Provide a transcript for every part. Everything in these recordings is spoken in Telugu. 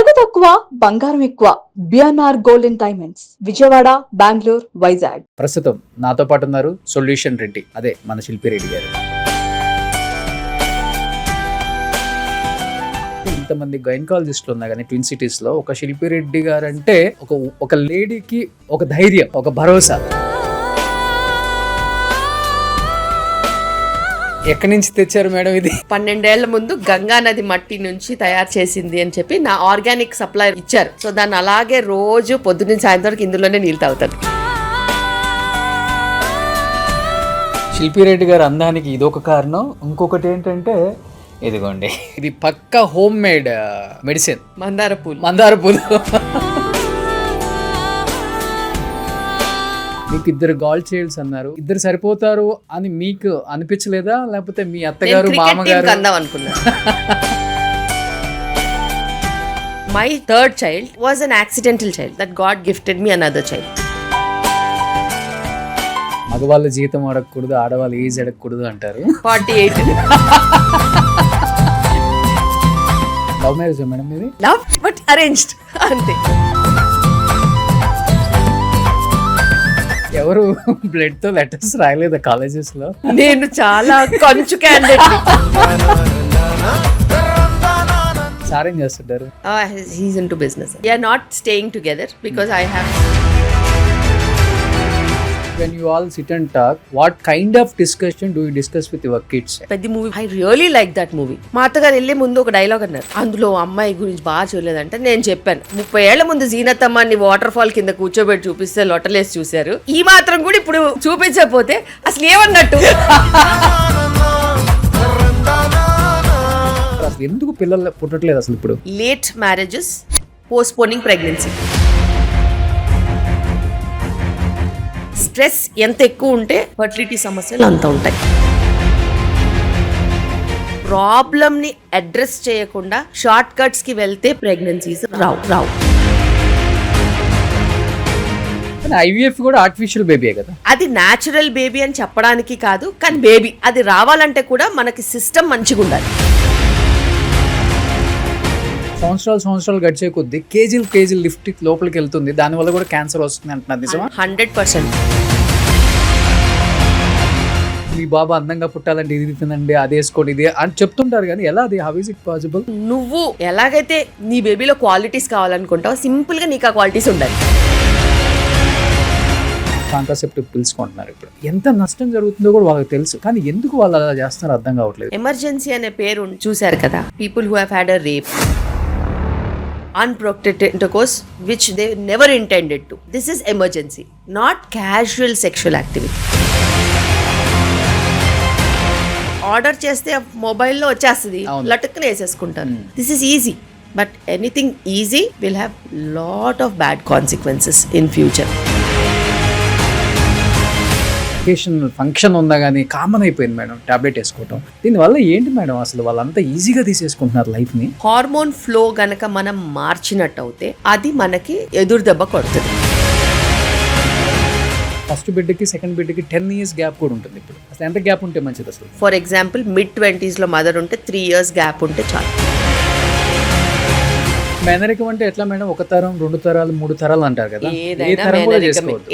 తరుగు తక్కువ బంగారం ఎక్కువ. BNR gold and diamonds, Vijayawada, Bengaluru, Vizag. ప్రస్తుతం నాతో పాటు ఉన్నారు సొల్యూషన్ రెడ్డి, అదే మన శిల్పి రెడ్డి గారు. ఇంతమంది గైనకాలజిస్టులు ఉన్నా కానీ ట్విన్ సిటీస్ లో ఒక శిల్పి రెడ్డి గారు అంటే ఒక లేడీకి ఒక ధైర్యం, ఒక భరోసా. ఎక్కడి నుంచి తెచ్చారు మేడం ఇది? 12 ఏళ్ల ముందు గంగా నది మట్టి నుంచి తయారు చేసింది అని చెప్పి నా ఆర్గానిక్ సప్లై ఇచ్చారు. సో దాన్ని అలాగే రోజు పొద్దున్న సాయంత్రం వరకు ఇందులోనే నీళ్ళు తాగుతాను. శిల్పి రెడ్డి గారు అందానికి ఇదొక కారణం. ఇంకొకటి ఏంటంటే ఇదిగోండి, ఇది పక్కా హోమ్ మేడ్ మెడిసిన్, మందార పూలు. మీకు 2 గాల్ చైల్డ్స్ అన్నారు, 2 సరిపోతారు అని మీకు అనిపించలేదా? లేకపోతే మీ అత్తగారు మామగారు అందాం అనుకున్నా. My third child was an accidental child that God gifted me another child. మగవాళ్ళ జీతం అడగకూడదు, ఆడవాళ్ళ ఏజ్ అడగకూడదు అంటారు. 48. లవ్ మ్యారేజ్ మేడం ఇది? లవ్ బట్ అరేంజ్డ్ అంతే. ఎవరు బ్లడ్ తో లెటర్స్ రాయలేదా కాలేజెస్ లో? నేను చాలా కొంచెం క్యాండిడేట్. సార్ ఏం చేస్తుంటారు? He's into business. We are not staying together because I have. When you all sit and talk, what kind of discussion do you discuss with your kids? పెద్ద movie, I really like that movie. మా అత్తగారు వెళ్ళే ముందు ఒక డైలాగ్ అన్నారు, అందులో అమ్మాయి గురించి బాగా చూడలేదంటే నేను చెప్పాను, 30 ఏళ్ల ముందు జీనత్ అమ్మాయిని వాటర్ ఫాల్ కింద కూర్చోబెట్టి చూపిస్తే లొట్టలేసి చూశారు, ఈ మాత్రం కూడా ఇప్పుడు చూపించకపోతే అసలు ఏమన్నట్టు. అసలు ఎందుకు పిల్లలు పుట్టట్లేదు అసలు ఇప్పుడు? Late marriages, postponing pregnancy. Stress ఎంత ఎక్కువ ఉంటే ఫర్టిలిటీ సమస్యలు అంత ఉంటాయి. ప్రాబ్లమ్ ని అడ్రస్ చేయకుండా షార్ట్ కట్స్ కి వెళ్తే ప్రెగ్నెన్సీస్ రావు. ఐవీఎఫ్ కూడా ఆర్టిఫిషియల్ బేబీ కదా. అది న్యాచురల్ బేబీ అని చెప్పడానికి కాదు, కానీ బేబీ అది రావాలంటే కూడా మనకి సిస్టమ్ మంచిగా ఉండాలి. సంవత్సరాలు గడిచే కొద్దీ కేజీలు లిఫ్ట్ లోపలికి వెళ్తుంది, దానివల్ల కూడా క్యాన్సర్ వస్తుంది అంటున్నారు. నిజమా? 100%. మీ బాబా అందంగా పుట్టాలంటే ఇది తినండి, అది వేసుకోండి, ఇది అని చెప్తుంటారు, కానీ ఎలా అది? How is it possible? నువ్వు ఎలాగైతే నీ బేబీలో క్వాలిటీస్ కావాలనుకుంటావు, సింపుల్ గా నీకు ఆ క్వాలిటీస్ ఉండాలి. కాంట్రాసెప్టివ్ పిల్స్ కొంటున్నారు. ఇప్పుడు ఎంత నష్టం జరుగుతుందో కూడా వాళ్ళకి తెలుసు, కానీ ఎందుకు వాళ్ళు అలా చేస్తారో అర్థం కావట్లేదు. ఎమర్జెన్సీ అనే పేరు చూశారు కదా, people who have had a rape, unprotected intercourse which they never intended to. This is emergency, not casual sexual activity. Order చేస్తే మొబైల్లో వచ్చేస్తుంది, లటుక్కుని వేసేసుకుంటారు. This is easy, but anything easy will have lot of bad consequences in future. Function ఉందా కానీ కామన్ అయిపోయింది మేడం టాబ్లెట్ వేసుకోవటం. దీనివల్ల ఏంటి మేడం అసలు వాళ్ళంతా ఈజీగా తీసేసుకుంటున్నారు లైఫ్ ని? హార్మోన్ ఫ్లో గనక మనం మార్చినట్టు అవుతే అది మనకి ఎదురు దెబ్బ కొడుతుంది. ఫస్ట్ బిడ్డకి సెకండ్ బిడ్డకి 10 years గ్యాప్ కూడా ఉంటుంది. ఇప్పుడు అసలు ఎంత గ్యాప్ ఉంటే మంచిది అసలు? ఫర్ ఎగ్జాంపుల్ mid-20s లో మదర్ ఉంటే 3 years గ్యాప్ ఉంటే చాలు. మేనరికం అంటే ఎట్లా మేడం? 1 తరం 2 తరాలు 3 తరాలు అంటారు కదా.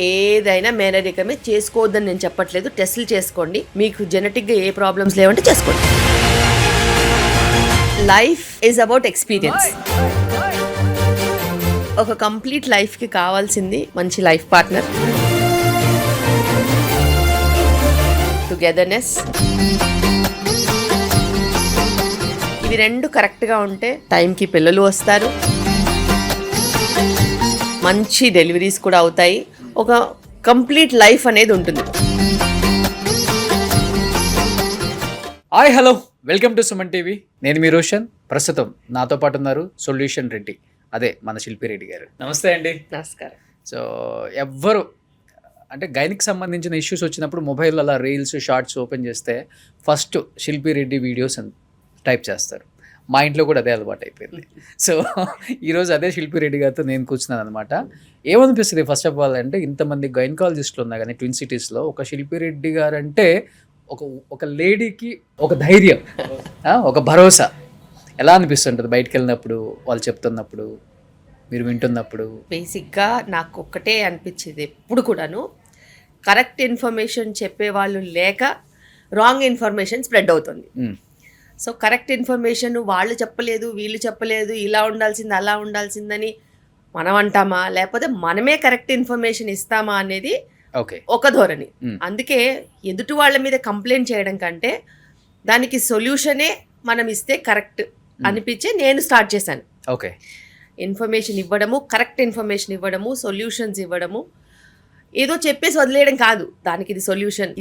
ఏదైనా మేనరికమే. చేసుకోవద్దని నేను చెప్పట్లేదు, టెస్టులు చేసుకోండి, మీకు జెనెటిక్ గా ఏ ప్రాబ్లమ్స్ లేవంటే చేసుకోండి. Life is about experience. ఒక కంప్లీట్ లైఫ్ కి కావాల్సింది మంచి లైఫ్ పార్ట్నర్, టుగెదర్నెస్. ఇవి 2 కరెక్ట్గా ఉంటే టైంకి పిల్లలు వస్తారు, మంచి డెలివరీస్ కూడా అవుతాయి, ఒక కంప్లీట్ లైఫ్ అనేది ఉంటుంది. Hi hello, welcome to Suman TV. నేను మీ రోషన్. ప్రస్తుతం నాతో పాటు ఉన్నారు సొల్యూషన్ రెడ్డి, అదే మన శిల్పి రెడ్డి గారు. నమస్తే అండి. నమస్కారం. సో ఎవ్వరు అంటే గైనిక్ సంబంధించిన ఇష్యూస్ వచ్చినప్పుడు మొబైల్ అలా రీల్స్ షార్ట్స్ ఓపెన్ చేస్తే ఫస్ట్ శిల్పి రెడ్డి వీడియోస్ అని టైప్ చేస్తారు. మా ఇంట్లో కూడా అదే అలవాటు అయిపోయింది. సో ఈరోజు అదే శిల్పి రెడ్డి గారితో నేను కూర్చున్నాను అనమాట. ఏమనిపిస్తుంది ఫస్ట్ ఆఫ్ ఆల్ అంటే, ఇంతమంది గైనకాలజిస్టులు ఉన్నా కానీ ట్విన్ సిటీస్లో ఒక శిల్పి రెడ్డి గారు అంటే ఒక లేడీకి ఒక ధైర్యం, ఒక భరోసా. ఎలా అనిపిస్తుంటుంది బయటకు వెళ్ళినప్పుడు, వాళ్ళు చెప్తున్నప్పుడు, మీరు వింటున్నప్పుడు? బేసిక్గా నాకు ఒక్కటే అనిపించేది ఎప్పుడు కూడాను, కరెక్ట్ ఇన్ఫర్మేషన్ చెప్పేవాళ్ళు లేక రాంగ్ ఇన్ఫర్మేషన్ స్ప్రెడ్ అవుతుంది. సో కరెక్ట్ ఇన్ఫర్మేషన్ వాళ్ళు చెప్పలేదు, వీళ్ళు చెప్పలేదు, ఇలా ఉండాల్సింది అలా ఉండాల్సిందని మనం అంటామా, లేకపోతే మనమే కరెక్ట్ ఇన్ఫర్మేషన్ ఇస్తామా అనేది ఓకే, ఒక ధోరణి. అందుకే ఎదుటి వాళ్ళ మీద కంప్లైంట్ చేయడం కంటే దానికి సొల్యూషనే మనం ఇస్తే కరెక్ట్ అనిపించే నేను స్టార్ట్ చేశాను. ఓకే, ఇన్ఫర్మేషన్ ఇవ్వడము, కరెక్ట్ ఇన్ఫర్మేషన్ ఇవ్వడము, సొల్యూషన్స్ ఇవ్వడము, ఏదో చెప్పేసి వదిలేయడం కాదు. దానికి ఇది సొల్యూషన్,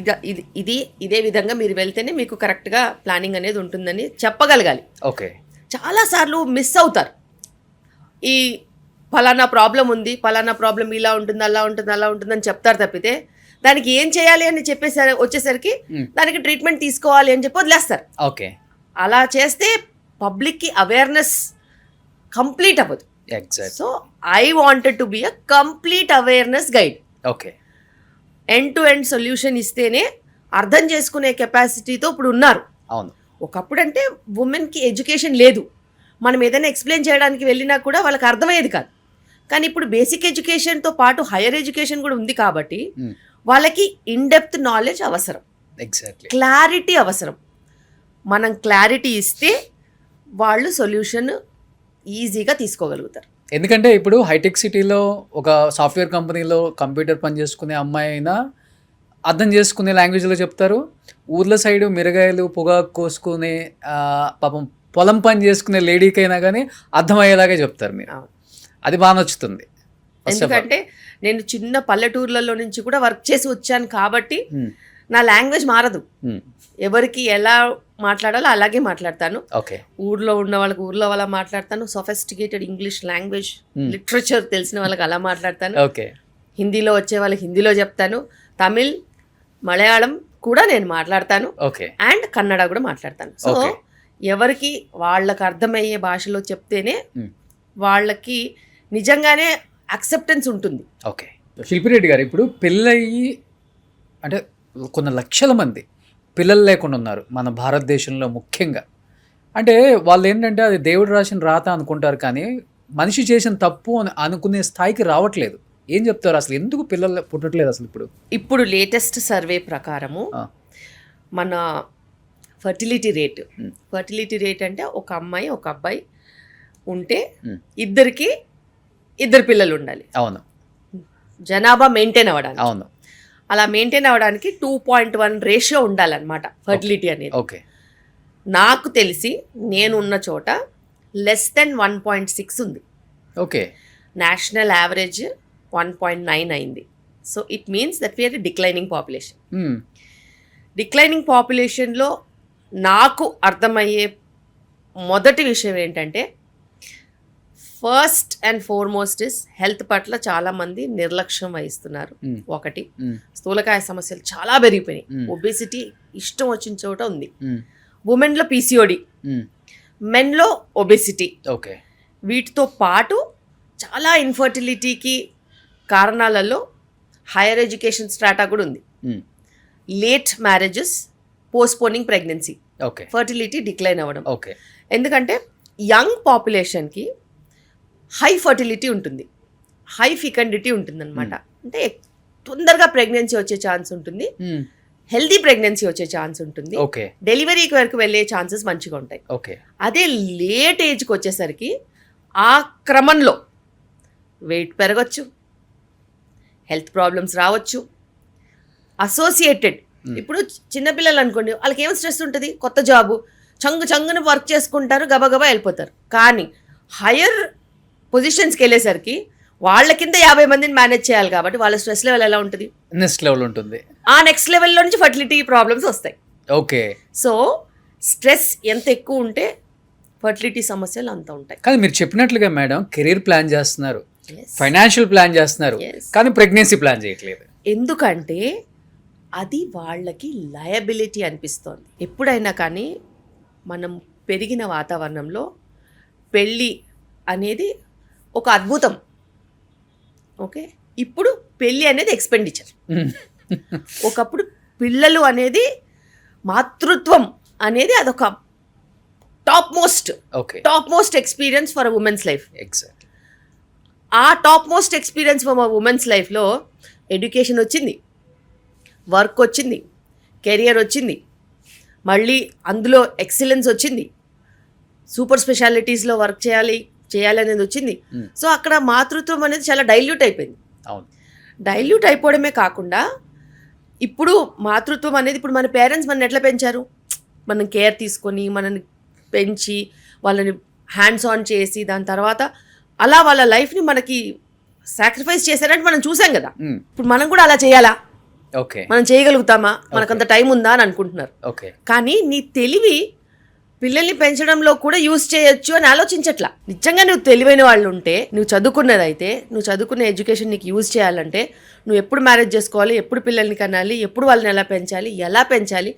ఇదే విధంగా మీరు వెళ్తేనే మీకు కరెక్ట్గా ప్లానింగ్ అనేది ఉంటుందని చెప్పగలగాలి. ఓకే, చాలాసార్లు మిస్ అవుతారు. ఈ ఫలానా ప్రాబ్లం ఉంది, ఫలానా ప్రాబ్లం ఇలా ఉంటుంది, అలా ఉంటుంది, అలా ఉంటుందని చెప్తారు తప్పితే దానికి ఏం చేయాలి అని చెప్పేసరి వచ్చేసరికి దానికి ట్రీట్మెంట్ తీసుకోవాలి అని చెప్పి వదిలేస్తారు. ఓకే, అలా చేస్తే పబ్లిక్కి అవేర్నెస్ కంప్లీట్ అవ్వదు. Exact. So I wanted to be a complete awareness guide. Okay, end to end solution ఇస్తేనే అర్థం చేసుకునే కెపాసిటీతో ఇప్పుడు ఉన్నారు. అవును. ఒకప్పుడు అంటే ఉమెన్కి ఎడ్యుకేషన్ లేదు, మనం ఏదైనా ఎక్స్ప్లెయిన్ చేయడానికి వెళ్ళినా కూడా వాళ్ళకి అర్థమయ్యేది కాదు. కానీ ఇప్పుడు బేసిక్ ఎడ్యుకేషన్తో పాటు హైయర్ ఎడ్యుకేషన్ కూడా ఉంది కాబట్టి వాళ్ళకి ఇన్ డెప్త్ నాలెడ్జ్ అవసరం, ఎగ్జాక్ట్లీ, క్లారిటీ అవసరం. మనం క్లారిటీ ఇస్తే వాళ్ళు సొల్యూషన్ ఈజీగా తీసుకోగలుగుతారు. ఎందుకంటే ఇప్పుడు హైటెక్ సిటీలో ఒక సాఫ్ట్వేర్ కంపెనీలో కంప్యూటర్ పని చేసుకునే అమ్మాయి అయినా అర్థం చేసుకునే లాంగ్వేజ్లో చెప్తారు. ఊర్ల సైడు మిరగాయలు పొగాకు కోసుకునే పాపం పొలం పని చేసుకునే లేడీకైనా కానీ అర్థమయ్యేలాగే చెప్తారు మీరు. అది బాగా నచ్చుతుంది. ఎందుకంటే నేను చిన్న పల్లెటూర్లలో నుంచి కూడా వర్క్ చేసి వచ్చాను కాబట్టి నా లాంగ్వేజ్ మారదు. ఎవరికి ఎలా మాట్లాడాలో అలాగే మాట్లాడతాను. ఓకే, ఊర్లో ఉన్న వాళ్ళకి ఊర్లో వాళ్ళ మాట్లాడతాను. సొఫిస్టికేటెడ్ ఇంగ్లీష్ లాంగ్వేజ్ లిటరేచర్ తెలిసిన వాళ్ళకి అలా మాట్లాడతాను. ఓకే, హిందీలో వచ్చే వాళ్ళకి హిందీలో చెప్తాను. తమిళ్, మలయాళం కూడా నేను మాట్లాడతాను. ఓకే, అండ్ కన్నడ కూడా మాట్లాడతాను. సో ఎవరికి వాళ్ళకి అర్థమయ్యే భాషలో చెప్తేనే వాళ్ళకి నిజంగానే అక్సెప్టెన్స్ ఉంటుంది. ఓకే. శిల్పిరెడ్డి గారు, ఇప్పుడు పెళ్ళయి అంటే కొన్ని లక్షల మంది పిల్లలు లేకుండా ఉన్నారు మన భారతదేశంలో ముఖ్యంగా. అంటే వాళ్ళు ఏంటంటే అది దేవుడు రాసిన రాత అనుకుంటారు, కానీ మనిషి చేసిన తప్పు అని అనుకునే స్థాయికి రావట్లేదు. ఏం చెప్తారు అసలు, ఎందుకు పిల్లలు పుట్టట్లేదు అసలు? ఇప్పుడు లేటెస్ట్ సర్వే ప్రకారము మన ఫర్టిలిటీ రేట్ అంటే ఒక అమ్మాయి ఒక అబ్బాయి ఉంటే ఇద్దరు పిల్లలు ఉండాలి. అవును. జనాభా మెయింటైన్ అవ్వడానికి. అవును. అలా మెయింటైన్ అవ్వడానికి 2.1 రేషియో ఉండాలన్నమాట ఫర్టిలిటీ అనేది. ఓకే. నాకు తెలిసి నేను ఉన్న చోట లెస్ దెన్ 1.6 ఉంది. ఓకే. నేషనల్ యావరేజ్ 1.9 అయింది. So it means that we are declining population. Declining పాపులేషన్లో నాకు అర్థమయ్యే మొదటి విషయం ఏంటంటే, first and foremost is health పట్ల చాలామంది నిర్లక్ష్యం వహిస్తున్నారు. ఒకటి, స్థూలకాయ సమస్యలు చాలా పెరిగిపోయినాయి. ఒబేసిటీ ఇష్టం వచ్చిన చోట ఉంది. ఉమెన్లో పీసీఓడి, మెన్లో ఒబేసిటీ. ఓకే. వీటితో పాటు చాలా ఇన్ఫర్టిలిటీకి కారణాలలో హైయర్ ఎడ్యుకేషన్ స్ట్రాటా కూడా ఉంది. Late marriages, postponing pregnancy, fertility decline అవ్వడం. ఓకే. ఎందుకంటే యంగ్ పాపులేషన్కి హై ఫర్టిలిటీ ఉంటుంది, హై ఫికండిటీ ఉంటుంది అనమాట. అంటే తొందరగా ప్రెగ్నెన్సీ వచ్చే ఛాన్స్ ఉంటుంది, హెల్దీ ప్రెగ్నెన్సీ వచ్చే ఛాన్స్ ఉంటుంది, డెలివరీకి వరకు వెళ్ళే ఛాన్సెస్ మంచిగా ఉంటాయి. అదే లేట్ ఏజ్కి వచ్చేసరికి ఆ క్రమంలో వెయిట్ పెరగచ్చు, హెల్త్ ప్రాబ్లమ్స్ రావచ్చు, అసోసియేటెడ్. ఇప్పుడు చిన్నపిల్లలు అనుకోండి, వాళ్ళకి ఏం స్ట్రెస్ ఉంటుంది, కొత్త జాబు, చంగుని వర్క్ చేసుకుంటారు, గబగబా వెళ్ళిపోతారు. కానీ హయ్యర్ పొజిషన్స్కి వెళ్ళేసరికి వాళ్ళ కింద 50 మందిని మేనేజ్ చేయాలి కాబట్టి వాళ్ళ స్ట్రెస్ లెవెల్ ఎలా ఉంటుంది, నెక్స్ట్ లెవెల్ ఉంటుంది. ఆ నెక్స్ట్ లెవెల్లో నుంచి ఫర్టిలిటీ ప్రాబ్లమ్స్ వస్తాయి. ఓకే. సో స్ట్రెస్ ఎంత ఎక్కువ ఉంటే ఫర్టిలిటీ సమస్యలు అంత ఉంటాయి. కానీ మీరు చెప్పినట్లుగా మేడం, కెరీర్ ప్లాన్ చేస్తున్నారు, ఫైనాన్షియల్ ప్లాన్ చేస్తున్నారు, కానీ ప్రెగ్నెన్సీ ప్లాన్ చేయట్లేదు. ఎందుకంటే అది వాళ్ళకి లయబిలిటీ అనిపిస్తోంది. ఎప్పుడైనా కానీ మనం పెరిగిన వాతావరణంలో పెళ్ళి అనేది ఒక అద్భుతం. ఓకే. ఇప్పుడు పెళ్ళి అనేది ఎక్స్పెండిచర్. ఒకప్పుడు పిల్లలు అనేది, మాతృత్వం అనేది అదొక top most experience for a women's life. Exactly. ఆ top most experience for a women's లైఫ్లో ఎడ్యుకేషన్ వచ్చింది, వర్క్ వచ్చింది, కెరియర్ వచ్చింది, మళ్ళీ అందులో ఎక్సలెన్స్ వచ్చింది, సూపర్ స్పెషాలిటీస్లో వర్క్ చేయాలి అనేది వచ్చింది. సో అక్కడ మాతృత్వం అనేది చాలా డైల్యూట్ అయిపోయింది. అవును. డైల్యూట్ అయిపోవడమే కాకుండా ఇప్పుడు మాతృత్వం అనేది ఇప్పుడు మన పేరెంట్స్ మనని ఎట్లా పెంచారు, మనం కేర్ తీసుకొని మనని పెంచి వాళ్ళని హ్యాండ్స్ ఆన్ చేసి దాని తర్వాత అలా వాళ్ళ లైఫ్ని మనకి సాక్రిఫైస్ చేశారంటే మనం చూసాం కదా. ఇప్పుడు మనం కూడా అలా చేయాలా, ఓకే, మనం చేయగలుగుతామా, మనకంత టైం ఉందా అని అనుకుంటున్నారు. ఓకే. కానీ నీ తెలివి పిల్లల్ని పెంచడంలో కూడా యూజ్ చేయొచ్చు అని ఆలోచించట్లా. నిజంగా నువ్వు తెలివైన వాళ్ళు ఉంటే, నువ్వు చదువుకున్నదైతే, నువ్వు చదువుకున్న ఎడ్యుకేషన్ నీకు యూజ్ చేయాలంటే నువ్వు ఎప్పుడు మ్యారేజ్ చేసుకోవాలి, ఎప్పుడు పిల్లల్ని కనాలి, ఎప్పుడు వాళ్ళని ఎలా పెంచాలి,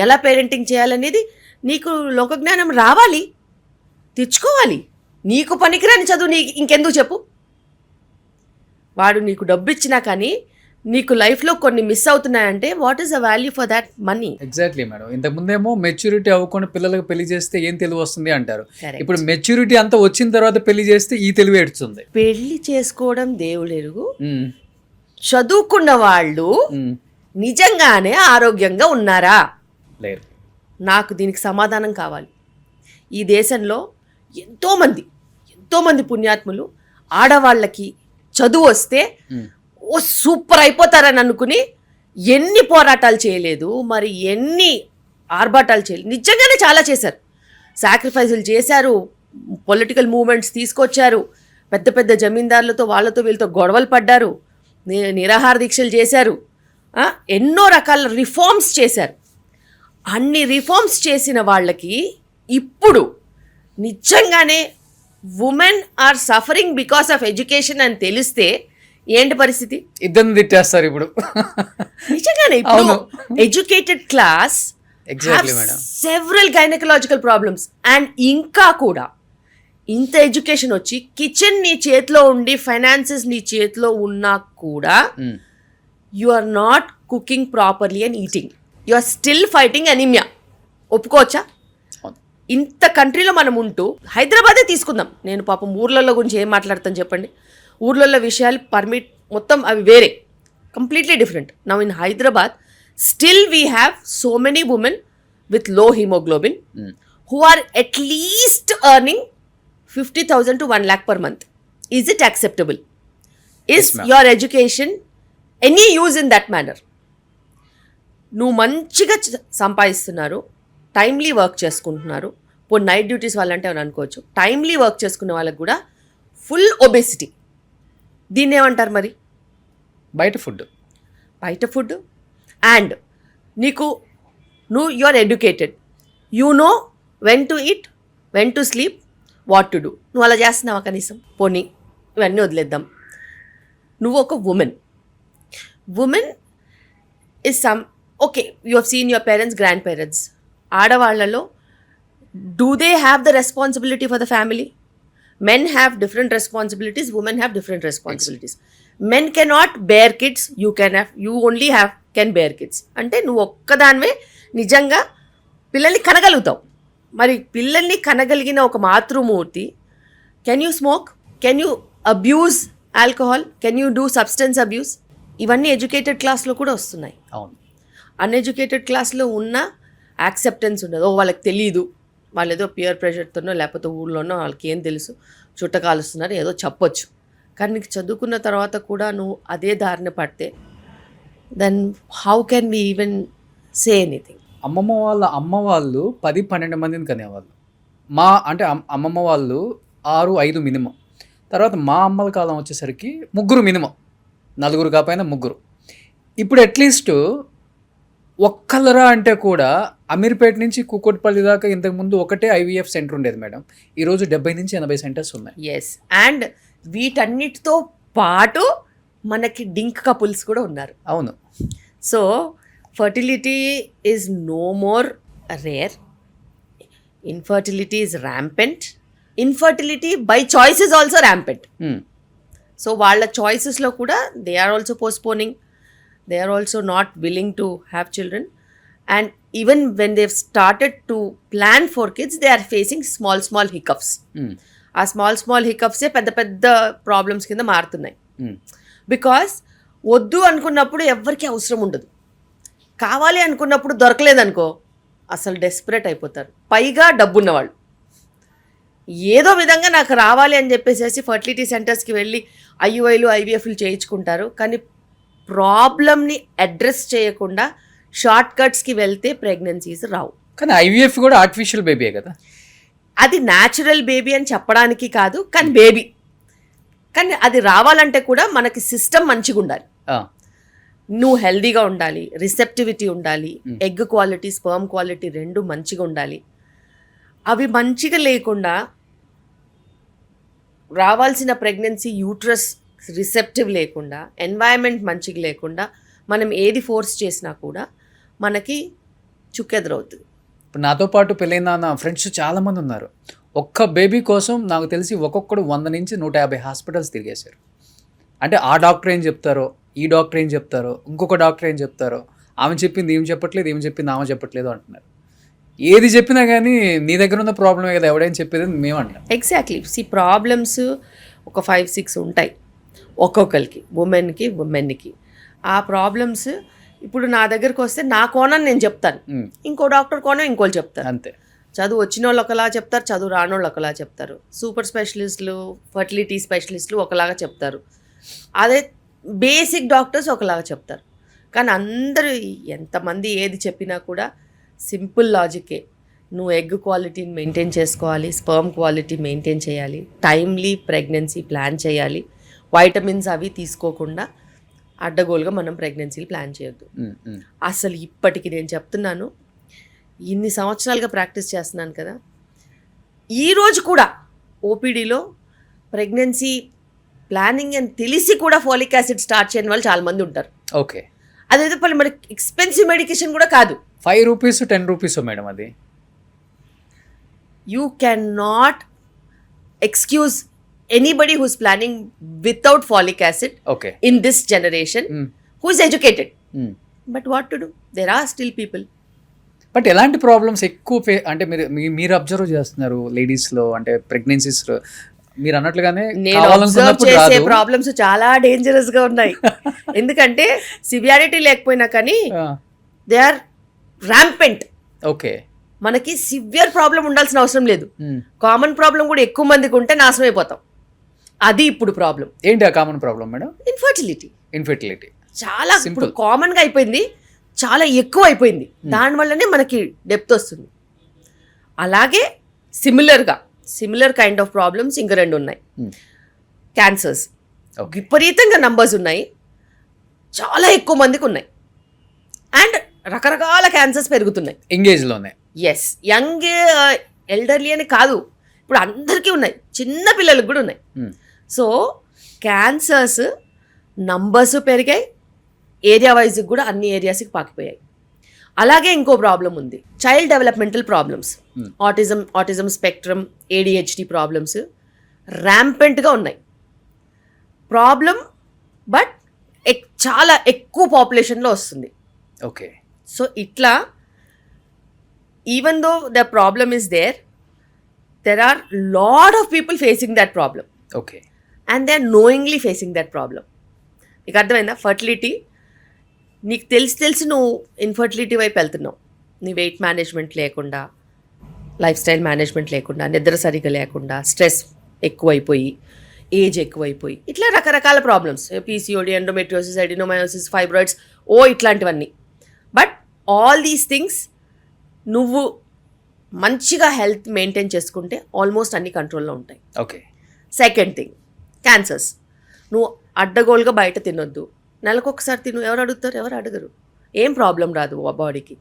ఎలా పేరెంటింగ్ చేయాలనేది నీకు లోకజ్ఞానం రావాలి, తెచ్చుకోవాలి. నీకు పనికిరాని చదువు ఇంకెందుకు చెప్పు. వాడు నీకు డబ్బు ఇచ్చినా కానీ నీకు లైఫ్లో కొన్ని మిస్ అవుతున్నాయంటే what is the value for that money? Exactly madam. ఇంతకుముందేమో మెచ్యూరిటీ అవ్వకుండా పిల్లలకు పెళ్లి చేస్తే ఏం తెలివి వస్తుంది అంటారు. Correct. ఇప్పుడు మెచ్యూరిటీ అంతా వచ్చిన తర్వాత పెళ్లి చేస్తే ఈ తెలివి ఏడుస్తుంది. పెళ్లి చేసుకోవడం దేవుడెరుగు, చదువుకున్న వాళ్ళు నిజంగానే ఆరోగ్యంగా ఉన్నారా లేరు. నాకు దీనికి సమాధానం కావాలి. ఈ దేశంలో ఎంతోమంది పుణ్యాత్ములు ఆడవాళ్ళకి చదువు వస్తే ఓ సూపర్ అయిపోతారని అనుకుని ఎన్ని పోరాటాలు చేయలేదు, మరి ఎన్ని ఆర్భాటాలు చేయలేదు. నిజంగానే చాలా చేశారు, సాక్రిఫైసులు చేశారు, పొలిటికల్ మూమెంట్స్ తీసుకొచ్చారు, పెద్ద జమీందారులతో వాళ్ళతో వీళ్ళతో గొడవలు పడ్డారు, నిరాహార దీక్షలు చేశారు, ఎన్నో రకాల రిఫార్మ్స్ చేశారు. అన్ని రిఫార్మ్స్ చేసిన వాళ్ళకి ఇప్పుడు నిజంగానే women are suffering because of education అని తెలిస్తే ఏంటి పరిస్థితి? ఇద్దరిని తిట్టేస్తారు ఇప్పుడు. నిజంగానే ఇప్పుడు educated class several gynaecological problems and ఇంకా కూడా ఇంత ఎడ్యుకేషన్ వచ్చి కిచెన్ నీ చేతిలో ఉండి ఫైనాన్సెస్ నీ చేతిలో ఉన్నా కూడా you are not cooking properly and eating, you are still fighting anaemia. ఒప్పుకోవచ్చా? ఇంత కంట్రీలో మనం ఉంటూ హైదరాబాదే తీసుకుందాం. నేను పాపం ఊర్లలో గురించి ఏం మాట్లాడతాను చెప్పండి. ఊర్లలో విషయాలు పర్మిట్ మొత్తం అవి వేరే, completely different. Now in Hyderabad still we have so many women with low haemoglobin who are at least earning 50,000 to 1 lakh per month. Is it acceptable? Is your education any use in that manner? నువ్వు మంచిగా సంపాదిస్తున్నారు, టైమ్లీ వర్క్ చేసుకుంటున్నారు, ఇప్పుడు నైట్ డ్యూటీస్ వాళ్ళంటే అని అనుకోవచ్చు, టైమ్లీ వర్క్ చేసుకునే వాళ్ళకి కూడా ఫుల్ ఒబేసిటీ. దీన్ని ఏమంటారు మరి? బయట ఫుడ్. అండ్ నువ్వు you are educated, you know when to eat, when to sleep, what to do. నువ్వు అలా చేస్తున్నావా కనీసం? పోనీ ఇవన్నీ వదిలేద్దాం. నువ్వు ఒక women is okay, you have seen your parents, grand parents. ఆడవాళ్లలో do they have the responsibility for the family? Men have different responsibilities, women have different responsibilities. Men cannot bear kids, you only can bear kids. అంటే నువ్వు ఒక్కదానివే నిజంగా పిల్లల్ని కనగలుగుతావు. మరి పిల్లల్ని కనగలిగిన ఒక మాతృమూర్తి, can you smoke, can you abuse alcohol, can you do substance abuse? ఇవన్నీ ఎడ్యుకేటెడ్ క్లాస్లో కూడా వస్తున్నాయి. అవును. అన్ఎడ్యుకేటెడ్ క్లాస్లో ఉన్న యాక్సెప్టెన్స్ ఉండదు. వాళ్ళకి తెలీదు, వాళ్ళు ఏదో పియర్ ప్రెషర్తోనో లేకపోతే ఊళ్ళోనో వాళ్ళకి ఏం తెలుసు, చుట్టకాలుస్తున్నారు ఏదో చెప్పొచ్చు. కానీ నీకు చదువుకున్న తర్వాత కూడా నువ్వు అదే దారిన పడితే then how can we even say anything? అమ్మ వాళ్ళు 10-12 మందిని కనేవాళ్ళు. అమ్మమ్మ వాళ్ళు 6-5 మినిమం. తర్వాత మా అమ్మల కాలం వచ్చేసరికి 3 మినిమం, 4 కాకపోయినా 3. ఇప్పుడు అట్లీస్ట్ ఒక్కలరా అంటే కూడా అమీర్పేట నుంచి కూకట్పల్లి దాకా ఇంతకుముందు ఒకటే IVF సెంటర్ ఉండేది మేడం. ఈరోజు 70-80 సెంటర్స్ ఉన్నాయి. ఎస్, అండ్ వీటన్నిటితో పాటు మనకి డింక్ కపుల్స్ కూడా ఉన్నారు. అవును. So fertility is no more rare, infertility is rampant, infertility by choice is also rampant. So వాళ్ళ చాయిసెస్లో కూడా they are also postponing, they are also not willing to have children, And even when they've started to plan for kids, they are facing small hiccups. ఆ స్మాల్ హికప్సే పెద్ద ప్రాబ్లమ్స్ కింద మారుతున్నాయి. బికాస్ వద్దు అనుకున్నప్పుడు ఎవరికి అవసరం ఉండదు, కావాలి అనుకున్నప్పుడు దొరకలేదనుకో అసలు డెస్పరేట్ అయిపోతారు. పైగా డబ్బున్నవాళ్ళు ఏదో విధంగా నాకు రావాలి అని చెప్పేసి ఫర్టిలిటీ సెంటర్స్కి వెళ్ళి ఐయుఐలు ఐవీఎఫ్లు చేయించుకుంటారు. కానీ ప్రాబ్లమ్ని అడ్రస్ చేయకుండా షార్ట్ కట్స్కి వెళ్తే ప్రెగ్నెన్సీస్ రావు. కానీ ఐవీఎఫ్ కూడా ఆర్టిఫిషియల్ బేబీయే కదా. అది న్యాచురల్ బేబీ అని చెప్పడానికి కాదు, కానీ బేబీ. కానీ అది రావాలంటే కూడా మనకి సిస్టమ్ మంచిగా ఉండాలి. నువ్వు హెల్దీగా ఉండాలి, రిసెప్టివిటీ ఉండాలి, ఎగ్ క్వాలిటీ స్పర్మ్ క్వాలిటీ రెండు మంచిగా ఉండాలి. అవి మంచిగా లేకుండా రావాల్సిన ప్రెగ్నెన్సీ యూట్రస్ రిసెప్టివ్ లేకుండా, ఎన్వైరన్మెంట్ మంచిగా లేకుండా మనం ఏది ఫోర్స్ చేసినా కూడా మనకి చుక్కెదురవుతుంది. ఇప్పుడు నాతో పాటు పెళ్ళైన నా ఫ్రెండ్స్ చాలామంది ఉన్నారు. ఒక్క బేబీ కోసం నాకు తెలిసి ఒక్కొక్కడు 100 నుంచి 150 హాస్పిటల్స్ తిరిగేశారు. అంటే ఆ డాక్టర్ ఏం చెప్తారో, ఈ డాక్టర్ ఏం చెప్తారో, ఇంకొక డాక్టర్ ఏం చెప్తారో, ఆమె చెప్పింది ఏం చెప్పట్లేదు, ఏం చెప్పింది ఆమె చెప్పట్లేదు అంటున్నారు. ఏది చెప్పినా కానీ నీ దగ్గర ఉన్న ప్రాబ్లమే కదా ఎవడైనా చెప్పేది మేము అంటాం. ఎగ్జాక్ట్లీ. ప్రాబ్లమ్స్ ఒక 5-6 ఉంటాయి ఒక్కొక్కరికి, ఉమెన్కి. ఆ ప్రాబ్లమ్స్ ఇప్పుడు నా దగ్గరకు వస్తే నా కోణం నేను చెప్తాను, ఇంకో డాక్టర్ కోణం ఇంకోళ్ళు చెప్తారు. అంతే. చదువు వచ్చిన వాళ్ళు ఒకలా చెప్తారు, చదువు రాని వాళ్ళు ఒకలా చెప్తారు. సూపర్ స్పెషలిస్టులు, ఫర్టిలిటీ స్పెషలిస్టులు ఒకలాగా చెప్తారు. అదే బేసిక్ డాక్టర్స్ ఒకలాగా చెప్తారు. కానీ అందరూ ఎంతమంది ఏది చెప్పినా కూడా సింపుల్ లాజికే. నువ్వు ఎగ్ క్వాలిటీని మెయింటైన్ చేసుకోవాలి, స్పర్మ్ క్వాలిటీ మెయింటైన్ చేయాలి, టైమ్లీ ప్రెగ్నెన్సీ ప్లాన్ చేయాలి, వైటమిన్స్ అవి తీసుకోకుండా అడ్డగోలుగా మనం ప్రెగ్నెన్సీలు ప్లాన్ చేయొద్దు. అసలు ఇప్పటికి నేను చెప్తున్నాను, ఇన్ని సంవత్సరాలుగా ప్రాక్టీస్ చేస్తున్నాను కదా, ఈరోజు కూడా ఓపీడీలో ప్రెగ్నెన్సీ ప్లానింగ్ అని తెలిసి కూడా ఫోలిక్ యాసిడ్ స్టార్ట్ చేయని వాళ్ళు చాలామంది ఉంటారు. ఓకే. అదైతే పని మనకి ఎక్స్పెన్సివ్ మెడికేషన్ కూడా కాదు. 5 రూపీస్ 10 రూపీస్ మేడం అది. You can not excuse anybody who's planning without folic acid in this generation who is educated. But what to do? There are still people. But ఎలాంటి ప్రాబ్లమ్స్ ఎక్కువ అంటే మీరు అబ్జర్వ్ చేస్తున్నారు లేడీస్లో, అంటే ప్రెగ్నెన్సీస్లో మీరు అన్నట్లుగానే నేను అబ్జర్వ్ చేసే ప్రాబ్లమ్స్ చాలా డేంజరస్ గా ఉన్నాయి. ఎందుకంటే సివియారిటీ లేకపోయినా కానీ దే ఆర్ ర్యాంపెంట్. ఓకే. మనకి సివియర్ ప్రాబ్లం ఉండాల్సిన అవసరం లేదు, కామన్ ప్రాబ్లం కూడా ఎక్కువ మందికి ఉంటే నాశనం అయిపోతాం. అది ఇప్పుడు ప్రాబ్లం. ఏంటి ఆ కామన్ ప్రాబ్లం మేడం? ఇన్ఫర్టిలిటీ చాలా ఇప్పుడు కామన్ గా అయిపోయింది, చాలా ఎక్కువ అయిపోయింది. దానివల్లనే మనకి డెప్త్ వస్తుంది. అలాగే సిమిలర్ కైండ్ ఆఫ్ ప్రాబ్లమ్స్ ఇంకా 2 ఉన్నాయి. క్యాన్సర్స్ విపరీతంగా నంబర్స్ ఉన్నాయి, చాలా ఎక్కువ మందికి ఉన్నాయి. అండ్ రకరకాల క్యాన్సర్స్ పెరుగుతున్నాయి ఎంగేజ్లోనే. ఎస్, యంగ్ ఎల్డర్లీ అని కాదు, ఇప్పుడు అందరికీ ఉన్నాయి, చిన్న పిల్లలకు కూడా ఉన్నాయి. సో క్యాన్సర్స్ నంబర్స్ పెరిగాయి, ఏరియా వైజ్కి కూడా అన్ని ఏరియాస్కి పాకిపోయాయి. అలాగే ఇంకో ప్రాబ్లం ఉంది, child developmental problems, autism spectrum, ADHD problems ర్యాంపెంట్గా ఉన్నాయి. ప్రాబ్లం బట్ చాలా ఎక్కువ పాపులేషన్లో వస్తుంది. ఓకే. సో ఇట్లా even though the problem is there are lot of people facing that problem. Okay. And they are knowingly facing that problem. నీకు అర్థమైందా? ఫర్టిలిటీ నీకు తెలిసి నువ్వు ఇన్ఫర్టిలిటీ వైపు వెళ్తున్నావు. నీ వెయిట్ మేనేజ్మెంట్ లేకుండా, లైఫ్ స్టైల్ మేనేజ్మెంట్ లేకుండా, నిద్ర సరిగ్గా లేకుండా, స్ట్రెస్ ఎక్కువైపోయి, ఏజ్ ఎక్కువైపోయి, ఇట్లా రకరకాల problems, PCOD, endometriosis, adenomyosis, fibroids, ఇట్లాంటివన్నీ. బట్ ఆల్ దీస్ థింగ్స్ నువ్వు మంచిగా హెల్త్ మెయింటైన్ చేసుకుంటే ఆల్మోస్ట్ అన్ని కంట్రోల్లో ఉంటాయి. ఓకే. Second thing, cancers. నువ్వు అడ్డగోలుగా బయట తినొద్దు, నెలకొకసారి తిను. ఎవరు అడుగుతారు? ఎవరు అడగరు. ఏం ప్రాబ్లం రాదు బాడీకి.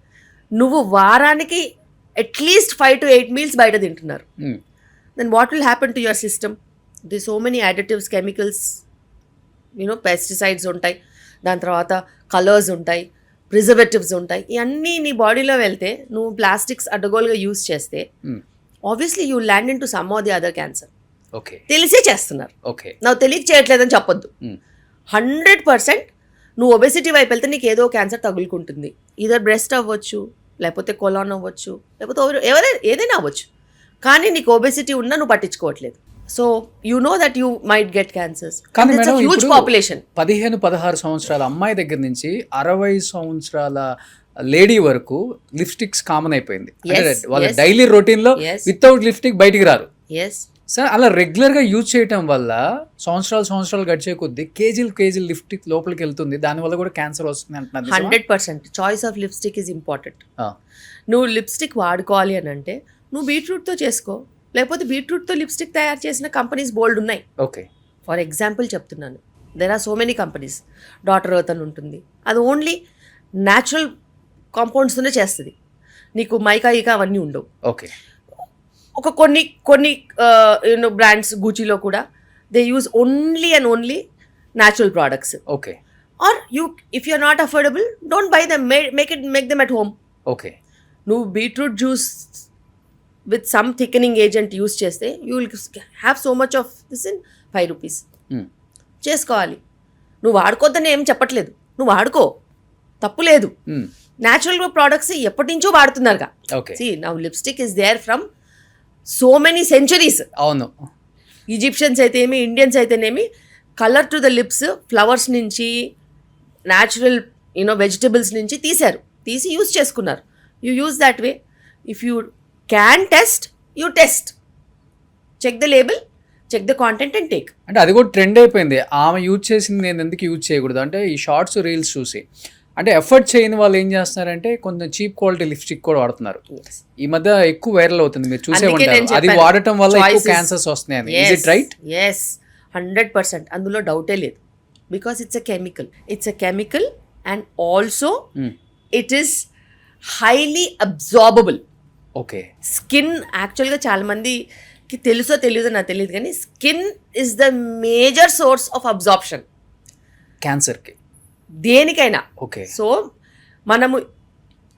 నువ్వు వారానికి అట్లీస్ట్ 5 to 8 మీల్స్ బయట తింటున్నారు. Then what will happen to your system? The so many additives, chemicals, pesticides ఉంటాయి, దాని తర్వాత కలర్స్ ఉంటాయి, ప్రిజర్వేటివ్స్ ఉంటాయి. ఇవన్నీ నీ బాడీలో వెళ్తే, నువ్వు ప్లాస్టిక్స్ అడ్డగోలుగా యూజ్ చేస్తే obviously you land in to some of the other cancer. Okay. తెలిసే చేస్తున్నారు. ఓకే. నాకు తెలియక చేయట్లేదని చెప్పొద్దు. 100% నువ్వు ఒబెసిటీ వైపు వెళ్తే నీకు ఏదో క్యాన్సర్ తగులుకుంటుంది. ఇదర్ బ్రెస్ట్ అవ్వచ్చు, లేకపోతే కొలాన్ అవ్వచ్చు, లేకపోతే ఏదైనా అవ్వచ్చు. కానీ నీకు ఒబెసిటీ ఉన్నా నువ్వు పట్టించుకోవట్లేదు. So you know that you might get cancers. కానీ మేడం హ్యూజ్ పాపులేషన్. 15-16 సంవత్సరాల అమ్మాయి దగ్గర నుంచి 60 సంవత్సరాల లేడీ వరకు లిప్స్టిక్స్ కామన్ అయిపోయింది. వాళ్ళ డైలీ రొటీన్ లో వితౌట్ లిప్స్టిక్ బయటికి రారు. సార్ అలా రెగ్యులర్ గా యూజ్ చేయటం వల్ల సంవత్సరాలు గడిచే కొద్దీ కేజీలు లిప్స్టిక్ లోపలికి వెళ్తుంది, దానివల్ల కూడా క్యాన్సర్ వస్తుంది అంటున్నారు. 100% choice of lipstick is important. నువ్వు లిప్స్టిక్ వాడుకోవాలి అని అంటే నువ్వు బీట్రూట్తో చేసుకో, లేకపోతే బీట్రూట్తో లిప్స్టిక్ తయారు చేసిన కంపెనీస్ బోల్డ్ ఉన్నాయి. ఓకే, ఫర్ ఎగ్జాంపుల్ చెప్తున్నాను, there are so many companies. Daughter earth అని ఉంటుంది, అది ఓన్లీ న్యాచురల్ కాంపౌండ్స్తోనే చేస్తుంది, నీకు మైకా అవన్నీ ఉండవు. ఓకే, ఒక కొన్ని బ్రాండ్స్ గూచీలో కూడా they use only natural products. Okay, or if you are not affordable don't buy them, make them at home. Okay, నువ్వు beetroot juice with some thickening agent use చేస్తే you will have so much of this in 5 rupees. చేసుకోవాలి. నువ్వు వాడుకోద్దని ఏం చెప్పట్లేదు, నువ్వు వాడుకో, తప్పు లేదు. న్యాచురల్ ప్రోడక్ట్స్ ఎప్పటి నుంచో వాడుతున్నారుగా. See, now lipstick is there from so many centuries. అవును, ఈజిప్షియన్స్ అయితేనేమి, ఇండియన్స్ అయితేనేమి, colour to the lips flowers నుంచి, న్యాచురల్ వెజిటబుల్స్ నుంచి తీసి యూస్ చేసుకున్నారు. You use that way. If you can test, you test, check the label, check the content and take. అంటే అది కూడా ట్రెండ్ అయిపోయింది. ఆమె యూజ్ చేసింది నేను ఎందుకు యూజ్ చేయకూడదు అంటే ఈ షార్ట్స్ రీల్స్ చూసి, అంటే ఎఫర్ట్ చేయని వాళ్ళు ఏం చేస్తున్నారంటే కొంచెం చీప్ క్వాలిటీ లిప్స్టిక్ కూడా వాడుతున్నారు. ఈ మధ్య ఎక్కువ వైరల్ అవుతుంది, మీరు చూసే ఉంటారు. అది వాడటం వల్ల ఎక్కువ క్యాన్సర్స్ వస్తున్నాయి. Is it right? ఎస్, 100%. అందులో డౌటే లేదు. Because it's a chemical and also it is highly absorbable. Okay, skin యాక్చువల్గా చాలా మందికి తెలుసో తెలియదో నాకు తెలియదు, కానీ skin is the major source of absorption క్యాన్సర్కి, దేనికైనా. ఓకే, సో మనము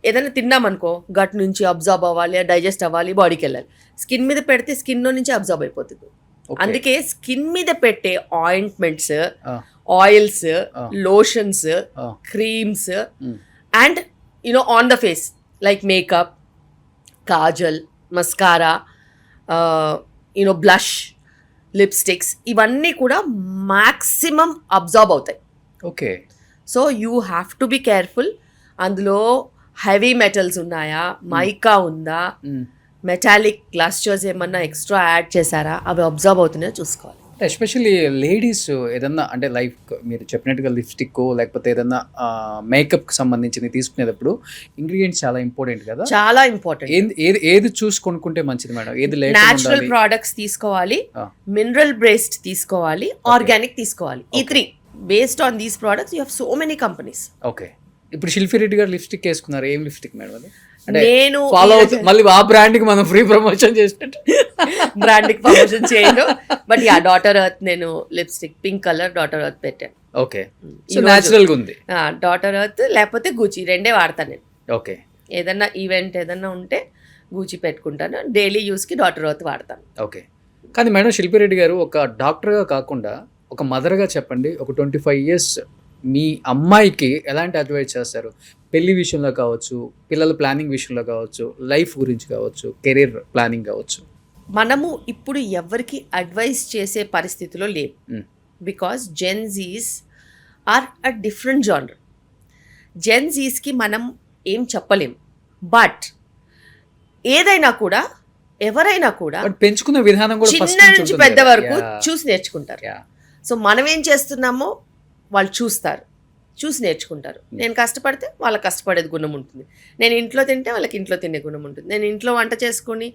ఏదైనా తిన్నామనుకో గట్ నుంచి అబ్జార్బ్ అవ్వాలి, డైజెస్ట్ అవ్వాలి, బాడీకి వెళ్ళాలి. స్కిన్ మీద పెడితే స్కిన్ నుంచి అబ్జార్బ్ అయిపోతుంది. అందుకే స్కిన్ మీద పెట్టే ointments, oils, lotions, creams and on the face like makeup, Kajal, mascara, blush, lipsticks, ఇవన్నీ కూడా మ్యాక్సిమం అబ్జార్బ్ అవుతాయి. Okay, so you have to be careful. అందులో హెవీ మెటల్స్ ఉన్నాయా, మైకా ఉందా, మెటాలిక్ గ్లాస్చర్స్ ఏమన్నా ఎక్స్ట్రా యాడ్ చేశారా, అవి అబ్జర్వ్ అవుతున్నాయో చూసుకోవాలి. ఎస్పెషల్లీ లేడీస్ ఏదన్నా అంటే లైక్ మీరు చెప్పినట్టుగా లిప్స్టిక్ లేకపోతే ఏదన్నా మేకప్కి సంబంధించింది తీసుకునేటప్పుడు ఇంగ్రీడియంట్స్ చాలా ఇంపార్టెంట్ కదా. చాలా ఇంపార్టెంట్. ఏది చూసి కొనుక్కుంటే మంచిది మేడం? ఏది న్యాచురల్ ప్రోడక్ట్స్ తీసుకోవాలి, మినరల్ బేస్డ్ తీసుకోవాలి, ఆర్గానిక్ తీసుకోవాలి. ఈ 3 based on these products you have so many companies. Okay, ఇప్పుడు శిల్పి రెడ్డి గారు లిప్స్టిక్ వేసుకున్నారు. ఏం లిప్స్టిక్ మేడం అది? నేను ఫాలో అవుతుంది మళ్ళీ ఆ బ్రాండ్ కి మనం ఫ్రీ ప్రమోషన్ చేసినట్టు. బ్రాండ్ కి ప్రమోషన్ చేయను, బట్ యా డాటర్ ఎర్త్ నేను lipstick pink colour daughter earth పెట్టాను. ఓకే, సో న్యాచురల్ గా ఉంది. డాటర్ ఎర్త్ లేకపోతే గూచి, రెండే వాడతాను నేను. ఓకే, ఏదన్నా ఈవెంట్ ఏదన్నా ఉంటే గూచి పెట్టుకుంటాను, డైలీ యూస్ కి డాటర్ ఎర్త్ వాడతాను. ఓకే, కానీ మేడం శిల్పి రెడ్డి గారు ఒక డాక్టర్గా కాకుండా ఒక మదర్గా చెప్పండి, ఒక 25 years మీ అమ్మాయికి ఎలాంటి అడ్వైస్ చేస్తారు? పెళ్లి విషయంలో కావచ్చు, పిల్లల ప్లానింగ్ విషయంలో కావచ్చు, లైఫ్ గురించి కావచ్చు, కెరీర్ ప్లానింగ్ కావచ్చు. మనము ఇప్పుడు ఎవరికి అడ్వైస్ చేసే పరిస్థితిలో లేవు. Because Gen Zs are a different genre. జెన్జీస్కి మనం ఏం చెప్పలేం, బట్ ఏదైనా కూడా ఎవరైనా కూడా పెంచుకునే విధానం కూడా చిన్న నుంచి పెద్ద వరకు చూసి నేర్చుకుంటారు. సో మనం ఏం చేస్తున్నామో వాళ్ళు చూసి నేర్చుకుంటారు. నేను కష్టపడితే వాళ్ళకి కష్టపడేది గుణం ఉంటుంది, నేను ఇంట్లో తింటే వాళ్ళకి ఇంట్లో తినే గుణం ఉంటుంది, నేను ఇంట్లో వంట చేసుకొని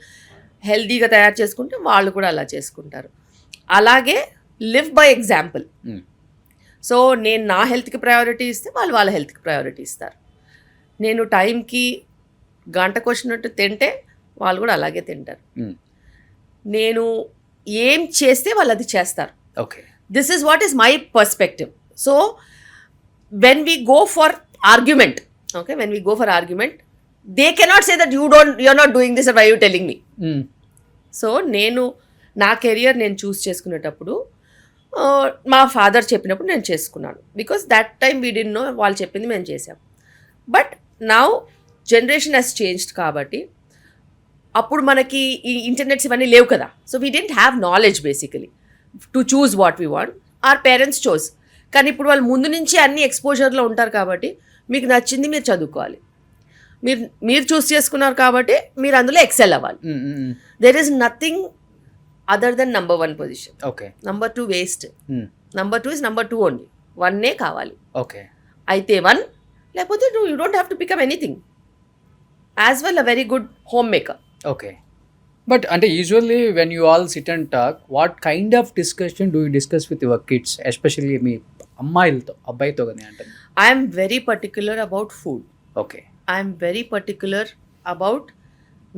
హెల్తీగా తయారు చేసుకుంటే వాళ్ళు కూడా అలా చేసుకుంటారు. అలాగే లివ్ బై ఎగ్జాంపుల్. సో నేను నా హెల్త్కి ప్రయారిటీ ఇస్తే వాళ్ళు వాళ్ళ హెల్త్కి ప్రయారిటీ ఇస్తారు. నేను టైంకి గంటకు వచ్చినట్టు తింటే వాళ్ళు కూడా అలాగే తింటారు. నేను ఏం చేస్తే వాళ్ళు అది చేస్తారు. Okay, this is what is my perspective. So when we go for argument, they cannot say that you're not doing this, or why are you telling me? So నేను నా కెరియర్ నేను చూస్ చేసుకునేటప్పుడు మా ఫాదర్ చెప్పినప్పుడు నేను చేసుకున్నాను. Because that time we did no, వాళ్ళు చెప్పింది మేము చేసాం. But now generation has changed కాబట్టి అప్పుడు మనకి ఈ ఇంటర్నెట్స్ ఇవన్నీ లేవు కదా. So we didn't have knowledge basically to choose what we want. Or parents chose. కానీ ఇప్పుడు వాళ్ళు ముందు నుంచి అన్ని ఎక్స్పోజర్లో ఉంటారు కాబట్టి మీకు నచ్చింది మీరు చదువుకోవాలి. మీరు చూస్ చేసుకున్నారు కాబట్టి మీరు అందులో ఎక్సెల్ అవ్వాలి. There is nothing other than number 1 position. Okay. Number 2 waste. Number 2 is number 2 only. 1 కావాలి. ఓకే. అయితే 1, లేకపోతే you don't have to become anything. As well a very good home maker. Okay. But అంటే usually when you all sit and talk, what kind of discussion do you discuss with your kids, especially మీ అమ్మాయిలతో, అబ్బాయితో కానీ అంటారు? I'm very particular about food. Okay. I'm very particular about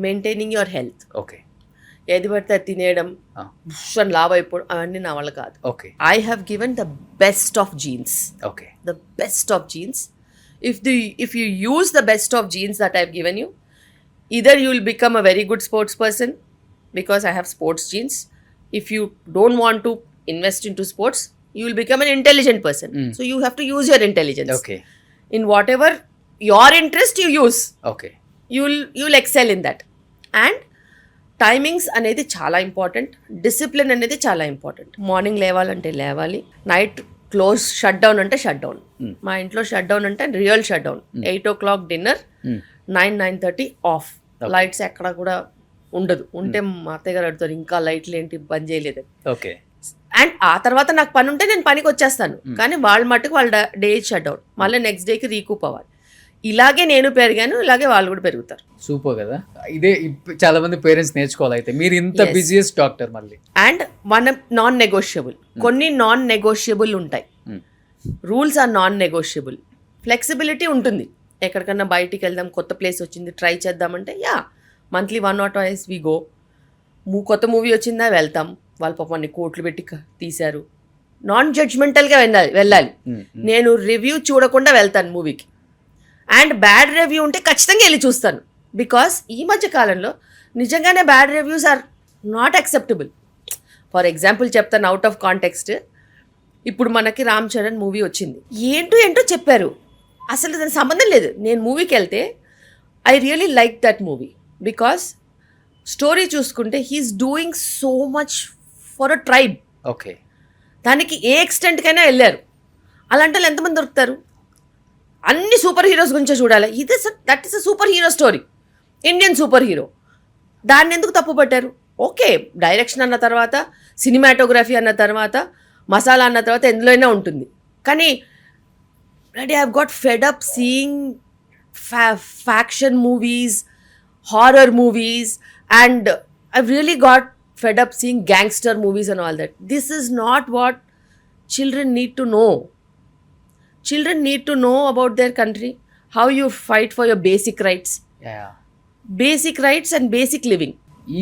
maintaining your health. Okay. ఏది పడితే అది తినేయడం, అని లావ్ అయిపోవడం, అవన్నీ నా వల్ల కాదు. Okay. I have given the best of jeans. Okay. The best of genes. If you use the best of genes that I've given you, either you will become a very good sports person because I have sports genes. If you don't want to invest into sports, you will become an intelligent person. So you have to use your intelligence. Okay. In whatever your interest you use, Okay. you'll excel in that. And timings అనేది చాలా ఇంపార్టెంట్. డిసిప్లిన్ అనేది చాలా ఇంపార్టెంట్. మార్నింగ్ లేవాలంటే లేవాలి. నైట్ క్లోజ్ షట్ డౌన్ అంటే షట్ డౌన్. మా ఇంట్లో షట్ డౌన్ అంటే real shut down. 8 o'clock dinner, 9-9:30 of. Lights ఎక్కడ కూడా ఉండదు. ఉంటే మా అత్తయ్య గారు అడుగుతారు ఇంకా లైట్లు ఏంటి బంద్ చేయలేదు. ఓకే. అండ్ ఆ తర్వాత నాకు పని ఉంటే నేను పనికి వచ్చేస్తాను. కానీ వాళ్ళ మట్టుకు వాళ్ళ డే షట్ డౌన్. మళ్ళీ నెక్స్ట్ డేకి రీకూప్ అవ్వాలి. ఇలాగే నేను పెరిగాను, ఇలాగే వాళ్ళు కూడా పెరుగుతారు. సూపర్ కదా. ఇదే చాలా మంది పేరెంట్స్ నేర్చుకోవాలి. అయితే మీరు ఇంత బిజియెస్ట్ డాక్టర్ మళ్ళీ. అండ్ మన నాన్ నెగోషియబుల్, కొన్ని నాన్ నెగోషియబుల్ ఉంటాయి. Rules are non negotiable. Flexibility ఉంటుంది. ఎక్కడికన్నా బయటికి వెళ్దాం, కొత్త ప్లేస్ వచ్చింది ట్రై చేద్దామంటే మంత్లీ 1 or 2 we go. కొత్త మూవీ వచ్చిందా వెళ్తాం. వాళ్ళ పాప అన్ని కోట్లు పెట్టి తీశారు. నాన్ జడ్జ్మెంటల్గా వెళ్ళాలి. నేను రివ్యూ చూడకుండా వెళ్తాను మూవీకి. అండ్ బ్యాడ్ రివ్యూ ఉంటే ఖచ్చితంగా వెళ్ళి చూస్తాను. బికాస్ ఈ మధ్య కాలంలో నిజంగానే bad reviews are not acceptable. For example చెప్తాను అవుట్ ఆఫ్ కాంటెక్స్ట్. ఇప్పుడు మనకి రామ్ చరణ్ మూవీ వచ్చింది. ఏంటో చెప్పారు, అసలు దానికి సంబంధం లేదు. నేను మూవీకి వెళ్తే I really like that movie because story చూసుకుంటే he is doing so much for a tribe. Okay. దానికి ఏ ఎక్స్టెంట్కైనా వెళ్ళారు. అలాంటి వాళ్ళు ఎంతమంది దొరుకుతారు? అన్ని సూపర్ హీరోస్ గురించే చూడాలి. That is a super hero story, Indian super hero. దాన్ని ఎందుకు తప్పు పట్టారు? ఓకే, డైరెక్షన్ అన్న తర్వాత, సినిమాటోగ్రఫీ అన్న తర్వాత, మసాలా అన్న తర్వాత ఎందులోనే ఉంటుంది. కానీ I have got fed up seeing faction movies, horror movies, and I really got fed up seeing gangster movies and all that. This is not what children need to know. Children need to know about their country, how you fight for your basic rights. Basic rights and basic living.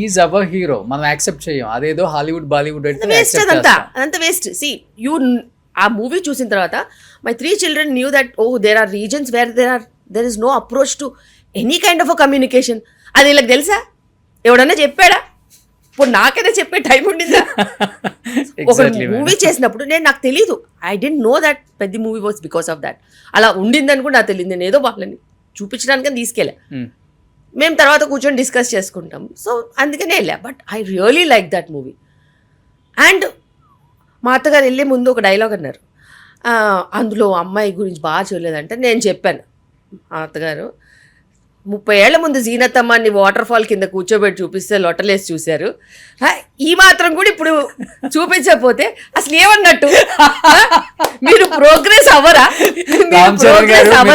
Is our hero, మనం యాక్సెప్ట్ చేయం. అదేదో హాలీవుడ్ బాలీవుడ్ వేస్ట్. అదంతా వేస్ట్. సి యూ ఆ మూవీ చూసిన తర్వాత my 3 children knew that there are regions where there is no approach to any kind of a communication. అది వీళ్ళకి తెలుసా? ఎవడన్నా చెప్పాడా? ఇప్పుడు నాకైనా చెప్పే టైం ఉండిందా? ఒక మూవీ చేసినప్పుడు నాకు తెలీదు. ఐ డెంట్ నో దట్ పెద్ద movie was because of that. అలా ఉండిందని కూడా నాకు తెలియదు. నేను ఏదో వాళ్ళని చూపించడానికి తీసుకెళ్ళా. మేము తర్వాత కూర్చొని డిస్కస్ చేసుకుంటాం. సో అందుకనే వెళ్ళా. But I really like that movie. And మా అత్తగారు వెళ్ళే ముందు ఒక డైలాగ్ అన్నారు. అందులో అమ్మాయి గురించి బాగా చూడలేదంటే నేను చెప్పాను, మా అత్తగారు 30 ఏళ్ల ముందు జీనతమ్మాన్ని వాటర్ ఫాల్ కింద కూర్చోబెట్టి చూపిస్తే లొట్టలేసి చూశారు. ఈ మాత్రం కూడా ఇప్పుడు చూపించకపోతే అసలు ఏమన్నట్టు? మీరు ప్రోగ్రెస్ అవ్వరా?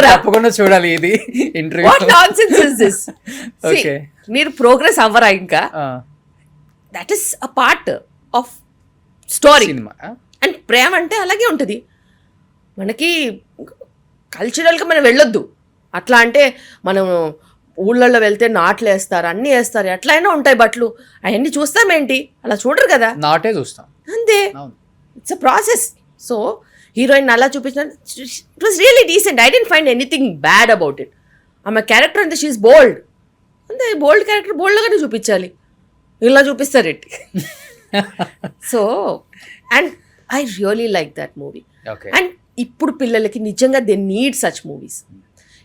తప్పకుండా చూడాలి ఇది interview. What nonsense is this? మీరు ప్రోగ్రెస్ అవ్వరా? ఇంకా that is a part of story. And ప్రేమ అంటే అలాగే ఉంటుంది. మనకి కల్చరల్గా మనం వెళ్ళొద్దు. అట్లా అంటే మనం ఊళ్ళల్లో వెళ్తే నాట్లు వేస్తారు, అన్నీ వేస్తారు, ఎట్లయినా ఉంటాయి బట్టలు, అవన్నీ చూస్తామేంటి? అలా చూడరు కదా, నాటే చూస్తాం అంతే. It's a process. So heroine అలా చూపించిన it was really decent. I didn't find anything bad about it. ఆమె క్యారెక్టర్ అంటే షీఈస్ బోల్డ్. అంతే, బోల్డ్ క్యారెక్టర్ బోల్డ్గానే చూపించాలి. ఇలా చూపిస్తారు it. So and I really like that movie. Okay. And ఇప్పుడు పిల్లలకి నిజంగా దే నీడ్ సచ్ మూవీస్.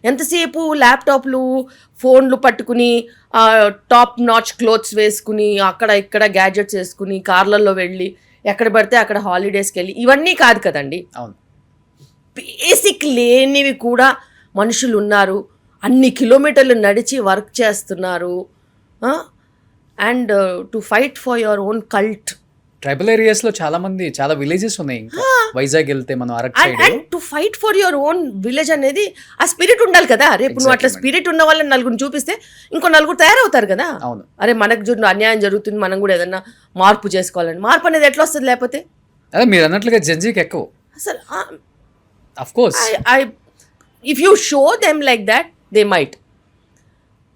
ఎంతసేపు ల్యాప్టాప్లు ఫోన్లు పట్టుకుని టాప్ నాచ్ క్లోత్స్ వేసుకుని అక్కడ ఇక్కడ గ్యాడ్జెట్స్ వేసుకుని కార్లలో వెళ్ళి ఎక్కడ పడితే అక్కడ హాలిడేస్కి వెళ్ళి ఇవన్నీ కాదు కదండి. అవును. బేసిక్ లేనివి కూడా మనుషులు ఉన్నారు, అన్ని కిలోమీటర్లు నడిచి వర్క్ చేస్తున్నారు. And to fight for your own cult. Tribal ఏరియాస్లో చాలా విలేజెస్ ఉన్నాయి. ఇంకా వైజాగ్ వెళ్తే మనం Araku side. And to fight for your own village అనేది ఆ స్పిరిట్ ఉండాలి కదా. రేపు నువ్వు అట్లా స్పిరిట్ ఉన్న వాళ్ళని నలుగురిని చూపిస్తే ఇంకో నలుగురు తయారవుతారు కదా. అవును. అరే మనకు చూడు అన్యాయం జరుగుతుంది, మనం కూడా ఏదన్నా మార్పు చేసుకోవాలని. మార్పు అనేది ఎట్లా వస్తుంది లేకపోతే? అదే మీరు అన్నట్లుగా జడ్జికి ఎక్కువ అసలు of course if you show them like that they might.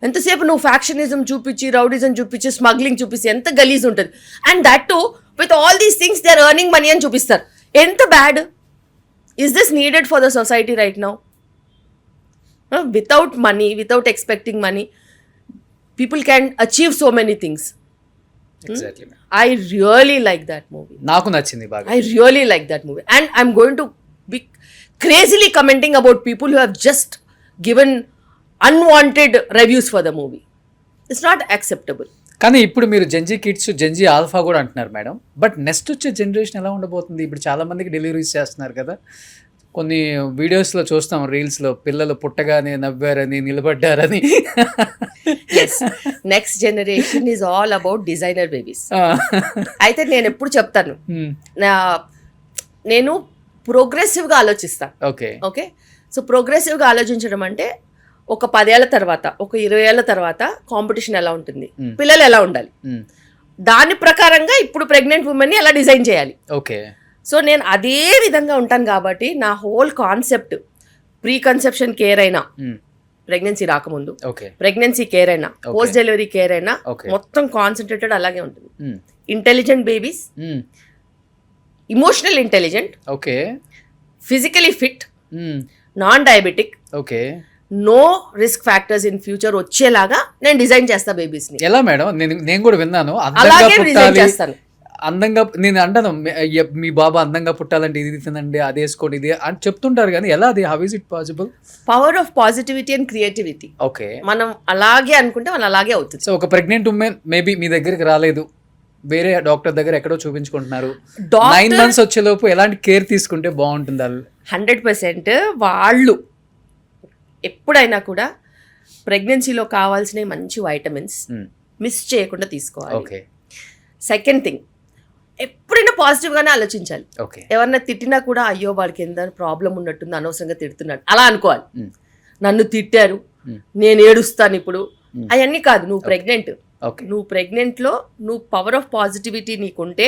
ఎంతసేపు నువ్వు ఫ్యాక్షనిజం చూపించి, రౌడిజం చూపించి, స్మగ్లింగ్ చూపించి ఎంత గలీజ్ ఉంటుంది. And that to with all these things they are earning money అని చూపిస్తారు. ఎంత bad is this needed for the society right now? Without money, without expecting money, people can achieve so many things. Exactly. I really like that movie. నాకు నచ్చింది బాగా. I really like that movie. And I'm going to be crazily commenting about people who have just given unwanted reviews for the movie. It's not acceptable. కానీ ఇప్పుడు మీరు జెన్జీ కిడ్స్, జెన్జీ ఆల్ఫా కూడా అంటున్నారు మేడం. బట్ నెక్స్ట్ వచ్చే జనరేషన్ ఎలా ఉండబోతుంది? ఇప్పుడు చాలా మందికి డెలివరీస్ చేస్తున్నారు కదా. కొన్ని వీడియోస్లో చూస్తాం, రీల్స్లో పిల్లలు పుట్టగానే నవ్వారని, నిలబడ్డారని. Yes. Next generation is all about designer babies. అయితే నేను ఎప్పుడు చెప్తాను, నేను ప్రోగ్రెసివ్గా ఆలోచిస్తాను. ఓకే. ఓకే. సో ప్రోగ్రెసివ్గా ఆలోచించడం అంటే ఒక 10 ఏళ్ల తర్వాత, ఒక 20 ఏళ్ల తర్వాత కాంపిటీషన్ ఎలా ఉంటుంది, పిల్లలు ఎలా ఉండాలి, దాని ప్రకారంగా ఇప్పుడు ప్రెగ్నెంట్ ఉమెన్ని ఎలా డిజైన్ చేయాలి. ఓకే. సో నేను అదే విధంగా ఉంటాను కాబట్టి నా whole concept preconception care అయినా, ప్రెగ్నెన్సీ రాకముందు ఓకే, ప్రెగ్నెన్సీ కేర్ అయినా, పోస్ట్ డెలివరీ కేర్ అయినా మొత్తం కాన్సన్ట్రేటెడ్ అలాగే ఉంటుంది. Intelligent babies, emotional intelligent, okay, physically fit, non diabetic, okay, no risk factors in future వచ్చేలాగా నేను డిజైన్ చేస్తా బేబీస్ ని. ఎలా మేడం? నేను కూడా విన్నాను, అలాగే డిజైన్ చేస్తాను. అందంగా నేను అంటాను, మీ బాబా అందంగా పుట్టాలంటే ఇది తినండి, అది వేసుకోండి, ఇది అని చెప్తుంటారు, కానీ ఎలా అది? How is it possible? Power of positivity and creativity. Okay. మనం అలాగే అనుకుంటే మనం అలాగే అవుతుంది. సో ఒక ప్రెగ్నెంట్ ఉమెన్ మేబీ మీ దగ్గరికి రాలేదు, వేరే డాక్టర్ దగ్గర ఎక్కడో చూపించుకుంటున్నారు, 9 months వచ్చేలోపు ఎలాంటి కేర్ తీసుకుంటే బాగుంటుంది? 100% వాళ్ళు ఎప్పుడైనా కూడా ప్రెగ్నెన్సీలో కావాల్సిన మంచి వైటమిన్స్ మిస్ చేయకుండా తీసుకోవాలి. ఓకే. సెకండ్ థింగ్, ఎప్పుడైనా పాజిటివ్గానే ఆలోచించాలి. ఓకే. ఎవరన్నా తిట్టినా కూడా అయ్యో వాడికి ఎంత ప్రాబ్లం ఉన్నట్టుంది, అనవసరంగా తిడుతున్నాడు అలా అనుకోవాలి. నన్ను తిట్టారు, నేను ఏడుస్తాను ఇప్పుడు, అవన్నీ కాదు. నువ్వు ప్రెగ్నెంట్, నువ్వు ప్రెగ్నెంట్లో నువ్వు పవర్ ఆఫ్ పాజిటివిటీ నీకుంటే,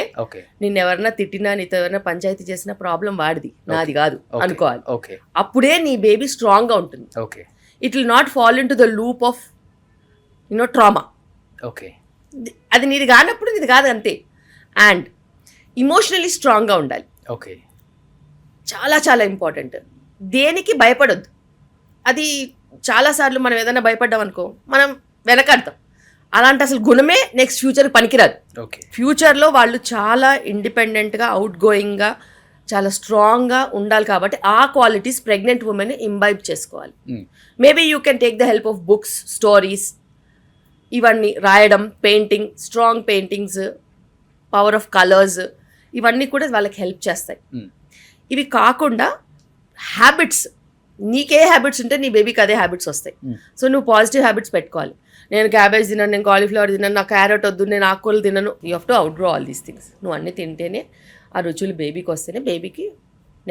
నిన్ను ఎవరన్నా తిట్టినా, నీతో ఎవరైనా పంచాయతీ చేసిన ప్రాబ్లం వాడిది, నాది కాదు అనుకోవాలి. అప్పుడే నీ బేబీ స్ట్రాంగ్ గా ఉంటుంది. It will not fall in to the loop of trauma. అది నీది కానప్పుడు నీది కాదు, అంతే. అండ్ ఇమోషనలీ స్ట్రాంగ్గా ఉండాలి. చాలా చాలా ఇంపార్టెంట్. దేనికి భయపడొద్దు. అది చాలాసార్లు మనం ఏదైనా భయపడ్డాం అనుకో, మనం వెనకడతాం. అలాంటి అసలు గుణమే నెక్స్ట్ ఫ్యూచర్ పనికిరాదు. ఫ్యూచర్లో వాళ్ళు చాలా ఇండిపెండెంట్గా, అవుట్ గోయింగ్గా, చాలా స్ట్రాంగ్గా ఉండాలి. కాబట్టి ఆ క్వాలిటీస్ ప్రెగ్నెంట్ ఉమెన్ ఇంబైబ్ చేసుకోవాలి. Maybe you can take the help of books, stories, ఇవన్నీ రాయడం, painting, strong paintings, power of colours, ఇవన్నీ కూడా వాళ్ళకి హెల్ప్ చేస్తాయి. ఇవి కాకుండా హ్యాబిట్స్, నీకే హ్యాబిట్స్ ఉంటే నీ బేబీకి అదే హ్యాబిట్స్ వస్తాయి. సో నువ్వు పాజిటివ్ హ్యాబిట్స్ పెట్టుకోవాలి. నేను క్యాబేజ్ తినను, నేను కాలీఫ్లవర్ తినను, నాకు క్యారెట్ వద్దు, నేను ఆకుకూరలు తినను. You have to outgrow all these things. నువ్వు అన్నీ తింటేనే ఆ రుచులు బేబీకి వస్తేనే బేబీకి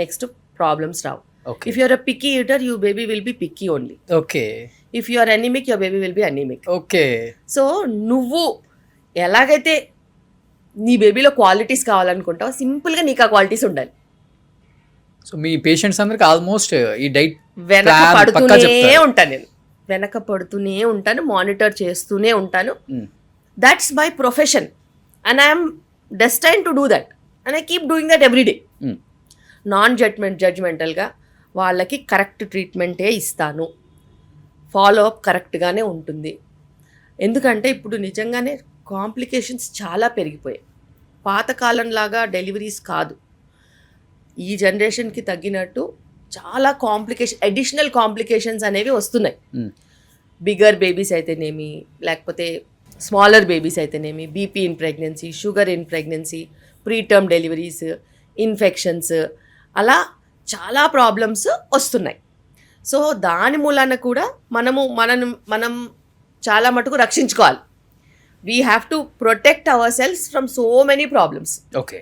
నెక్స్ట్ ప్రాబ్లమ్స్ రావు. If you're a picky eater, you baby will be picky only. If you are anaemic, your baby will be anaemic. So నువ్వు ఎలాగైతే నీ బేబీలో క్వాలిటీస్ కావాలనుకుంటావు, సింపుల్గా నీకు ఆ క్వాలిటీస్ ఉండాలి. సో మీ పేషెంట్స్ అందరికి ఆల్మోస్ట్ ఈ డైట్ వెనక పడుతూనే ఉంటాను, మానిటర్ చేస్తూనే ఉంటాను. That's my profession and I'm destine to do that and I keep doing that every day. Non జడ్జ్మెంటల్గా వాళ్ళకి కరెక్ట్ ట్రీట్మెంటే ఇస్తాను. ఫాలో అప్ కరెక్ట్గానే ఉంటుంది. ఎందుకంటే ఇప్పుడు నిజంగానే కాంప్లికేషన్స్ చాలా పెరిగిపోయాయి. పాతకాలంలాగా డెలివరీస్ కాదు. ఈ జనరేషన్కి తగ్గినట్టు చాలా అడిషనల్ కాంప్లికేషన్స్ అనేవి వస్తున్నాయి. బిగ్గర్ బేబీస్ అయితేనేమి, లేకపోతే స్మాలర్ బేబీస్ అయితేనేమి, BP in pregnancy, sugar in pregnancy, preterm deliveries, infections, అలా చాలా ప్రాబ్లమ్స్ వస్తున్నాయి. సో దాని మూలాన కూడా మనం చాలా మటుకు రక్షించుకోవాలి. We have to protect our cells from so many problems. Okay.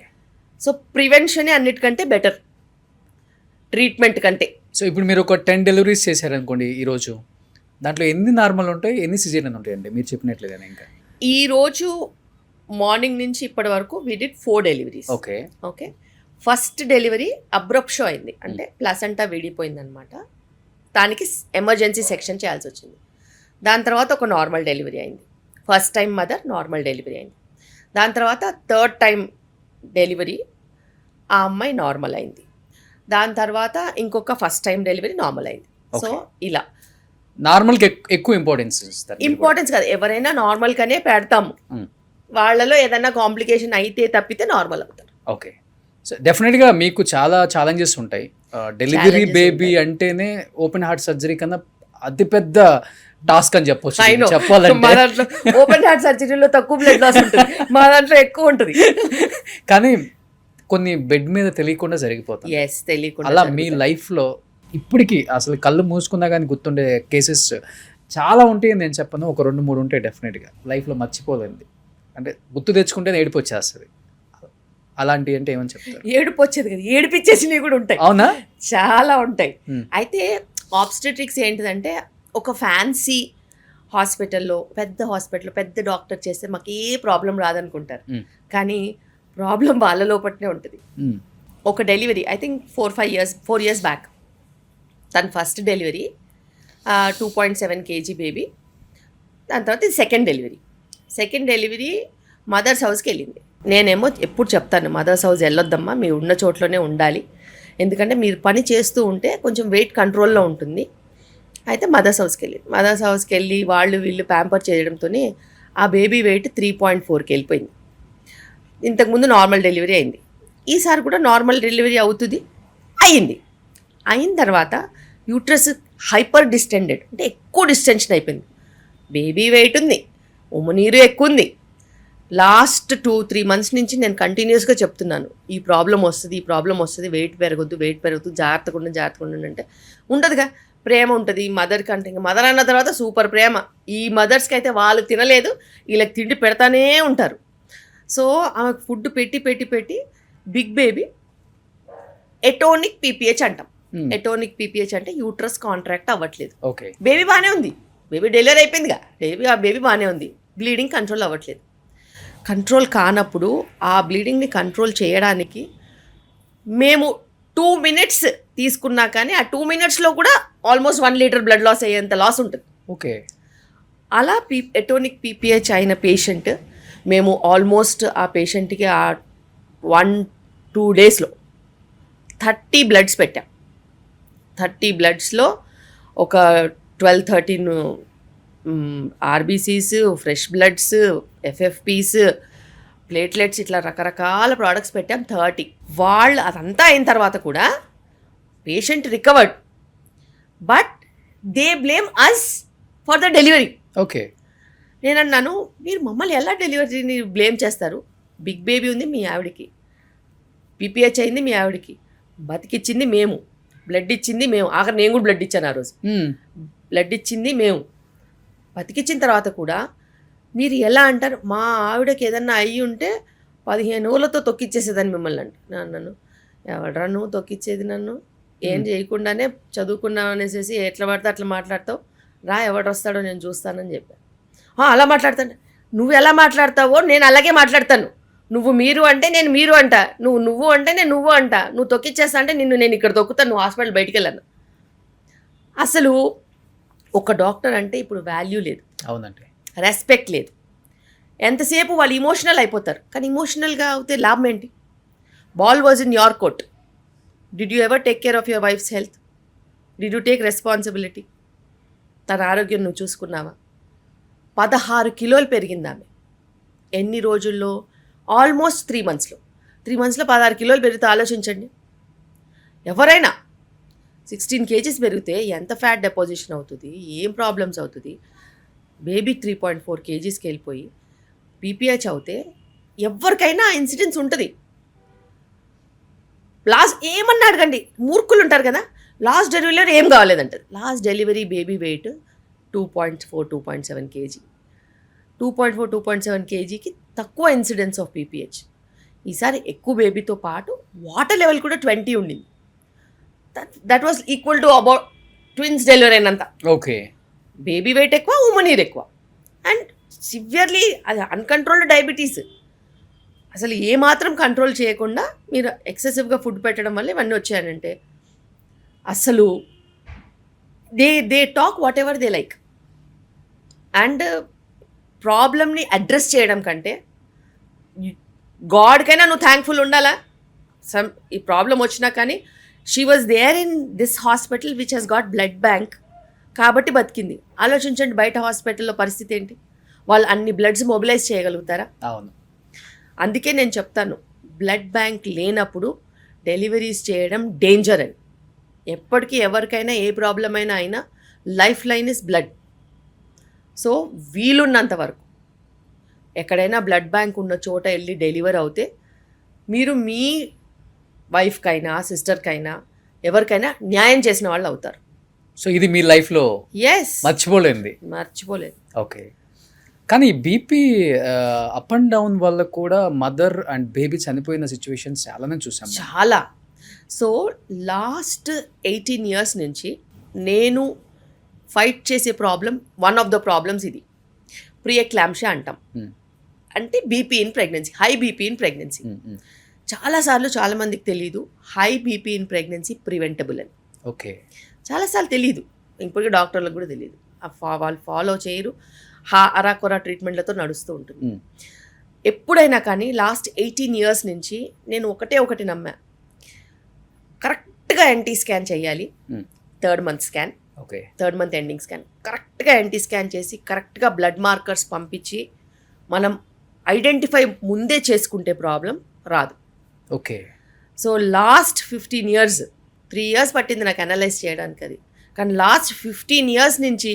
So ప్రివెన్షనే అన్నిటికంటే బెటర్ ట్రీట్మెంట్ కంటే. సో ఇప్పుడు మీరు ఒక 10 డెలివరీస్ చేశారనుకోండి ఈరోజు, దాంట్లో ఎన్ని నార్మల్ ఉంటాయి, ఎన్ని సిజేరియన్ ఉంటాయండి మీరు చెప్పినట్లుగానే? ఇంకా ఈరోజు మార్నింగ్ నుంచి ఇప్పటి వరకు we did 4 deliveries. Okay. Okay. First delivery అబ్రప్షో అయింది, అంటే ప్లసెంటా విడిపోయింది అనమాట. దానికి ఎమర్జెన్సీ సెక్షన్ చేయాల్సి వచ్చింది. దాని తర్వాత ఒక నార్మల్ డెలివరీ అయింది. First time mother normal delivery అయింది. దాని తర్వాత థర్డ్ టైం డెలివరీ ఆ అమ్మాయి నార్మల్ అయింది. దాని తర్వాత ఇంకొక ఫస్ట్ టైం డెలివరీ నార్మల్ అయింది. సో ఇలా నార్మల్కి ఎక్కువ ఇంపార్టెన్స్ కాదు, ఎవరైనా నార్మల్గానే పెడతాము. వాళ్ళలో ఏదైనా కాంప్లికేషన్ అయితే తప్పితే నార్మల్ అవుతారు. ఓకే. సో డెఫినెట్గా మీకు చాలా ఛాలెంజెస్ ఉంటాయి. డెలివరీ బేబీ అంటేనే ఓపెన్ హార్ట్ సర్జరీ కన్నా అతిపెద్ద టాస్క్ అని చెప్పొచ్చు. చెప్పాలంటే ఓపెన్ హార్ట్ సర్జరీలో తక్కువ బ్లడ్ లాస్ ఉంటుంది, మా దాంట్లో ఎక్కువ ఉంటుంది. కానీ కొన్ని బెడ్ మీద తెలియకుండా జరిగిపోతాయి. అలా మీ లైఫ్లో ఇప్పటికీ అసలు కళ్ళు మూసుకున్నా కానీ గుర్తుండే కేసెస్ చాలా ఉంటాయి. నేను చెప్పను, ఒక 2-3 ఉంటాయి డెఫినెట్గా లైఫ్లో మర్చిపోలేండి. అంటే గుర్తు తెచ్చుకుంటే ఏడుపు వచ్చేస్తుంది. అలాంటివి అంటే ఏమని చెప్తారు? ఏడుపు వచ్చేది కదా, ఏడిపించేసినవి కూడా ఉంటాయి. అవునా? చాలా ఉంటాయి. అయితే ఆబ్స్టెట్రిక్స్ ఏంటిదంటే, ఒక ఫ్యాన్సీ హాస్పిటల్లో పెద్ద డాక్టర్ చేస్తే మాకు ఏ ప్రాబ్లం రాదనుకుంటారు. కానీ ప్రాబ్లం వాళ్ళ లోపట్నే ఉంటుంది. ఒక delivery I think 4 years back, తన ఫస్ట్ డెలివరీ 2.7 kg బేబీ. దాని తర్వాత ఇది సెకండ్ డెలివరీ మదర్స్ హౌస్కి వెళ్ళింది. నేనేమో ఎప్పుడు చెప్తాను, మదర్స్ హౌస్ వెళ్ళొద్దమ్మా, మీరు ఉన్న చోట్లోనే ఉండాలి, ఎందుకంటే మీరు పని చేస్తూ ఉంటే కొంచెం వెయిట్ కంట్రోల్లో ఉంటుంది. అయితే మదర్స్ హౌస్కి వెళ్ళి వీళ్ళు ప్యాంపర్ చేయడంతో ఆ బేబీ వెయిట్ 3.4కి వెళ్ళిపోయింది. ఇంతకుముందు నార్మల్ డెలివరీ అయింది, ఈసారి కూడా నార్మల్ డెలివరీ అయిన తర్వాత యూట్రస్ హైపర్ డిస్టెండెడ్, అంటే ఎక్కువ డిస్టెన్షన్ అయిపోయింది. బేబీ వెయిట్ ఉంది, ఉమ్మనీరు ఎక్కువ ఉంది. లాస్ట్ 2-3 months నుంచి నేను కంటిన్యూస్గా చెప్తున్నాను, ఈ ప్రాబ్లం వస్తుంది, వెయిట్ పెరగద్దు, జాగ్రత్తగా ఉండండి అంటే ఉండదుగా. ప్రేమ ఉంటుంది మదర్కి, అంటే ఇంకా మదర్ అన్న తర్వాత సూపర్ ప్రేమ. ఈ మదర్స్కి అయితే వాళ్ళు తినలేదు, వీళ్ళకి తిండి పెడతానే ఉంటారు. సో ఆమెకు ఫుడ్ పెట్టి బిగ్ బేబీ ఎటోనిక్ పీపీహెచ్ అంటాం. ఎటోనిక్ పీపీహెచ్ అంటే యూట్రస్ కాంట్రాక్ట్ అవ్వట్లేదు. ఓకే. బేబీ బాగానే ఉంది, బేబీ డెలివరీ అయిపోయిందిగా, బేబీ బాగానే ఉంది, బ్లీడింగ్ కంట్రోల్ అవ్వట్లేదు. కంట్రోల్ కానప్పుడు ఆ బ్లీడింగ్ని కంట్రోల్ చేయడానికి మేము 2 minutes తీసుకున్నా కానీ ఆ 2 minutesలో కూడా ఆల్మోస్ట్ 1 liter బ్లడ్ లాస్ అయ్యేంత లాస్ ఉంటుంది. ఓకే. అలా ఎటోనిక్ పీపీహెచ్ అయిన పేషెంట్, మేము ఆల్మోస్ట్ ఆ పేషెంట్కి ఆ 1-2 daysలో 30 bloods పెట్టాం. 30 bloodsలో ఒక 12-13 RBCs, fresh bloods, FFPs, platelets, ఇట్లా రకరకాల ప్రోడక్ట్స్ పెట్టాం. 30 అదంతా అయిన తర్వాత కూడా patient recovered, but they blame us for the delivery. Okay. నేను అన్నాను, మీరు మమ్మల్ని ఎలా డెలివరీని బ్లేమ్ చేస్తారు? బిగ్ బేబీ ఉంది మీ ఆవిడకి, పీపీహెచ్ అయింది మీ ఆవిడకి, బతికిచ్చింది మేము, బ్లడ్ ఇచ్చింది మేము, ఆఖరి నేను కూడా బ్లడ్ ఇచ్చాను ఆ రోజు. బ్లడ్ ఇచ్చింది మేము, బతికిచ్చిన తర్వాత కూడా మీరు ఎలా అంటారు? మా ఆవిడకి ఏదన్నా అయ్యి ఉంటే 15 రోజులతో తొక్కిచ్చేసేదని మిమ్మల్ని అన్నాను. ఎవడరా నువ్వు తొక్కిచ్చేది? నన్ను ఏం చేయకుండానే చదువుకున్నావు అనేసి ఎట్లా పడితే అట్లా మాట్లాడతావు, రా ఎవడు వస్తాడో నేను చూస్తానని చెప్పాను. అలా మాట్లాడతాను, నువ్వు ఎలా మాట్లాడతావో నేను అలాగే మాట్లాడతాను. నువ్వు మీరు అంటే నేను మీరు అంట, నువ్వు అంటే నేను నువ్వు అంట, నువ్వు తొక్కిచ్చేస్తా అంటే నేను ఇక్కడ తొక్కుతాను, నువ్వు హాస్పిటల్ బయటికి వెళ్ళాను. అసలు ఒక డాక్టర్ అంటే ఇప్పుడు వాల్యూ లేదు. అవునండి. రెస్పెక్ట్ లేదు. ఎంతసేపు వాళ్ళు ఇమోషనల్ అయిపోతారు, కానీ ఇమోషనల్గా అవుతే లాభం ఏంటి? Ball was in your court. Did you ever take care of your wife's health? Did you take responsibility? తన ఆరోగ్యం నువ్వు చూసుకున్నావా? 16 kilos పెరిగింది ఆమె. ఎన్ని రోజుల్లో? ఆల్మోస్ట్ 3 monthsలో 16 kilos పెరిగితే ఆలోచించండి. ఎవరైనా 16 kgs పెరిగితే ఎంత ఫ్యాట్ డెపోజిషన్ అవుతుంది, ఏం ప్రాబ్లమ్స్ అవుతుంది. బేబీ 3.4 kgsకి వెళ్ళిపోయి పీపీహెచ్ అవుతే ఎవరికైనా ఇన్సిడెన్స్ ఉంటుంది. లాస్ట్ ఏమన్నా అడగండి, మూర్ఖులు ఉంటారు కదా, లాస్ట్ డెలివరీలో ఏం కావాలేదంటారు. Last delivery baby weight 2.4 2.7 kg. 2.4 2.7 kgకి తక్కువ ఇన్సిడెన్స్ ఆఫ్ పీపీహెచ్. ఈసారి ఎక్కువ బేబీతో పాటు వాటర్ లెవెల్ కూడా 20 ఉండింది. That was equal to about twins delivery అయినంత. ఓకే. బేబీ వెయిట్ ఎక్కువ, ఉమనీర్ ఎక్కువ, అండ్ సివియర్లీ అది అన్కంట్రోల్డ్ డయాబెటీస్. అసలు ఏమాత్రం కంట్రోల్ చేయకుండా మీరు ఎక్సెసివ్గా ఫుడ్ పెట్టడం వల్ల ఇవన్నీ వచ్చాయనంటే అసలు they talk what ever they like. And ప్రాబ్లమ్ని అడ్రస్ చేయడం కంటే గాడ్కైనా నువ్వు థ్యాంక్ఫుల్ ఉండాలా. ఈ ప్రాబ్లం వచ్చినా కానీ she was there in this hospital which has got blood bank కాబట్టి బతికింది. ఆలోచించండి బయట హాస్పిటల్లో పరిస్థితి ఏంటి, వాళ్ళు అన్ని బ్లడ్స్ మొబిలైజ్ చేయగలుగుతారా? అవును. అందుకే నేను చెప్తాను, బ్లడ్ బ్యాంక్ లేనప్పుడు డెలివరీస్ చేయడం డేంజర్ అని. ఎప్పటికీ ఎవరికైనా ఏ ప్రాబ్లం అయినా life line is blood. So వీలున్నంత వరకు ఎక్కడైనా బ్లడ్ బ్యాంక్ ఉన్న చోట వెళ్ళి డెలివర్ అవుతే మీరు మీ వైఫ్కైనా సిస్టర్కైనా ఎవరికైనా న్యాయం చేసిన వాళ్ళు అవుతారు. సో ఇది మీ లైఫ్లో ఎస్, మర్చిపోలేదు. ఓకే. కానీ బీపీ అప్ అండ్ డౌన్ వల్ల కూడా మదర్ అండ్ బేబీ చనిపోయిన సిచ్యువేషన్స్ చాలానే చూసాం. చాలా. సో లాస్ట్ 18 years నుంచి నేను ఫైట్ చేసే problem, one of the problems ఇది ప్రీఎక్లాంప్షియా అంటాం. అంటే BP in pregnancy, high BP in pregnancy. చాలాసార్లు చాలామందికి తెలీదు high BP in pregnancy preventable అని. ఓకే. చాలాసార్లు తెలీదు, ఇప్పటికీ డాక్టర్లకు కూడా తెలియదు. వాళ్ళు ఫాలో చేయరు, అరాకొరా ట్రీట్మెంట్లతో నడుస్తూ ఉంటుంది. ఎప్పుడైనా కానీ లాస్ట్ 18 years నుంచి నేను ఒకటి నమ్మా, కరెక్ట్గా ఎన్టీ స్కాన్ చేయాలి. 3rd month scan, okay, 3rd month ending scan, కరెక్ట్గా ఎన్టీ స్కాన్ చేసి కరెక్ట్గా బ్లడ్ మార్కర్స్ పంపించి మనం ఐడెంటిఫై ముందే చేసుకుంటే ప్రాబ్లం రాదు. Okay. So last 15 years, 3 years పట్టింది నాకు అనలైజ్ చేయడానికి అది. కానీ లాస్ట్ 15 years నుంచి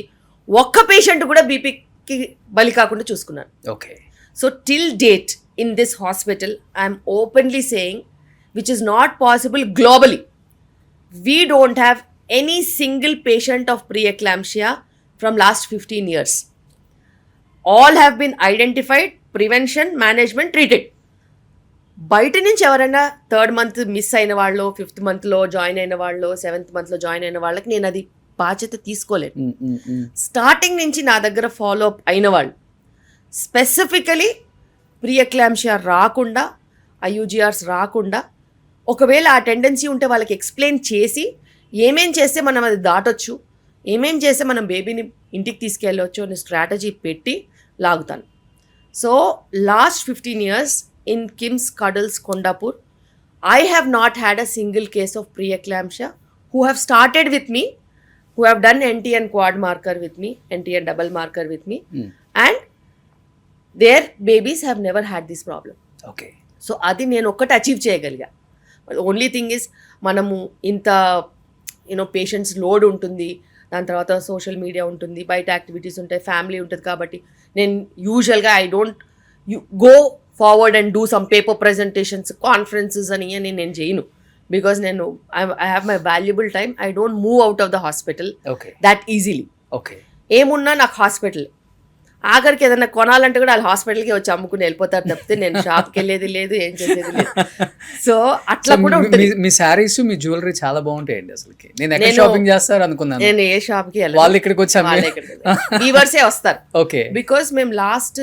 ఒక్క పేషెంట్ కూడా బీపీకి బలి కాకుండా చూసుకున్నాను. Okay. So till date in this hospital I'm openly saying which is not possible globally, we don't have any single patient of preeclampsia from last 15 years. All have been identified, prevention, management, treated. బయట నుంచి ఎవరైనా 3rd month మిస్ అయిన వాళ్ళు, 5th monthలో జాయిన్ అయిన వాళ్ళు, 7th monthలో జాయిన్ అయిన వాళ్ళకి నేను అది బాధ్యత తీసుకోలేదు. స్టార్టింగ్ నుంచి నా దగ్గర ఫాలో అప్ అయిన వాళ్ళు స్పెసిఫికలీ ప్రీఎక్లాంప్షియా రాకుండా, ఐయూజీఆర్స్ రాకుండా, ఒకవేళ ఆ టెండెన్సీ ఉంటే వాళ్ళకి ఎక్స్ప్లెయిన్ చేసి ఏమేం చేస్తే మనం అది దాటొచ్చు, ఏమేం చేస్తే మనం బేబీని ఇంటికి తీసుకెళ్ళవచ్చు అనే స్ట్రాటజీ పెట్టి లాగుతాను. So last 15 years in KIMS Cuddles Kondapur, I have not had a single case of preeclampsia who have started with me, who have done NT and quad marker with me, NT and double marker with me, and their babies have never had this problem. Okay. So అది నేను ఒక్కటి అచీవ్ చేయగలిగా. ఓన్లీ థింగ్ ఇస్ మనము ఇంత పేషెంట్స్ లోడ్ ఉంటుంది, దాని తర్వాత సోషల్ మీడియా ఉంటుంది, బయట యాక్టివిటీస్ ఉంటాయి, ఫ్యామిలీ ఉంటుంది. కాబట్టి నేను యూజువల్గా I don't go forward and do some paper presentations, conferences అని నేను చేయను. బికాస్ నేను I have my valuable time. I don't move out of the hospital that easily. Okay. ఏమున్నా నాకు హాస్పిటల్. ఆఖరికి ఏదైనా కొనాలంటే కూడా వాళ్ళు హాస్పిటల్కి వచ్చి అమ్ముకుని వెళ్ళిపోతారు తప్పితే నేను షాప్కి వెళ్ళేది లేదు, ఏం చేసేది లేదు. సో అట్లా కూడా ఉంటుంది. మీ శారీస్, మీ జ్యువెలరీ చాలా బాగుంటాయండి. అసలుకి నేను షాపింగ్ చేస్తారు అనుకున్నాను. నేను ఏ షాప్కి వెళ్ళను, వాళ్ళు ఇక్కడికి వచ్చాను, వీవర్సే వస్తారు. ఓకే. బికాస్ మేము లాస్ట్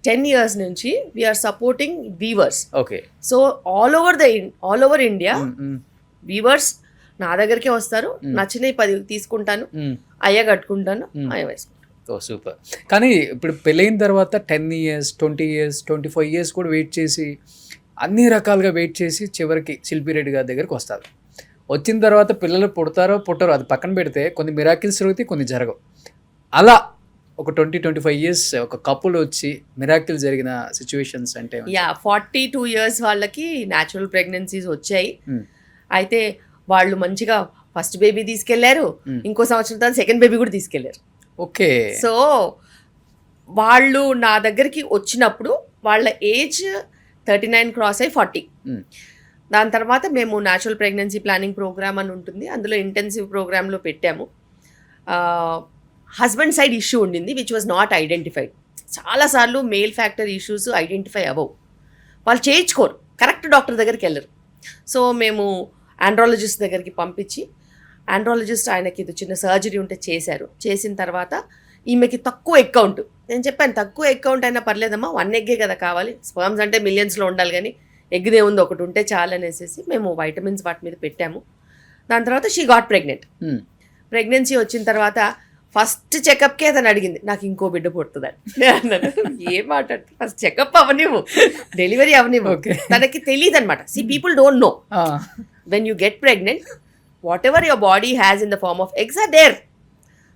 10 years నుంచి we're supporting weavers. Okay. So all over India weavers నా దగ్గరికే వస్తారు. నచ్చినవి 10 తీసుకుంటాను, అయ్యా కట్టుకుంటాను, అయ్యా వేసుకుంటాను. ఓ సూపర్. కానీ ఇప్పుడు పెళ్ళైన తర్వాత 10 years, 20 years, 25 years కూడా వెయిట్ చేసి, అన్ని రకాలుగా వెయిట్ చేసి చివరికి శిల్పి రెడ్డి గారి దగ్గరికి వస్తారు. వచ్చిన తర్వాత పిల్లలు పుడతారో పుట్టరో అది పక్కన పెడితే కొన్ని మిరాకిల్స్ జరుగుతాయి, కొన్ని జరగవు. అలా ఒక 20-25 years ఒక కపుల్ వచ్చి మిరాకిల్ జరిగిన సిచ్యువేషన్స్ అంటే 42 years వాళ్ళకి న్యాచురల్ ప్రెగ్నెన్సీస్ వచ్చాయి. అయితే వాళ్ళు మంచిగా ఫస్ట్ బేబీ తీసుకెళ్లారు, ఇంకో సంవత్సరం తర్వాత సెకండ్ బేబీ కూడా తీసుకెళ్లారు. ఓకే. సో వాళ్ళు నా దగ్గరికి వచ్చినప్పుడు వాళ్ళ ఏజ్ 39 క్రాస్ అయ్యి 40. దాని తర్వాత మేము న్యాచురల్ ప్రెగ్నెన్సీ ప్లానింగ్ ప్రోగ్రామ్ అని ఉంటుంది, అందులో ఇంటెన్సివ్ ప్రోగ్రాంలో పెట్టాము. హస్బెండ్ సైడ్ ఇష్యూ ఉండింది విచ్ వాజ్ నాట్ ఐడెంటిఫైడ్. చాలాసార్లు మేల్ ఫ్యాక్టర్ ఇష్యూస్ ఐడెంటిఫై అవ్వవు, వాళ్ళు చేయించుకోరు, కరెక్ట్ డాక్టర్ దగ్గరికి వెళ్ళరు. సో మేము ఆండ్రాలజిస్ట్ దగ్గరికి పంపించి ఆండ్రాలజిస్ట్ ఆయనకి ఇది చిన్న సర్జరీ ఉంటే చేశారు. చేసిన తర్వాత ఈమెకి తక్కువ ఎగ్ కౌంట్, నేను చెప్పాను తక్కువ ఎగ్ కౌంట్ అయినా పర్లేదమ్మా, 1 ఎగ్గే కదా కావాలి, స్పర్మ్స్ అంటే మిలియన్స్లో ఉండాలి కానీ ఎగ్దే ఉంది ఒకటి ఉంటే చాలు అనేసి మేము వైటమిన్స్ వాటి మీద పెట్టాము. దాని తర్వాత షీ గాట్ ప్రెగ్నెంట్. ప్రెగ్నెన్సీ వచ్చిన తర్వాత ఫస్ట్ చెకప్కే అతను అడిగింది నాకు ఇంకో బిడ్డ పుడుతుందని. అన్నాను ఏం మాట్లాడు, ఫస్ట్ చెకప్ అవనివ్వు, డెలివరీ అవనివ్వు. తనకి తెలియదు అనమాట. See people don't know when you get pregnant whatever your body has in the form of eggs are there.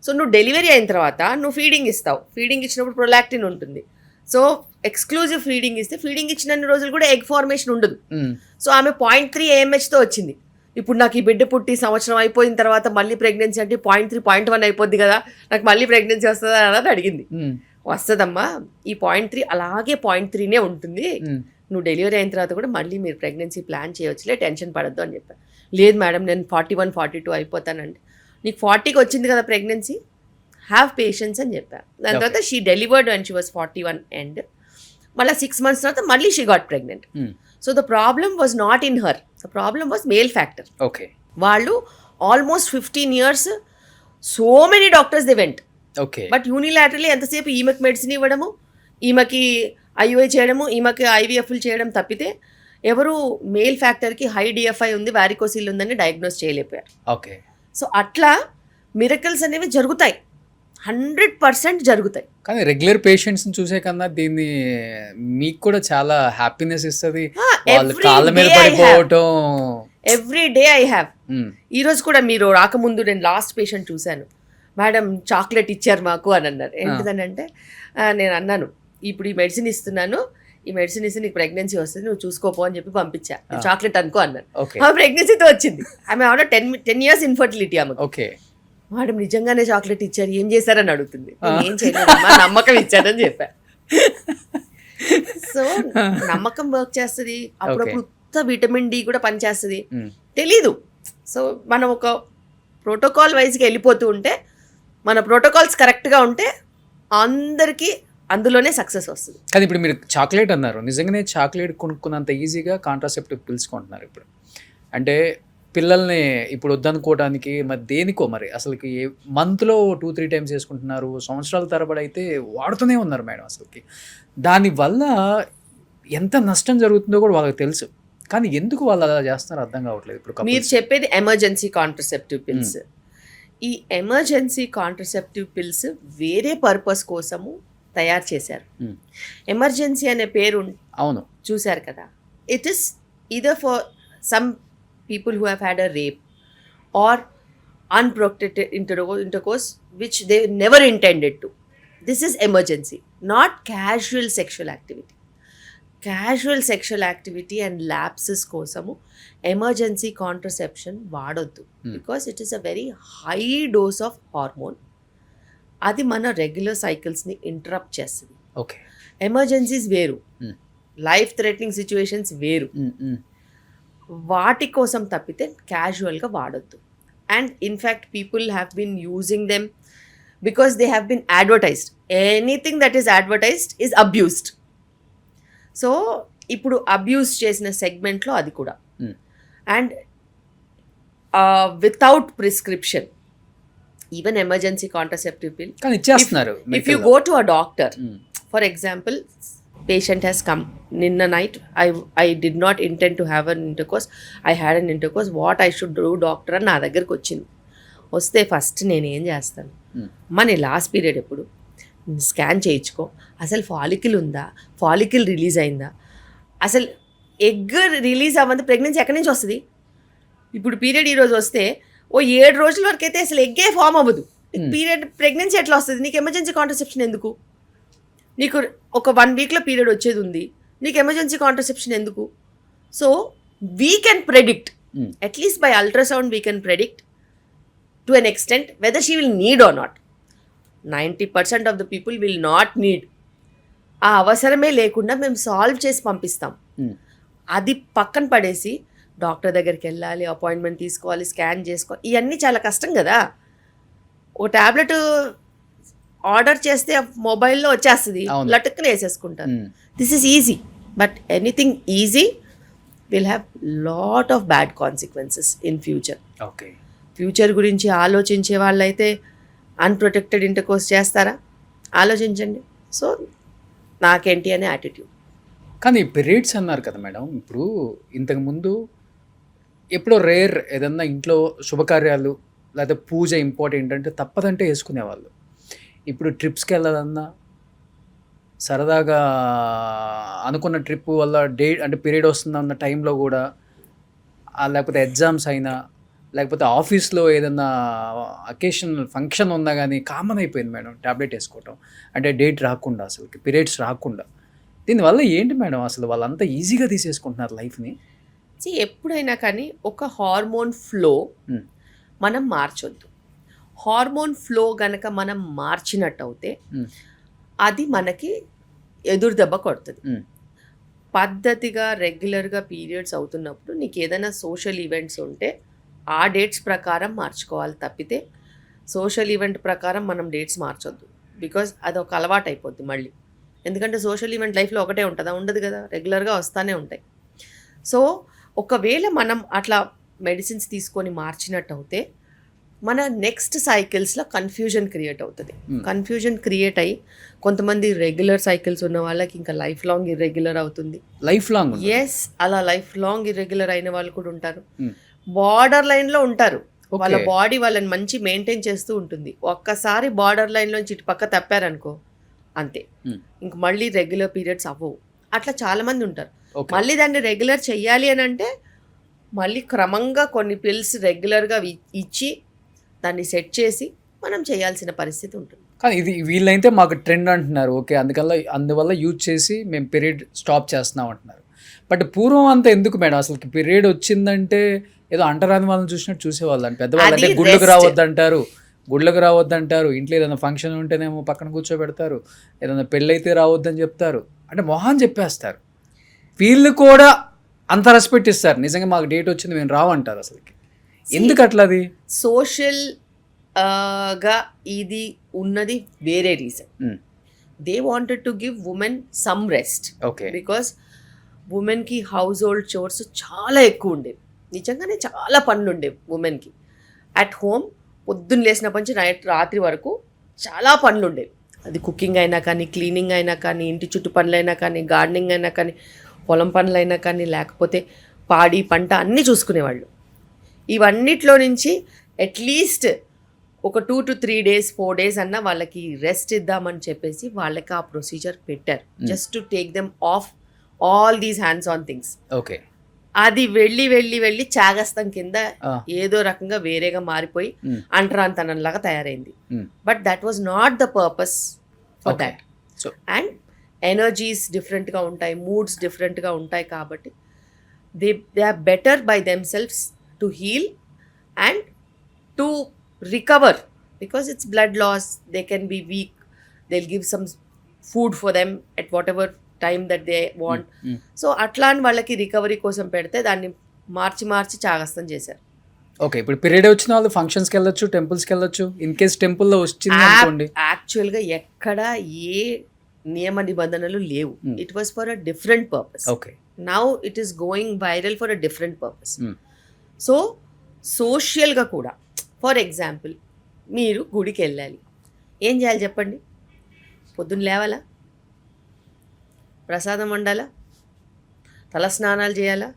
So నువ్వు డెలివరీ అయిన తర్వాత నువ్వు ఫీడింగ్ ఇస్తావు, ఫీడింగ్ ఇచ్చినప్పుడు ప్రొలాక్టిన్ ఉంటుంది. సో ఎక్స్క్లూజివ్ ఫీడింగ్ ఇస్తే ఫీడింగ్ ఇచ్చినన్ని రోజులు కూడా ఎగ్ ఫార్మేషన్ ఉండదు. సో ఆమె 0.3 AMHతో వచ్చింది. ఇప్పుడు నాకు ఈ బిడ్డ పుట్టి సంవత్సరం అయిపోయిన తర్వాత మళ్ళీ ప్రెగ్నెన్సీ అంటే 0.3, 0.1 అయిపోద్ది కదా, నాకు మళ్ళీ ప్రెగ్నెన్సీ వస్తుందా అన్నది అడిగింది. వస్తుందమ్మా, ఈ 0.3 అలాగే 0.3నే ఉంటుంది, నువ్వు డెలివరీ అయిన తర్వాత కూడా మళ్ళీ మీరు ప్రెగ్నెన్సీ ప్లాన్ చేయవచ్చులే, టెన్షన్ పడద్దు అని చెప్పాను. లేదు మేడం నేను 41, 42 అయిపోతానండి. నీకు 40కి వచ్చింది కదా ప్రెగ్నెన్సీ, హ్యావ్ పేషెన్స్ అని చెప్పాను. దాని తర్వాత she delivered and she was 41 and మళ్ళీ 6 months తర్వాత మళ్ళీ she got pregnant. So the problem was not in her, the problem was male factor. Okay. వాళ్ళు almost 15 years so many doctors they went. Okay. But unilaterally ఎంతసేపు ఈమెకి మెడిసిన్ ఇవ్వడము, ఈమెకి IUI చేయడము, ఈమెకి IVFలు చేయడం తప్పితే ఎవరు మేల్ ఫ్యాక్టర్కి హై DFI ఉంది, వారికోసిల్ ఉందని డయాగ్నోస్ చేయలేకపోయారు. ఓకే. సో అట్లా మిరకల్స్ అనేవి జరుగుతాయి, 100% జరుగుతాయి. కానీ రెగ్యులర్ పేషెంట్స్ని చూసే కన్నా దీన్ని మీకు కూడా చాలా హ్యాపీనెస్ ఇస్తుంది, వాళ్ళు కాళ్ళ మీద పడిపోవటం. Every day I have. ఈరోజు కూడా మీరు రాకముందు నేను లాస్ట్ పేషెంట్ చూశాను, మేడం చాక్లెట్ ఇచ్చారు మాకు అని అన్నారు. ఏంటిదని అంటే నేను అన్నాను ఇప్పుడు ఈ మెడిసిన్ ఇస్తున్నాను, ఈ మెడిసిన్ ఇస్తే నీకు ప్రెగ్నెన్సీ వస్తుంది, నువ్వు చూసుకోపో అని చెప్పి పంపించా, చాక్లెట్ అనుకో అన్నాను. ఆమె ప్రెగ్నెన్సీతో వచ్చింది. ఆమె 10 years ఇన్ఫర్టిలిటీ ఆమె. ఓకే. మేడం నిజంగానే చాక్లెట్ ఇచ్చారు, ఏం చేశారని అడుగుతుంది. ఏం చేయలేదు, నమ్మకం ఇచ్చానని చెప్పా. సో నమ్మకం వర్క్ చేస్తుంది. అప్పుడప్పుడు విటమిన్ D కూడా పనిచేస్తుంది, తెలీదు. సో మనం ఒక ప్రోటోకాల్ వైజ్గా వెళ్ళిపోతూ ఉంటే, మన ప్రోటోకాల్స్ కరెక్ట్గా ఉంటే అందరికీ అందులోనే సక్సెస్ వస్తుంది. కానీ ఇప్పుడు మీరు చాక్లెట్ అన్నారు, నిజంగానే చాక్లెట్ కొనుక్కున్నంత ఈజీగా కాంట్రాసెప్టివ్ పిల్స్ కొంటున్నారు ఇప్పుడు. అంటే పిల్లల్ని ఇప్పుడు వద్దనుకోవడానికి మరి దేనికో మరి అసలుకి మంత్లో 2-3 times వేసుకుంటున్నారు, సంవత్సరాల తరబడి అయితే వాడుతూనే ఉన్నారు మేడం. అసలుకి దానివల్ల ఎంత నష్టం జరుగుతుందో కూడా వాళ్ళకి తెలుసు, కానీ ఎందుకు వాళ్ళు అలా చేస్తారో అర్థం కావట్లేదు. ఇప్పుడు మీరు చెప్పేది ఎమర్జెన్సీ కాంట్రసెప్టివ్ పిల్స్. ఈ ఎమర్జెన్సీ కాంట్రసెప్టివ్ పిల్స్ వేరే పర్పస్ కోసము తయారు చేశారు. ఎమర్జెన్సీ అనే పేరు అవును చూశారు కదా, it is either for some people who have had a rape or unprotected intercourse which they never intended to. This is emergency, not casual sexual activity. Casual sexual activity and lapses kosamu emergency contraception vaadoddu because it is a very high dose of hormone. Adi mana regular cycles ni interrupt chestadi. Okay. Emergencies veru, life threatening situations veru. వాటి కోసం తప్పితే క్యాజువల్గా వాడొద్దు. And in fact people have been using them because they have been advertised. Anything that is advertised is abused. So ఇప్పుడు అబ్యూస్ చేసిన సెగ్మెంట్లో అది కూడా. And without prescription even emergency contraceptive pill ఇచ్చేస్తున్నారు. If you go to a doctor, for example patient has come ninna night, I did not intend to have an intercourse, I had an intercourse, what I should do doctor అని నా దగ్గరికి వచ్చింది. వస్తే ఫస్ట్ నేను ఏం చేస్తాను, మన లాస్ట్ పీరియడ్ ఎప్పుడు స్కాన్ చేయించుకో, అసలు ఫాలికిల్ ఉందా, ఫాలికిల్ రిలీజ్ అయిందా, అసలు ఎగ్ రిలీజ్ అవ్వదు, ప్రెగ్నెన్సీ ఎక్కడి నుంచి వస్తుంది. ఇప్పుడు పీరియడ్ ఈరోజు వస్తే 7 రోజుల వరకు అయితే అసలు ఎగ్గే ఫామ్ అవ్వదు. పీరియడ్ ప్రెగ్నెన్సీ ఎట్లా వస్తుంది? నీకు ఎమర్జెన్సీ కాంట్రసెప్షన్ ఎందుకు? నీకు ఒక 1 weekలో పీరియడ్ వచ్చేది ఉంది, నీకు ఎమర్జెన్సీ కాంట్రసెప్షన్ ఎందుకు? So we can predict at least by ultrasound we can predict to an extent whether she will need or not. 90% of the people will not need. ఆ అవసరమే లేకుండా మేము సాల్వ్ చేసి పంపిస్తాం. అది పక్కన పడేసి డాక్టర్ దగ్గరికి వెళ్ళాలి, అపాయింట్మెంట్ తీసుకోవాలి, స్కాన్ చేసుకోవాలి, ఇవన్నీ చాలా కష్టం కదా. ఒక ట్యాబ్లెట్ ఆర్డర్ చేస్తే మొబైల్లో వచ్చేస్తుంది, లటుక్కుని వేసేసుకుంటారు. This is easy, but anything easy will have lot of bad consequences in future. Okay, future గురించి ఆలోచించే వాళ్ళైతే అన్ప్రొటెక్టెడ్ ఇంటర్కోర్స్ చేస్తారా? ఆలోచించండి. సో నాకేంటి అనే యాటిట్యూడ్. కానీ పీరియడ్స్ అన్నారు కదా మేడం, ఇప్పుడు ఇంతకుముందు ఎప్పుడో రేర్ ఏదన్నా ఇంట్లో శుభకార్యాలు లేకపోతే పూజ ఇంపార్టెంట్ అంటే తప్పదంటే వేసుకునేవాళ్ళు. ఇప్పుడు ట్రిప్స్కి వెళ్ళాలన్నా సరదాగా అనుకున్న ట్రిప్ వల్ల అంటే పీరియడ్ వస్తుందన్న టైంలో కూడా, లేకపోతే ఎగ్జామ్స్ అయినా లేకపోతే ఆఫీస్లో ఏదన్నా అకేషనల్ ఫంక్షన్ ఉన్నా కానీ కామన్ అయిపోయింది మేడం ట్యాబ్లెట్ వేసుకోవటం. అంటే డేట్ రాకుండా, అసలుకి పీరియడ్స్ రాకుండా. దీనివల్ల ఏంటి మేడం అసలు వాళ్ళంతా ఈజీగా తీసేసుకుంటున్నారు లైఫ్ని? ఎప్పుడైనా కానీ ఒక హార్మోన్ ఫ్లో మనం మార్చొద్దు. హార్మోన్ ఫ్లో గనక మనం మార్చినట్టు అవుతే అది మనకి ఎదురు దెబ్బ కొడుతుంది. పద్ధతిగా రెగ్యులర్గా పీరియడ్స్ అవుతున్నప్పుడు నీకు ఏదైనా సోషల్ ఈవెంట్స్ ఉంటే ఆ డేట్స్ ప్రకారం మార్చుకోవాలి తప్పితే సోషల్ ఈవెంట్ ప్రకారం మనం డేట్స్ మార్చొద్దు. బికాజ్ అది ఒక అలవాటు అయిపోద్ది మళ్ళీ. ఎందుకంటే సోషల్ ఈవెంట్ లైఫ్లో ఒకటే ఉంటుందా? ఉండదు కదా, రెగ్యులర్గా వస్తూనే ఉంటాయి. సో ఒకవేళ మనం అట్లా మెడిసిన్స్ తీసుకొని మార్చినట్టు అవుతే మన నెక్స్ట్ సైకిల్స్లో కన్ఫ్యూజన్ క్రియేట్ అవుతుంది. కన్ఫ్యూజన్ క్రియేట్ అయ్యి కొంతమంది రెగ్యులర్ సైకిల్స్ ఉన్న వాళ్ళకి ఇంకా లైఫ్ లాంగ్ ఇర్రెగ్యులర్ అవుతుంది. Life long? ఎస్, అలా లైఫ్ లాంగ్ ఇర్రెగ్యులర్ అయిన వాళ్ళు కూడా ఉంటారు. బార్డర్ లైన్లో ఉంటారు. వాళ్ళ బాడీ వాళ్ళని మంచి మెయింటైన్ చేస్తూ ఉంటుంది. ఒక్కసారి బార్డర్ లైన్లోంచి ఇటు పక్క తప్పారనుకో అంతే, ఇంక మళ్ళీ రెగ్యులర్ పీరియడ్స్ అవ్వవు. అట్లా చాలామంది ఉంటారు. మళ్ళీ దాన్ని రెగ్యులర్ చెయ్యాలి అని అంటే మళ్ళీ క్రమంగా కొన్ని పిల్స్ రెగ్యులర్గా ఇచ్చి దాన్ని సెట్ చేసి మనం చేయాల్సిన పరిస్థితి ఉంటుంది. కానీ ఇది వీళ్ళైతే మాకు ట్రెండ్ అంటున్నారు. ఓకే, అందువల్ల యూజ్ చేసి మేము పీరియడ్ స్టాప్ చేస్తున్నాం అంటున్నారు. బట్ పూర్వం అంతా ఎందుకు మేడం అసలు పీరియడ్ వచ్చిందంటే ఏదో అంటరాని వాళ్ళని చూసినట్టు చూసేవాళ్ళు. అంటే పెద్దవాళ్ళు అంటే గుళ్ళకు రావద్దంటారు, ఇంట్లో ఏదైనా ఫంక్షన్ ఉంటేనేమో పక్కన కూర్చోబెడతారు, ఏదైనా పెళ్ళైతే రావద్దని చెప్తారు, అంటే మొహాన్ చెప్పేస్తారు. వీళ్ళు కూడా అంత రెస్పెక్ట్ ఇస్తారు. నిజంగా మాకు డేట్ వచ్చింది మేము రావంటారు. అసలుకి ఎందుకు అట్లా? అది సోషల్ గా ఇది ఉన్నది వేరే reason. They wanted to give women some rest. Okay, because ఉమెన్కి హౌస్ హోల్డ్ చోర్స్ చాలా ఎక్కువ ఉండేవి. నిజంగానే చాలా పనులు ఉండేవి ఉమెన్కి. అట్ హోమ్ పొద్దున్న లేసినప్పటి నుంచి రాత్రి వరకు చాలా పనులు ఉండేవి. అది కుకింగ్ అయినా కానీ, క్లీనింగ్ అయినా కానీ, ఇంటి చుట్టూ పనులైనా కానీ, గార్డెనింగ్ అయినా కానీ, పొలం పనులైనా కానీ, లేకపోతే పాడి పంట అన్నీ చూసుకునేవాళ్ళు. ఇవన్నిట్లో నుంచి అట్లీస్ట్ ఒక 2 to 3 days 4 days అన్నా వాళ్ళకి రెస్ట్ ఇద్దామని చెప్పేసి వాళ్ళకి ఆ ప్రొసీజర్ పెట్టారు. Just to take them of all these hands on things. Okay, అది వెళ్ళి చాగస్తం కింద ఏదో రకంగా వేరేగా మారిపోయి అంటరాంతనంలాగా తయారైంది. But that was not the purpose for that. And energies డిఫరెంట్గా ఉంటాయి, మూడ్స్ డిఫరెంట్గా ఉంటాయి. కాబట్టి they are better by themselves to heal and to recover, because it's blood loss, they can be weak, they'll give some food for them at whatever time that they want. So అట్లా అని వాళ్ళకి రికవరీ కోసం పెడితే దాన్ని మార్చి చాగస్తం చేశారు. ఓకే, ఇప్పుడు పీరియడ్ వచ్చిన వాళ్ళు ఫంక్షన్స్కి వెళ్ళొచ్చు, టెంపుల్స్కి వెళ్ళొచ్చు. ఇన్ కేస్ టెంపుల్లో వచ్చింది అనుకోండి, యాక్చువల్గా ఎక్కడ ఏ నియమ నిబంధనలు లేవు. It was for a different purpose. Okay, now it is going viral for a different purpose. So సోషల్గా కూడా, ఫర్ ఎగ్జాంపుల్, మీరు గుడికి వెళ్ళాలి, ఏం చేయాలి చెప్పండి? పొద్దున్న లేవాలా, ప్రసాదం వండాలా, తల స్నానాలు చేయాలా,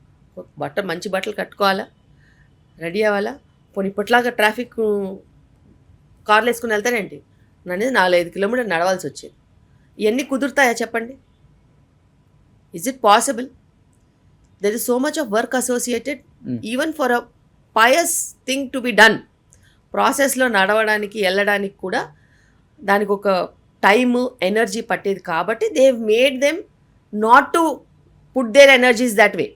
మంచి బట్టలు కట్టుకోవాలా, రెడీ అవ్వాలా. పోనీ ఇప్పట్లాగా ట్రాఫిక్ కార్లు వేసుకుని వెళ్తారేంటి? అనేది 4-5 కిలోమీటర్లు నడవాల్సి వచ్చేది. ఇవన్నీ కుదురుతాయా చెప్పండి? Is it possible? There is so much of work associated even for a pious thing to be done. ప్రాసెస్లో నడవడానికి వెళ్ళడానికి కూడా దానికి ఒక టైము, ఎనర్జీ పట్టేది. కాబట్టి they made them not to put their energies that way.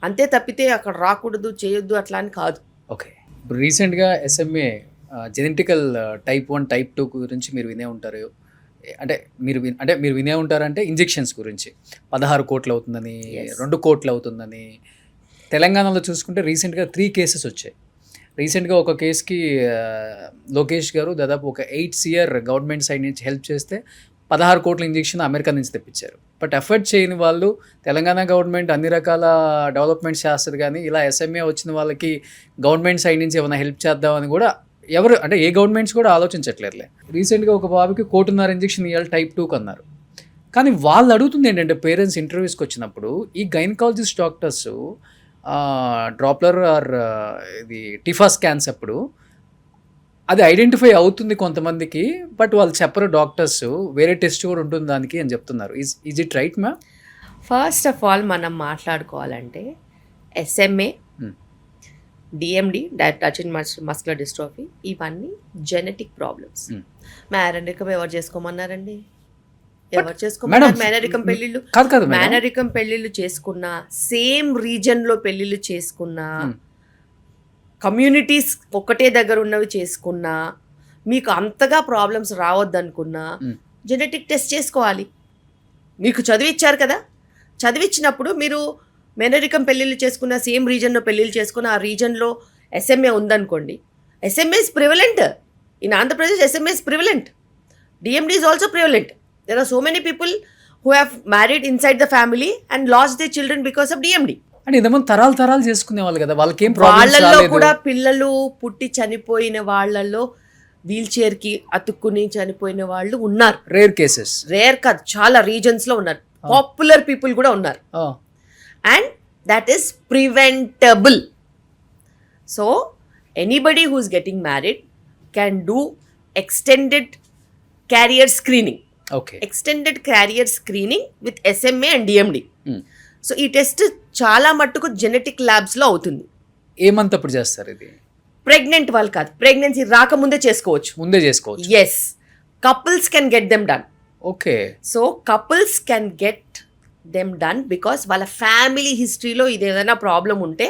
అంతే తప్పితే అక్కడ రాకూడదు చేయొద్దు అట్లా అని కాదు. ఓకే. ఇప్పుడు రీసెంట్గా SMA జెనెటికల్ టైప్ 1 టైప్ 2 గురించి మీరు వినే ఉంటారు. మీరు వినే ఉంటారంటే ఇంజెక్షన్స్ గురించి 16 కోట్లు అవుతుందని, Yes. 2 కోట్లు అవుతుందని. తెలంగాణలో చూసుకుంటే రీసెంట్గా 3 కేసెస్ వచ్చాయి. రీసెంట్గా ఒక కేసుకి లోకేష్ గారు దాదాపు ఒక 8 CR గవర్నమెంట్ సైడ్ నుంచి హెల్ప్ చేస్తే 16 కోట్ల ఇంజెక్షన్ అమెరికా నుంచి తెప్పించారు. బట్ ఎఫర్ట్ చేయని వాళ్ళు తెలంగాణ గవర్నమెంట్ అన్ని రకాల డెవలప్మెంట్స్ చేస్తుంది, కానీ ఇలా SMA వచ్చిన వాళ్ళకి గవర్నమెంట్ సైడ్ నుంచి ఏమైనా హెల్ప్ చేద్దామని కూడా ఏ గవర్నమెంట్స్ కూడా ఆలోచించట్లేదులే. రీసెంట్గా ఒక బాబుకి 1.5 కోటి ఇంజెక్షన్ ఇవ్వాలి టైప్ 2 అన్నారు. కానీ వాళ్ళు అడుగుతుంది ఏంటంటే పేరెంట్స్ ఇంటర్వ్యూస్కి వచ్చినప్పుడు ఈ గైనకాలజిస్ట్ డాక్టర్స్ డ్రాప్లర్ ఆర్ ఇది టిఫా స్కాన్స్ అప్పుడు అది ఐడెంటిఫై అవుతుంది కొంతమందికి, బట్ వాళ్ళు చెప్పరు డాక్టర్స్, వేరే టెస్ట్ కూడా ఉంటుంది దానికి అని చెప్తున్నారు. Is it right ma'am? First of all మనం మాట్లాడుకోవాలంటే SMA, DMD, touching muscular dystrophy, ఇవన్నీ జెనెటిక్ ప్రాబ్లమ్స్. మేనరికం ఎవరు చేసుకోమన్నారండి? ఎవరు చేసుకోమన్నారు మేనరికం పెళ్ళిళ్ళు? కాదు మేనరికం పెళ్ళిళ్ళు చేసుకున్నా, సేమ్ రీజన్లో పెళ్ళిళ్ళు చేసుకున్నా, కమ్యూనిటీస్ ఒకటే దగ్గర ఉన్నవి చేసుకున్నా, మీకు అంతగా ప్రాబ్లమ్స్ రావద్దనుకున్నా జెనెటిక్ టెస్ట్ చేసుకోవాలి. మీకు చదివిచ్చారు కదా, చదివిచ్చినప్పుడు మీరు మేనరికం పెళ్ళిళ్ళు చేసుకున్న, సేమ్ రీజన్లో పెళ్ళిళ్ళు చేసుకున్న, ఆ రీజన్లో SMA ఉందనుకోండి, SMA is prevalent. In Andhra Pradesh, SMA is prevalent. DMD is also prevalent. There are so many people who have married inside the family and lost their children because of DMD. అంటే ఇంతమంది తరాలు చేసుకునే వాళ్ళు కదా, వాళ్ళకి ఏం ప్రాబ్లమ్స్ వాళ్ళల్లో రాలేదు. కూడా పిల్లలు పుట్టి చనిపోయిన వాళ్ళల్లో వీల్ చైర్ కి అతుక్కుని చనిపోయిన వాళ్ళు ఉన్నారు. రేర్ కేసెస్, రేర్ కాదు, చాలా రీజన్స్ లో ఉన్నారు. పాపులర్ పీపుల్ కూడా ఉన్నారు. And that is preventable. So anybody who is getting married can do extended carrier screening. Okay. Extended carrier screening with SMA and DMD. So ఈ టెస్ట్ చాలా మట్టుకు జెనెటిక్ ల్యాబ్స్లో అవుతుంది. ఏ మంత్ అప్పుడు చేస్తారు ఇది? ప్రెగ్నెంట్ వాళ్ళు కాదు, ప్రెగ్నెన్సీ రాకముందే చేసుకోవచ్చు. ముందే చేసుకోవచ్చు. Yes, couples can get them done. Okay. So couples can get them done because వాళ్ళ ఫ్యామిలీ హిస్టరీలో ఇది ఏదైనా ప్రాబ్లం ఉంటే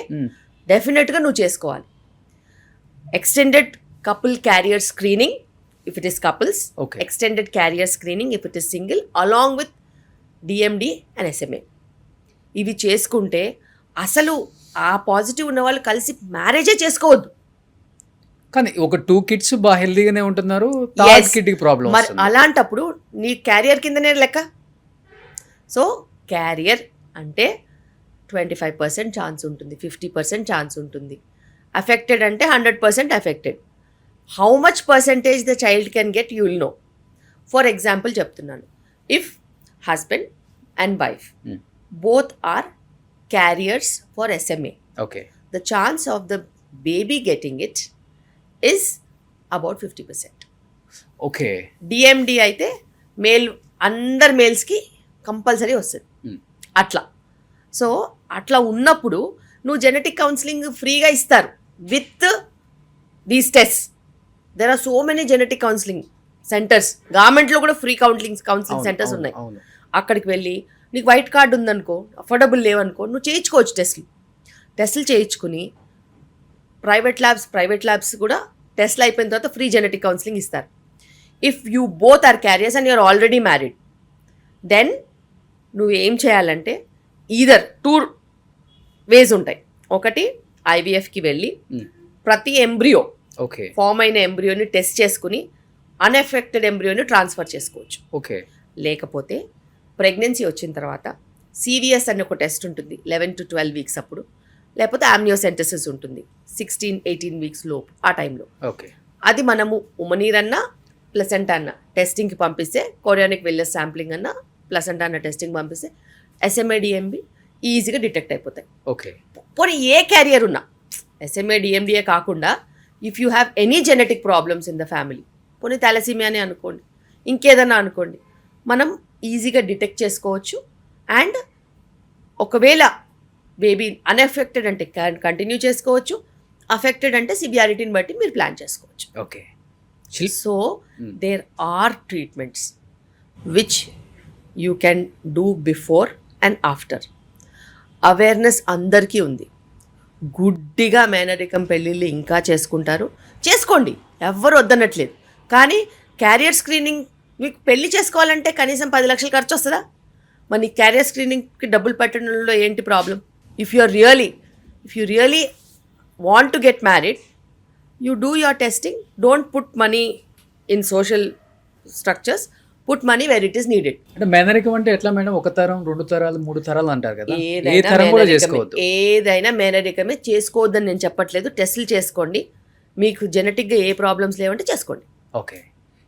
డెఫినెట్గా నువ్వు చేసుకోవాలి. Extended couple carrier screening if it is couples, extended carrier screening if it is single, along with DMD and SMA. ఇవి చేసుకుంటే అసలు ఆ పాజిటివ్ ఉన్న వాళ్ళు కలిసి మ్యారేజే చేసుకోవద్దు. కానీ ఒక 2 kids బాగా హెల్దీగానే ఉంటున్నారు, థర్డ్ కిడ్ కి ప్రాబ్లం. మరి అలాంటప్పుడు నీ క్యారియర్ కిందనే లెక్క. సో క్యారియర్ అంటే 25% ఛాన్స్ ఉంటుంది, 50% ఛాన్స్ ఉంటుంది. అఫెక్టెడ్ అంటే 100% affected. How much percentage the child can get you will know. For example చెప్తున్నాను, if husband and wife both are carriers for SMA, okay, the chance of the baby getting it is about 50%. okay. DMD అయితే మేల్, అందరు మేల్స్కి కంపల్సరీ వస్తుంది. అట్లా. సో అట్లా ఉన్నప్పుడు నువ్వు జెనెటిక్ కౌన్సిలింగ్ ఫ్రీగా ఇస్తారు with these test. There are so many genetic counselling centres, గవర్నమెంట్లో కూడా ఫ్రీ కౌన్సిలింగ్ సెంటర్స్ ఉన్నాయి. అక్కడికి వెళ్ళి నీకు వైట్ కార్డు ఉందనుకో, అఫోర్డబుల్ లేవనుకో, నువ్వు చేయించుకోవచ్చు టెస్టులు చేయించుకుని. ప్రైవేట్ ల్యాబ్స్ కూడా టెస్ట్లు అయిపోయిన తర్వాత ఫ్రీ జెనెటిక్ కౌన్సిలింగ్ ఇస్తారు. If you both are carriers and you're already married, then నువ్వు ఏం చేయాలంటే ఈదర్ 2 ways ఉంటాయి. ఒకటి IVFకి వెళ్ళి ప్రతి ఎంబ్రియో, ఫామ్ అయిన ఎంబ్రియోని టెస్ట్ చేసుకుని అన్ఎఫెక్టెడ్ ఎంబ్రియోని ట్రాన్స్ఫర్ చేసుకోవచ్చు. ఓకే. లేకపోతే ప్రెగ్నెన్సీ వచ్చిన తర్వాత CVS అనే ఒక టెస్ట్ ఉంటుంది 11 to 12 weeks అప్పుడు, లేకపోతే ఆమ్నియోసెంటసిస్ ఉంటుంది 16-18 weeks లోపు, ఆ టైంలో. ఓకే. అది మనము ఉమనీర్ అన్న ప్లసెంటా అన్న టెస్టింగ్కి పంపిస్తే, కొరియానిక్ వెల్లెస్ శాంప్లింగ్ అన్న ప్లసెంటా అన్న టెస్టింగ్ పంపిస్తే SMA DMD ఈజీగా డిటెక్ట్ అయిపోతాయి. ఓకే. పోనీ ఏ క్యారియర్ ఉన్నా, SMA DMDయే కాకుండా if you have any genetic problems in the family, పోనీ థాలసీమియా అని అనుకోండి, ఇంకేదన్నా అనుకోండి, మనం ఈజీగా డిటెక్ట్ చేసుకోవచ్చు. అండ్ ఒకవేళ బేబీ అన్ఎఫెక్టెడ్ అంటే కంటిన్యూ చేసుకోవచ్చు, అఫెక్టెడ్ అంటే సివియారిటీని బట్టి మీరు ప్లాన్ చేసుకోవచ్చు. Okay. So there are treatments which you can do before and after. Awareness అందరికీ ఉంది. గుడ్డిగా మేనరికం పెళ్ళిళ్ళు ఇంకా చేసుకుంటారు, చేసుకోండి, ఎవ్వరు వద్దనట్లేదు. కానీ క్యారియర్ స్క్రీనింగ్ మీకు పెళ్లి చేసుకోవాలంటే కనీసం 10 లక్షలు ఖర్చు వస్తుందా? మరి నీ క్యారియర్ స్క్రీనింగ్కి డబ్బులు పెట్టడంలో ఏంటి problem? If you really want to get married, you do your testing. Don't put money in social structures, put money where it is needed. అంటే మేనరికం అంటే ఎట్లా మేడం? 1 తరం 2 తరాలు 3 తరాలు అంటారు కదా, ఏ తరం కూడా చేసుకోవద్దు. ఏదైనా మేనరికమే, చేసుకోవద్దని నేను చెప్పట్లేదు. టెస్టులు చేసుకోండి, మీకు జెనెటిక్గా ఏ ప్రాబ్లమ్స్ లేవంటే చేసుకోండి. ఓకే,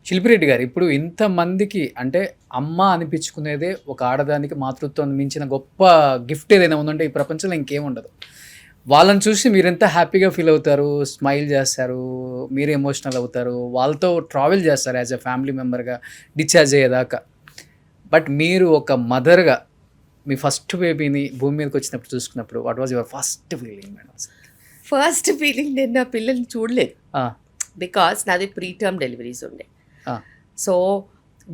శిల్పిరెడ్డి గారు, ఇప్పుడు ఇంతమందికి అంటే అమ్మ అనిపించుకునేదే ఒక ఆడదానికి మాతృత్వం మించిన గొప్ప గిఫ్ట్ ఏదైనా ఉందంటే ఈ ప్రపంచంలో ఇంకేముండదు. వాళ్ళని చూసి మీరు ఎంత హ్యాపీగా ఫీల్ అవుతారు, స్మైల్ చేస్తారు, మీరు ఎమోషనల్ అవుతారు, వాళ్ళతో ట్రావెల్ చేస్తారు యాజ్ ఎ ఫ్యామిలీ మెంబర్గా డిశ్చార్జ్ అయ్యేదాకా. బట్ మీరు ఒక మదర్గా మీ ఫస్ట్ బేబీని భూమి మీదకి వచ్చినప్పుడు చూసుకున్నప్పుడు what was your first feeling madam? First feeling, నేను నా పిల్లల్ని చూడలేదు. బికాస్ నాది ప్రీటర్మ్ డెలివరీస్ ఉండే. సో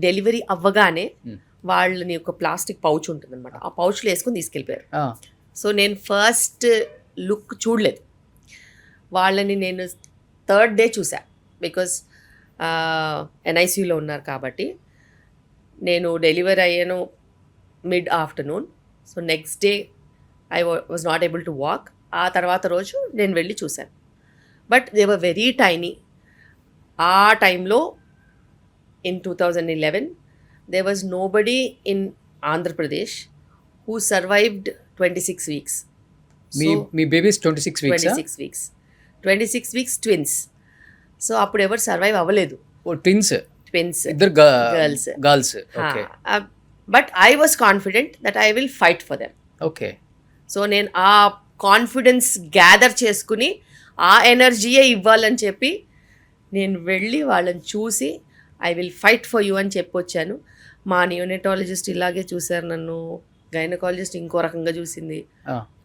డెలివరీ అవ్వగానే వాళ్ళని ఒక ప్లాస్టిక్ పౌచ్ ఉంటుంది అనమాట, ఆ పౌచ్లో వేసుకొని తీసుకెళ్ళిపోయారు. సో నేను ఫస్ట్ లుక్ చూడలేదు వాళ్ళని. నేను 3rd డే చూసా, బికాస్ NICUలో ఉన్నారు కాబట్టి. నేను డెలివరీ అయ్యాను mid afternoon. So next day I was not able to walk. ఆ తర్వాత రోజు నేను వెళ్ళి చూశాను. But they were very tiny. ఆ టైంలో in 2011 there was nobody in Andhra Pradesh who survived 26 weeks. Me babies 26 weeks? 26 weeks twins. So అప్పుడు ఎవరు సర్వైవ్ అవ్వలేదు. ట్విన్స్ ఇద్దరు girls. Okay, but I was confident that I will fight for them. Okay, so నేను ఆ కాన్ఫిడెన్స్ గ్యాదర్ చేసుకుని ఆ ఎనర్జీయే ఇవ్వాలని చెప్పి నేను వెళ్ళి వాళ్ళని చూసి I will fight for you అని చెప్పొచ్చాను. మా నియోనెటాలజిస్ట్ ఇలాగే చూశారు నన్ను, గైనకాలజిస్ట్ ఇంకో రకంగా చూసింది.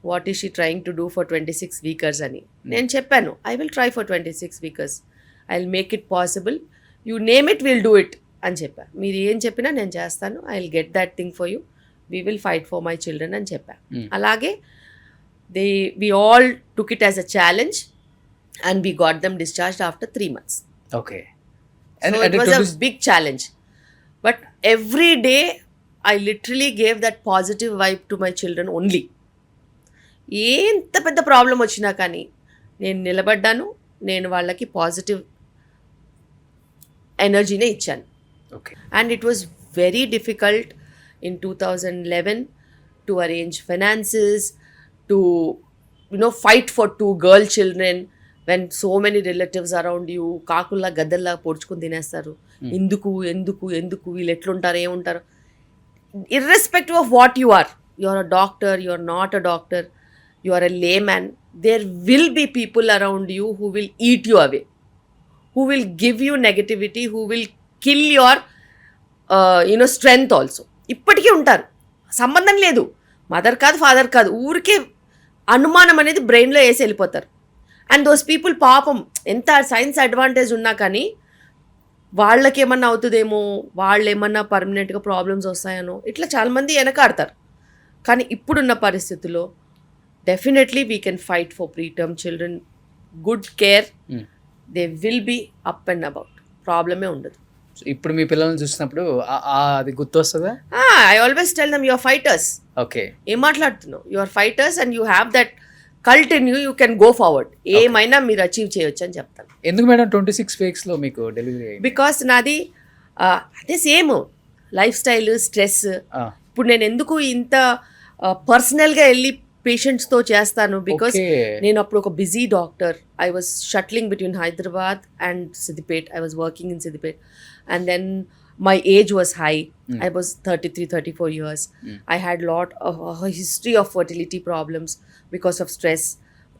What is she trying to do for 26 weekers అని నేను చెప్పాను. I will try for 26 weekers, I will make it possible, you name it, will do it అని చెప్పా. మీరు ఏం చెప్పినా నేను చేస్తాను, I will get that thing for you, we will fight for my children అని చెప్పా. అలాగే we all took it as a challenge and we got them discharged after 3 months. Okay. So it was a big challenge. But every day I literally gave that positive vibe to my children only. ఎంత పెద్ద ప్రాబ్లం వచ్చినా కానీ నేను నిలబడ్డాను, నేను వాళ్ళకి పాజిటివ్ ఎనర్జీనే ఇచ్చాను. Okay. And it was very difficult in 2011 to arrange finances, to fight for 2 girl children when so many relatives around you కాకుల్లా గద్దల్లా పొడుచుకుని తినేస్తారు. ఎందుకు వీళ్ళు ఎట్లుంటారు ఏముంటారు. Irrespective of what you are, you are a doctor, you are not a doctor, you are a layman, there will be people around you who will eat you away, who will give you negativity, who will kill your strength also. ఇప్పటికీ ఉంటారు, సంబంధం లేదు, మదర్ కాదు ఫాదర్ కాదు, ఊరికే అనుమానం అనేది బ్రెయిన్లో వేసి వెళ్ళిపోతారు. అండ్ దోస్ పీపుల్ పాపం ఎంత సైన్స్ అడ్వాంటేజ్ ఉన్నా కానీ వాళ్ళకి ఏమన్నా అవుతుందేమో, వాళ్ళు ఏమన్నా పర్మనెంట్గా ప్రాబ్లమ్స్ వస్తాయనో ఇట్లా చాలామంది వెనకాడతారు. కానీ ఇప్పుడున్న పరిస్థితుల్లో definitely we can fight for preterm children, good care, they will be up and about, ప్రాబ్లమే ఉండదు. ఇప్పుడు మీ పిల్లల్ని చూసినప్పుడు అది గుర్తొస్తుందా? I always tell them you are fighters. Okay, ఏం మాట్లాడుతున్నావు, you are fighters and you have that cult in you can go forward, ఏమైనా మీరు అచీవ్ చేయొచ్చు అని చెప్తాను. ఎందుకు మేడం 26 వీక్స్లో మీకు డెలివరీ అయింది? బికాస్ నాది అదే సేమ్ లైఫ్ స్టైల్, స్ట్రెస్. ఇప్పుడు నేను ఎందుకు ఇంత పర్సనల్గా వెళ్ళి పేషెంట్స్తో చేస్తాను, బికాస్ నేను అప్పుడు ఒక busy doctor. I was shuttling between Hyderabad and Siddipet. I was working in Siddipet and then my age was high. I was 33-34 years. I had a history of fertility problems because of stress.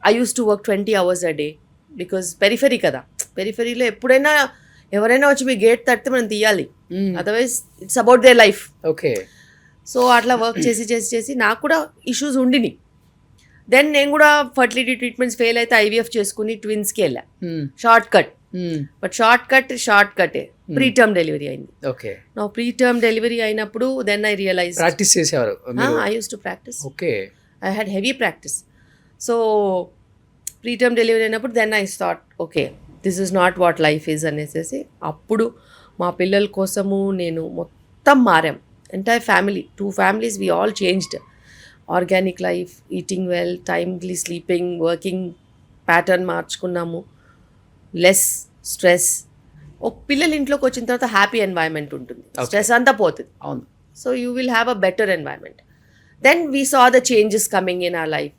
I used to work 20 hours a day because periphery kada, peripheryలో ఎప్పుడైనా ఎవరైనా వచ్చి మీ గేట్ తడితే మనం తీయాలి, otherwise it's about their life. Okay, so అట్లా వర్క్ చేసి నాకు కూడా ఇష్యూస్ ఉండినాయి. దెన్ నేను కూడా ఫర్టిలిటీ ట్రీట్మెంట్స్ ఫెయిల్ అయితే IVF చేసుకుని ట్విన్స్కి వెళ్ళా, షార్ట్ కట్. బట్ షార్ట్ కటే ప్రీటర్మ్ డెలివరీ అయింది. ఓకే, నా ప్రీటర్మ్ డెలివరీ అయినప్పుడు దెన్ ఐ రియలైజ్ ప్రాక్టీస్ చేసేవారు? I use to practice. Okay, I had heavy practice. So preterm delivery అయినప్పుడు then I thought okay this is not what life is అనేసి అప్పుడు మా పిల్లల కోసము నేను మొత్తం మారాం. Entire family, 2 families, we all changed. Organic life, eating well, timely sleeping, working pattern మార్చుకున్నాము, లెస్ స్ట్రెస్. ఒక పిల్లలు ఇంట్లోకి వచ్చిన తర్వాత హ్యాపీ ఎన్వైరన్మెంట్ ఉంటుంది, స్ట్రెస్ అంతా పోతుంది. అవును. So you will have a better environment. Then we saw the changes coming in our life.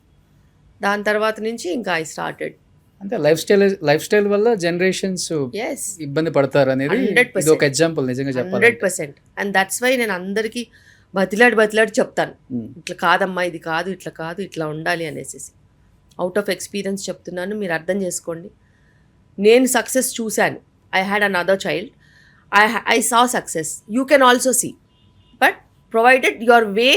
దాని తర్వాత నుంచి ఇంకా ఐ స్టార్టెడ్. అంటే లైఫ్ స్టైల్ వల్ల జనరేషన్స్ ఎస్, ఇబ్బంది పడతారు అనేది 100%. ఇది ఒక ఎగ్జాంపుల్ నిజంగా చెప్పాలి. 100%. అండ్ దట్స్ వై నేను అందరికీ బతిలాడి చెప్తాను, ఇట్లా కాదమ్మా, ఇది కాదు, ఇట్లా కాదు, ఇట్లా ఉండాలి అనేసి. అవుట్ ఆఫ్ ఎక్స్పీరియన్స్ చెప్తున్నాను, మీరు అర్థం చేసుకోండి. నేను సక్సెస్ చూశాను. I had another child, I saw success. You can also see, but provided your way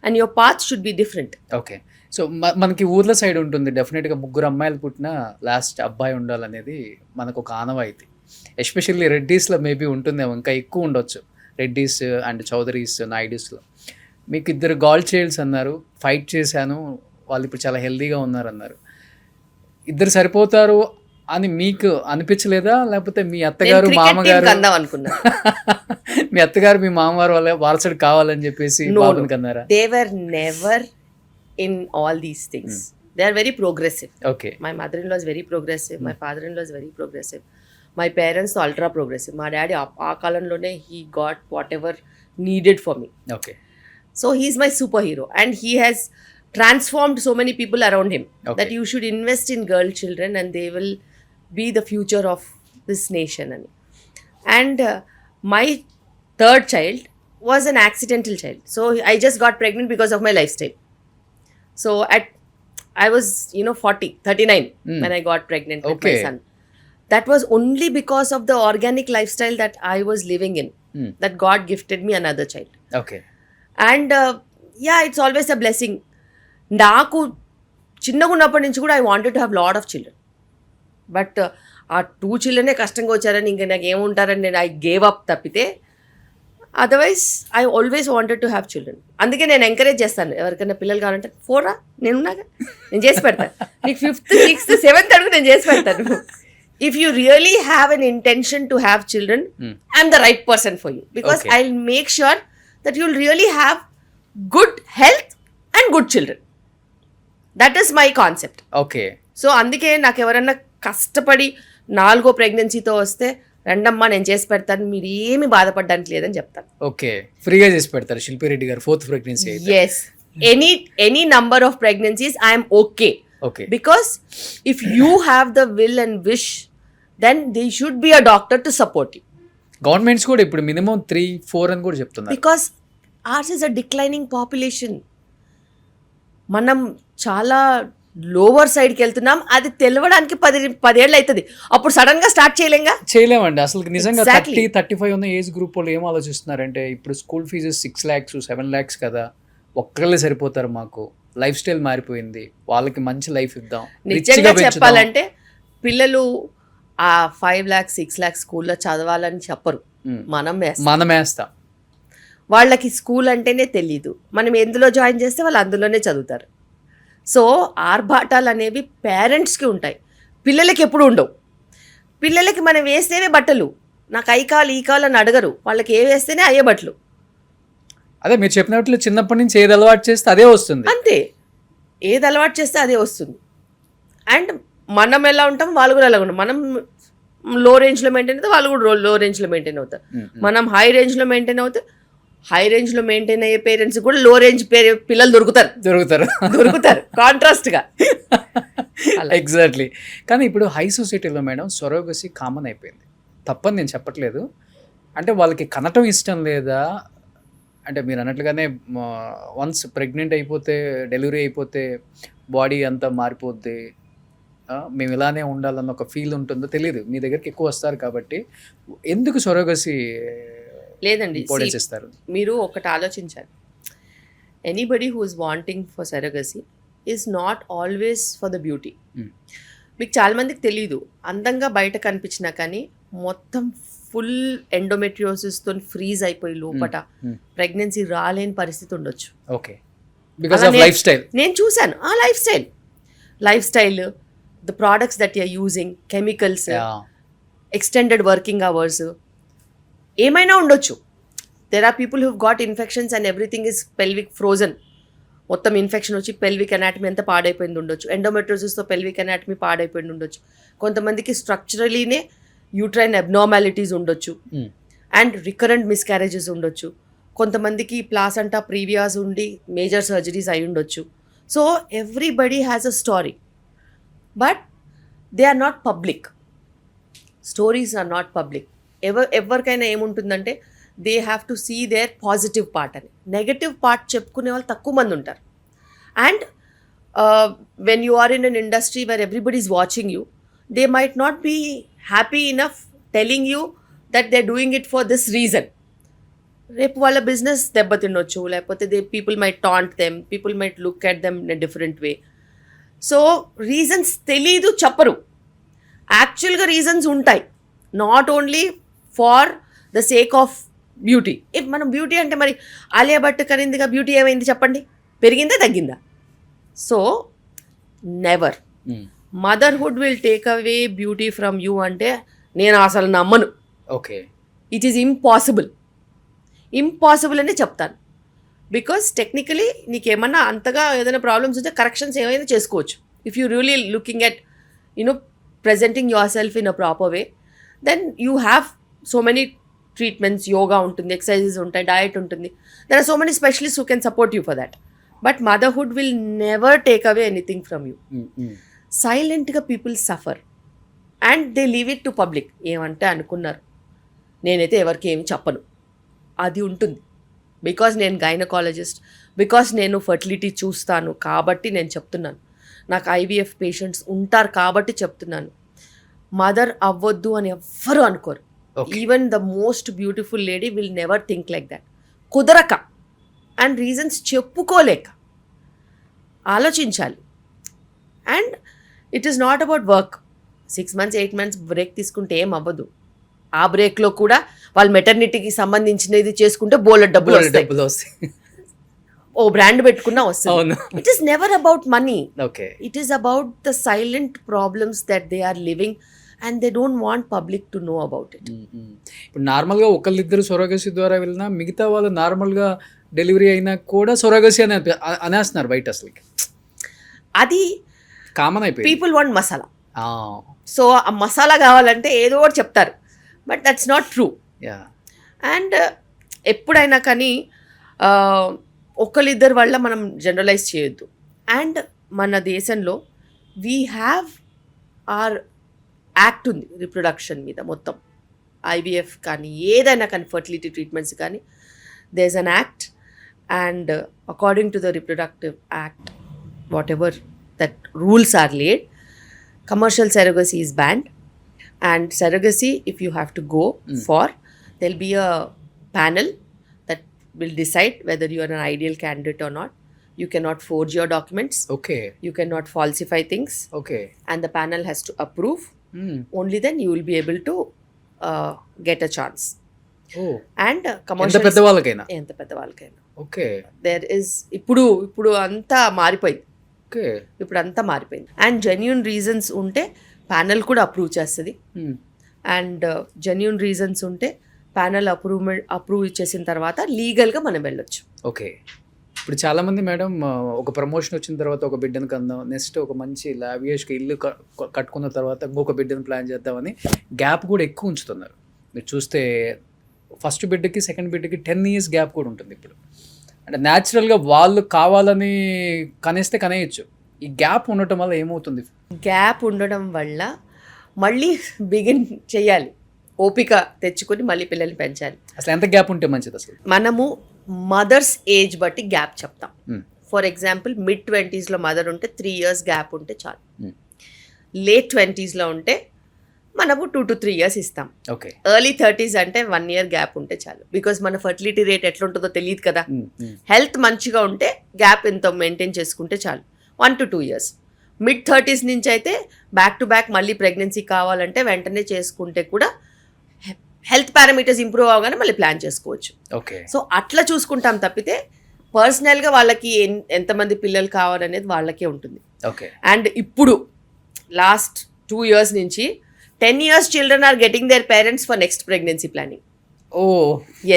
and your path should be different. Okay. So మనకి ఊర్ల సైడ్ ఉంటుంది డెఫినెట్గా 3 అమ్మాయిలు పుట్టిన లాస్ట్ అబ్బాయి ఉండాలనేది మనకు ఒక ఆనవాయితీ. ఎస్పెషల్లీ రెడ్డీస్లో మేబీ ఉంటుందేమో, ఇంకా ఎక్కువ ఉండొచ్చు. రెడ్డీస్ అండ్ చౌదరీస్, నాయుడుస్లో మీకు 2 గర్ల్ చైల్డ్స్ అన్నారు. ఫైట్ చేశాను, వాళ్ళు ఇప్పుడు చాలా హెల్దీగా ఉన్నారు అన్నారు. 2 సరిపోతారు అని మీకు అనిపించలేదా? లేకపోతే మీ అత్తగారు మామగారు మీ అత్తగారు మీ మామగారు వాళ్ళ వారసుడు కావాలని చెప్పేసి బాబుని కన్నారా? They were never in all these things. They are very progressive. Okay. My mother in law is very progressive, my father in law is very progressive, my parents ultra progressive. మా డాడీ ఆ కాలంలోనే he got whatever needed for me. Okay. So he is my super hero and he has transformed so many people around him. Okay. That you should invest in girl children and they will be the future of this nation. And my 3rd child was an accidental child. So I just got pregnant because of my lifestyle. So I was 39 when I got pregnant with my son. That was only because of the organic lifestyle that I was living in, that God gifted me another child. Okay. And yeah, it's always a blessing. నాకు చిన్నగా ఉన్నప్పటి నుంచి కూడా I wanted to have lot of children, but ఆ 2 children కష్టంగా వచ్చారని ఇంకా నాకు ఏముంటారని నేను ఐ గేవ్ అప్ తప్పితే otherwise I always wanted to have children. అందుకే నేను ఎంకరేజ్ చేస్తాను, ఎవరికైనా పిల్లలు కావాలంటే 4 నేను చేసి పెడతాను. నీకు 5th, 6th, 7th అడుగు నేను చేసి పెడతాను. If you really have an intention to have children, I'm the right person for you, because I will make sure that you'll really have good health and good children. That is my concept. Okay. So అందుకే నాకు ఎవరన్నా కష్టపడి 4వ ప్రెగ్నెన్సీతో వస్తే రండమ్మా నేను చేసి పెడతాను, మీరు ఏమి బాధపడడానికి లేదని చెప్తాను. ఓకే. ఫ్రీగా చేసి పెడతారు శిల్పి రెడ్డి గారు 4th ప్రెగ్నెన్సీ అయితే. Yes, any number of pregnancies I'm okay. Okay. Because if you have the will and wish then they should be a doctor to support you. Governments కూడా ఇప్పుడు మినిమం 3-4 అని కూడా చెప్తున్నారు. Because ours is a declining population. మనం చాలా లోవర్ సైడ్కి వెళ్తున్నాం. అది తెలవడానికి 10 ఏళ్ళు అవుతుంది. అప్పుడు సడన్ గా స్టార్ట్ చేయలేమండి. అసలు నిజంగా 30-35 ఉన్న ఏజ్ గ్రూప్ వాళ్ళు ఏం ఆలోచిస్తున్నారంటే ఇప్పుడు స్కూల్ ఫీజెస్ 6 lakhs 7 lakhs కదా, ఒక్కళ్ళే సరిపోతారు, మాకు లైఫ్ స్టైల్ మారిపోయింది, వాళ్ళకి మంచి లైఫ్ ఇద్దాం. నిజంగా చెప్పాలంటే పిల్లలు ఆ 5 lakhs 6 lakhs స్కూల్లో చదవాలని చెప్పరు, మనం వేస్తాం. వాళ్ళకి స్కూల్ అంటేనే తెలీదు, మనం ఎందులో జాయిన్ చేస్తే వాళ్ళు అందులోనే చదువుతారు. సో ఆర్భాటాలు అనేవి పేరెంట్స్కి ఉంటాయి, పిల్లలకి ఎప్పుడు ఉండవు. పిల్లలకి మనం వేస్తేనే బట్టలు, నాకు అయి కావాలి ఈ కావాలని అడగరు, వాళ్ళకి ఏ వేస్తేనే అయ్యే బట్టలు. అదే మీరు చెప్పినట్లు చిన్నప్పటి నుంచి ఏది అలవాటు చేస్తే అదే వస్తుంది. అంతే, ఏది అలవాటు చేస్తే అదే వస్తుంది. అండ్ మనం ఎలా ఉంటాం వాళ్ళు కూడా అలా ఉంటాం. మనం లో రేంజ్లో మెయింటైన్ అవుతాం, వాళ్ళు కూడా లో రేంజ్లో మెయింటైన్ అవుతారు. మనం హై రేంజ్లో మెయింటైన్ అవుతే హై రేంజ్లో మెయింటైన్ అయ్యే పేరెంట్స్ కూడా లో రేంజ్ పిల్లలు దొరుకుతారు కాంట్రాస్ట్గా. ఎగ్జాక్ట్లీ. కానీ ఇప్పుడు హై సొసైటీలో మేడం సొరోగసీ కామన్ అయిపోయింది, తప్పని నేను చెప్పట్లేదు. అంటే వాళ్ళకి కనటం ఇష్టం లేదా అంటే మీరు అన్నట్లుగానే వన్స్ ప్రెగ్నెంట్ అయిపోతే డెలివరీ అయిపోతే బాడీ అంతా మారిపోద్ది, మేము ఇలానే ఉండాలన్న ఒక ఫీల్ ఉంటుందో తెలియదు. మీ దగ్గరికి ఎక్కువ వస్తారు కాబట్టి ఎందుకు సొరోగసీ లేదండి ఇస్తారు? మీరు ఒకటి ఆలోచించారు, anybody who is wanting for surrogacy is not always for the beauty. మీకు చాలా మందికి తెలీదు, అందంగా బయట కనిపించినా కానీ మొత్తం ఫుల్ ఎండోమెట్రియోసిస్తో ఫ్రీజ్ అయిపోయి లోపట ప్రెగ్నెన్సీ రాలేని పరిస్థితి ఉండొచ్చు. ఓకే. బికాస్ అలా ఆఫ్ లైఫ్ స్టైల్. నేను చూశాను ఆ lifestyle the products that you're using, chemicals, extended working hours, ఏమైనా ఉండొచ్చు. There are people who got infections and everything is pelvic frozen. మొత్తం ఇన్ఫెక్షన్ వచ్చి పెల్విక్ అనాటమీ అంతా పాడైపోయింది ఉండొచ్చు. ఎండోమెట్రోసిస్తో పెల్విక్ అనాటమీ పాడైపోయింది ఉండొచ్చు. కొంతమందికి స్ట్రక్చరలీనే యూట్రైన్ అబ్నార్మాలిటీస్ ఉండొచ్చు అండ్ రికరెంట్ మిస్క్యారేజెస్ ఉండొచ్చు. కొంతమందికి ప్లాసెంటా ప్రీవియాస్ ఉండి మేజర్ సర్జరీస్ అయి ఉండొచ్చు. So everybody has a story, but they are not public. Stories are not public. ఎవరికైనా ఏముంటుందంటే they have to see their positive part అని. నెగటివ్ పార్ట్ చెప్పుకునే వాళ్ళు తక్కువ మంది ఉంటారు. And when you are in an industry where everybody is watching you, they might not be happy enough telling you that they are doing it for this reason. రేపు వాళ్ళ బిజినెస్ దెబ్బతినొచ్చు, లేకపోతే people might taunt them, people might look at them in a different way. So reasons తెలీదు, చెప్పరు. యాక్చువల్గా రీజన్స్ ఉంటాయి, not only for the sake of beauty. If మనం బ్యూటీ అంటే మరి ఆలియా భట్ కనిందిగా బ్యూటీ ఏమైంది చెప్పండి, పెరిగిందా తగ్గిందా? So never. Motherhood will take away beauty from you అంటే నేను అసలు నమ్మను. ఓకే, ఇట్ ఈస్ ఇంపాసిబుల్ అనే చెప్తాను. బికాస్ టెక్నికలీ నీకేమన్నా అంతగా ఏదైనా ప్రాబ్లమ్స్ ఉంటే కరెక్షన్స్ ఏమైనా చేసుకోవచ్చు. If you really looking at presenting yourself in a proper way, then you have so many treatments, yoga ఉంటుంది, exercises ఉంటాయి, diet ఉంటుంది. There are so many specialists who can support you for that. But motherhood will never take away anything from you. Silentగా people suffer and they leave it to public. ఏమంటే అనుకున్నారు, నేనైతే ఎవరికి ఏమి చెప్పను, అది ఉంటుంది. బికాజ్ నేను గైనకాలజిస్ట్, బికాజ్ నేను ఫర్టిలిటీ చూస్తాను కాబట్టి నేను చెప్తున్నాను. నాకు ఐవీఎఫ్ పేషెంట్స్ ఉంటారు కాబట్టి చెప్తున్నాను. మదర్ అవ్వద్దు అని ఎవ్వరు అనుకోరు. Even the most beautiful lady will never think like that. కుదరక అండ్ రీజన్స్ చెప్పుకోలేక ఆలోచించాలి. And it is not about work. 6 months 8 months break తీసుకుంటే ఏం అవ్వదు. ఆ బ్రేక్లో కూడా వాళ్ళు మెటర్నిటీకి సంబంధించినది చేసుకుంటే బోలెడ్ డబ్బులు వస్తాయి. ఓ బ్రాండ్ పెట్టుకున్నా వస్తుంది. It is never about money. It is about the silent problems that they are living and they don't want public to know about it. ఇప్పుడు నార్మల్గా ఒకళ్ళిద్దరు సొరగసి ద్వారా వెళ్ళినా మిగతా వాళ్ళు నార్మల్గా డెలివరీ అయినా కూడా సొరగసి అని అనేస్తున్నారు బయట. అసలు అది కామన్ అయిపోయింది. People want masala. సో ఆ మసాలా కావాలంటే ఏదో ఒకటి చెప్తారు, but that's not true. And ఎప్పుడైనా కానీ ఒకళ్ళిద్దరి వల్ల మనం జనరలైజ్ చేయొద్దు. అండ్ మన దేశంలో వీ హ్యావ్ ఆర్ యాక్ట్ ఉంది రిప్రొడక్షన్ మీద మొత్తం. ఐవీఎఫ్ కానీ ఏదైనా కానీ ఫర్టిలిటీ ట్రీట్మెంట్స్ కానీ there is an act. And according to the reproductive act, whatever that rules are laid, commercial surrogacy is banned. And surrogacy, if you have to go for, there'll be a panel that will decide whether you are an ideal candidate or not. You cannot forge your documents. Okay. You cannot falsify things. Okay. And the panel has to approve. Only then you will be able to get a chance. Oh. And commercial ఎంత పెద్దవాళ్ళకైనా. Okay. There is ఇప్పుడు అంతా మారిపోయింది. ఇప్పుడు అంతా మారిపోయింది. అండ్ జెన్యూన్ రీజన్స్ ఉంటే ప్యానెల్ కూడా అప్రూవ్ చేస్తుంది. అండ్ జెన్యూన్ రీజన్స్ ఉంటే ప్యానెల్ అప్రూవ్ ఇచ్చేసిన తర్వాత లీగల్గా మనం వెళ్ళొచ్చు. ఓకే. ఇప్పుడు చాలామంది మేడం ఒక ప్రమోషన్ వచ్చిన తర్వాత ఒక బిడ్డను కందాం, నెక్స్ట్ ఒక మంచి లావియస్గా ఇల్లు కట్టుకున్న తర్వాత ఇంకొక బిడ్డను ప్లాన్ చేద్దామని గ్యాప్ కూడా ఎక్కువ ఉంచుతున్నారు. మీరు చూస్తే ఫస్ట్ బిడ్డకి సెకండ్ బిడ్డకి 10 years గ్యాప్ కూడా ఉంటుంది ఇప్పుడు. అంటే న్యాచురల్గా వాళ్ళు కావాలని కనేస్తే కనేయచ్చు. ఈ గ్యాప్ ఉండటం వల్ల ఏమవుతుంది? గ్యాప్ ఉండడం వల్ల మళ్ళీ బిగిన్ చేయాలి, ఓపిక తెచ్చుకొని మళ్ళీ పిల్లల్ని పెంచాలి. అసలు ఎంత గ్యాప్ ఉంటే మంచిది? అసలు మనము మదర్స్ ఏజ్ బట్టి గ్యాప్ చెప్తాం. ఫర్ ఎగ్జాంపుల్ mid-20s మదర్ ఉంటే 3 years గ్యాప్ ఉంటే చాలు. late 20s ఉంటే మనము 2 to 3 years ఇస్తాం. ఓకే. ఎర్లీ 30s అంటే 1 year గ్యాప్ ఉంటే చాలు. బికాజ్ మన ఫర్టిలిటీ రేట్ ఎట్లుంటుందో తెలియదు కదా. హెల్త్ మంచిగా ఉంటే గ్యాప్ ఎంత మెయింటైన్ చేసుకుంటే చాలు, 1 to 2 years. mid-30s నుంచి అయితే బ్యాక్ టు బ్యాక్ మళ్ళీ ప్రెగ్నెన్సీ కావాలంటే వెంటనే చేసుకుంటే కూడా హెల్త్ పారామీటర్స్ ఇంప్రూవ్ అవగానే మళ్ళీ ప్లాన్ చేసుకోవచ్చు. ఓకే. సో అట్లా చూసుకుంటాం తప్పితే పర్సనల్గా వాళ్ళకి ఎంతమంది పిల్లలు కావాలనేది వాళ్ళకే ఉంటుంది. ఓకే. అండ్ ఇప్పుడు లాస్ట్ 2 years నుంచి 10 years children are getting their parents for next pregnancy planning. Oh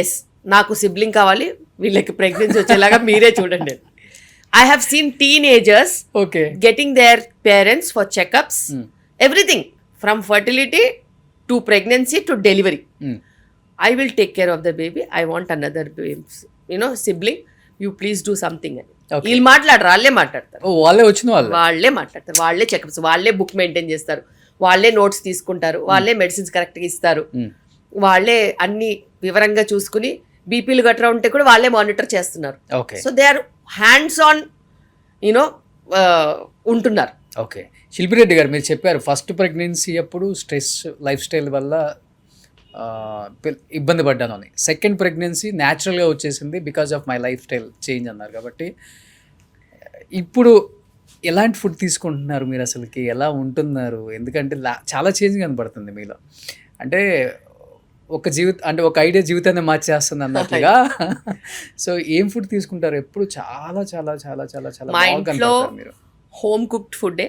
yes, నాకు సిబ్లింగ్ కావాలి, వీళ్ళకి ప్రెగ్నెన్సీ వచ్చేలాగా మీరే చూడండి. I have seen teenagers okay getting their parents for checkups, everything from fertility to pregnancy to delivery. I will take care of the baby. I want another baby, sibling. You please do something అని. Okay. వీళ్ళు మాట్లాడరు, వాళ్ళే మాట్లాడతారు. ఓ వాళ్ళే వచ్చిన వాళ్ళు. వాళ్ళే మాట్లాడతారు, వాళ్ళే చెకప్స్, వాళ్ళే బుక్ మెయింటైన్ చేస్తారు, వాళ్ళే నోట్స్ తీసుకుంటారు, వాళ్ళే మెడిసిన్స్ కరెక్ట్గా ఇస్తారు, వాళ్ళే అన్ని వివరంగా చూసుకుని బీపీలు గట్రా ఉంటే కూడా వాళ్ళే మానిటర్ చేస్తున్నారు. Okay. So they are hands on ఉంటున్నారు. ఓకే. శిల్పిరెడ్డి గారు, మీరు చెప్పారు ఫస్ట్ ప్రెగ్నెన్సీ అప్పుడు స్ట్రెస్ లైఫ్ స్టైల్ వల్ల ఇబ్బంది పడ్డాను అని. సెకండ్ ప్రెగ్నెన్సీ న్యాచురల్గా వచ్చేసింది because of my life style change అన్నారు. కాబట్టి ఇప్పుడు ఎలాంటి ఫుడ్ తీసుకుంటున్నారు మీరు, అసలుకి ఎలా ఉంటున్నారు? ఎందుకంటే చాలా చేంజ్ కనపడుతుంది మీలో. అంటే ఒక ఐడియా జీవితాన్ని మార్చేస్తుంది అన్నట్లుగా. సో ఏం ఫుడ్ తీసుకుంటారు? ఎప్పుడు చాలా చాలా చాలా చాలా చాలా మా బాగా ఇంట్లో కనపడతారు మీరు. హోమ్ కుక్డ్ ఫుడ్డే,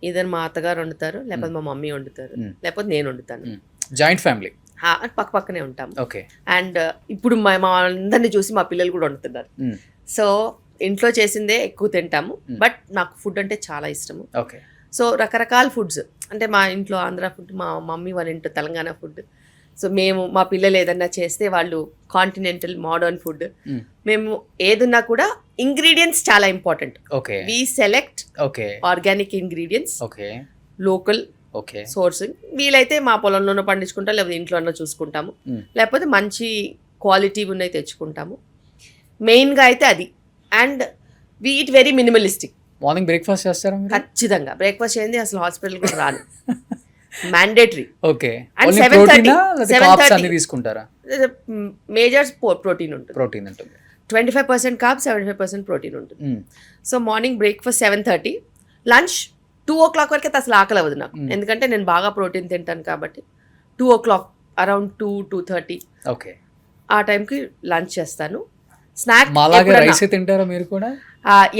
ఇద్దరు మా అత్తగారు వండుతారు, లేకపోతే మా మమ్మీ వండుతారు, లేకపోతే నేను వండుతాను. జాయింట్ ఫ్యామిలీ, పక్క పక్కనే ఉంటాము. ఓకే. అండ్ ఇప్పుడు మా అందరిని చూసి మా పిల్లలు కూడా వండుతున్నారు. సో ఇంట్లో చేసిందే ఎక్కువ తింటాము, బట్ నాకు ఫుడ్ అంటే చాలా ఇష్టము. ఓకే. సో రకరకాల ఫుడ్స్, అంటే మా ఇంట్లో ఆంధ్ర ఫుడ్, మా మమ్మీ వాళ్ళ ఇంట్లో తెలంగాణ ఫుడ్. సో మా పిల్లలు ఏదన్నా చేస్తే వాళ్ళు కాంటినెంటల్ మోడర్న్ ఫుడ్. మేము ఏదున్నా కూడా ఇంగ్రీడియంట్స్ చాలా important. Okay. We select okay organic ingredients, okay, local okay sourcing. వీలైతే మా పొలంలోనూ పండించుకుంటాం, లేకపోతే ఇంట్లోనో చూసుకుంటాము, లేకపోతే మంచి క్వాలిటీ ఉన్నాయి తెచ్చుకుంటాము. మెయిన్గా అయితే అది. And we eat very minimalistic. Morning breakfast చేస్తారా మీరు? ఖచ్చితంగా బ్రేక్ఫాస్ట్ చేయండి అసలు హాస్పిటల్ కూడా రాను. మ్యాండేటరీ. ఓకే. And ఓన్లీ 7:30 ప్రోటీనా లేదా కార్బ్స్ 7:30 అన్ని తీసుకుంటారా? మేజర్ ప్రోటీన్ ఉంటుంది, ప్రోటీన్ ఉంటుంది. 25% కార్బ్స్, 75% ప్రోటీన్ ఉంటుంది. So morning breakfast 7:30, lunch 2 o'clock వరకు అయితే అసలు ఆకలి అవ్వదు నాకు, ఎందుకంటే నేను బాగా ప్రోటీన్ తింటాను కాబట్టి. 2 o'clock, అరౌండ్ 2-2:30 ఓకే, ఆ టైంకి లంచ్ చేస్తాను. స్నాక్ మాలాగా రైస్ తింటారా మీరు కూడా?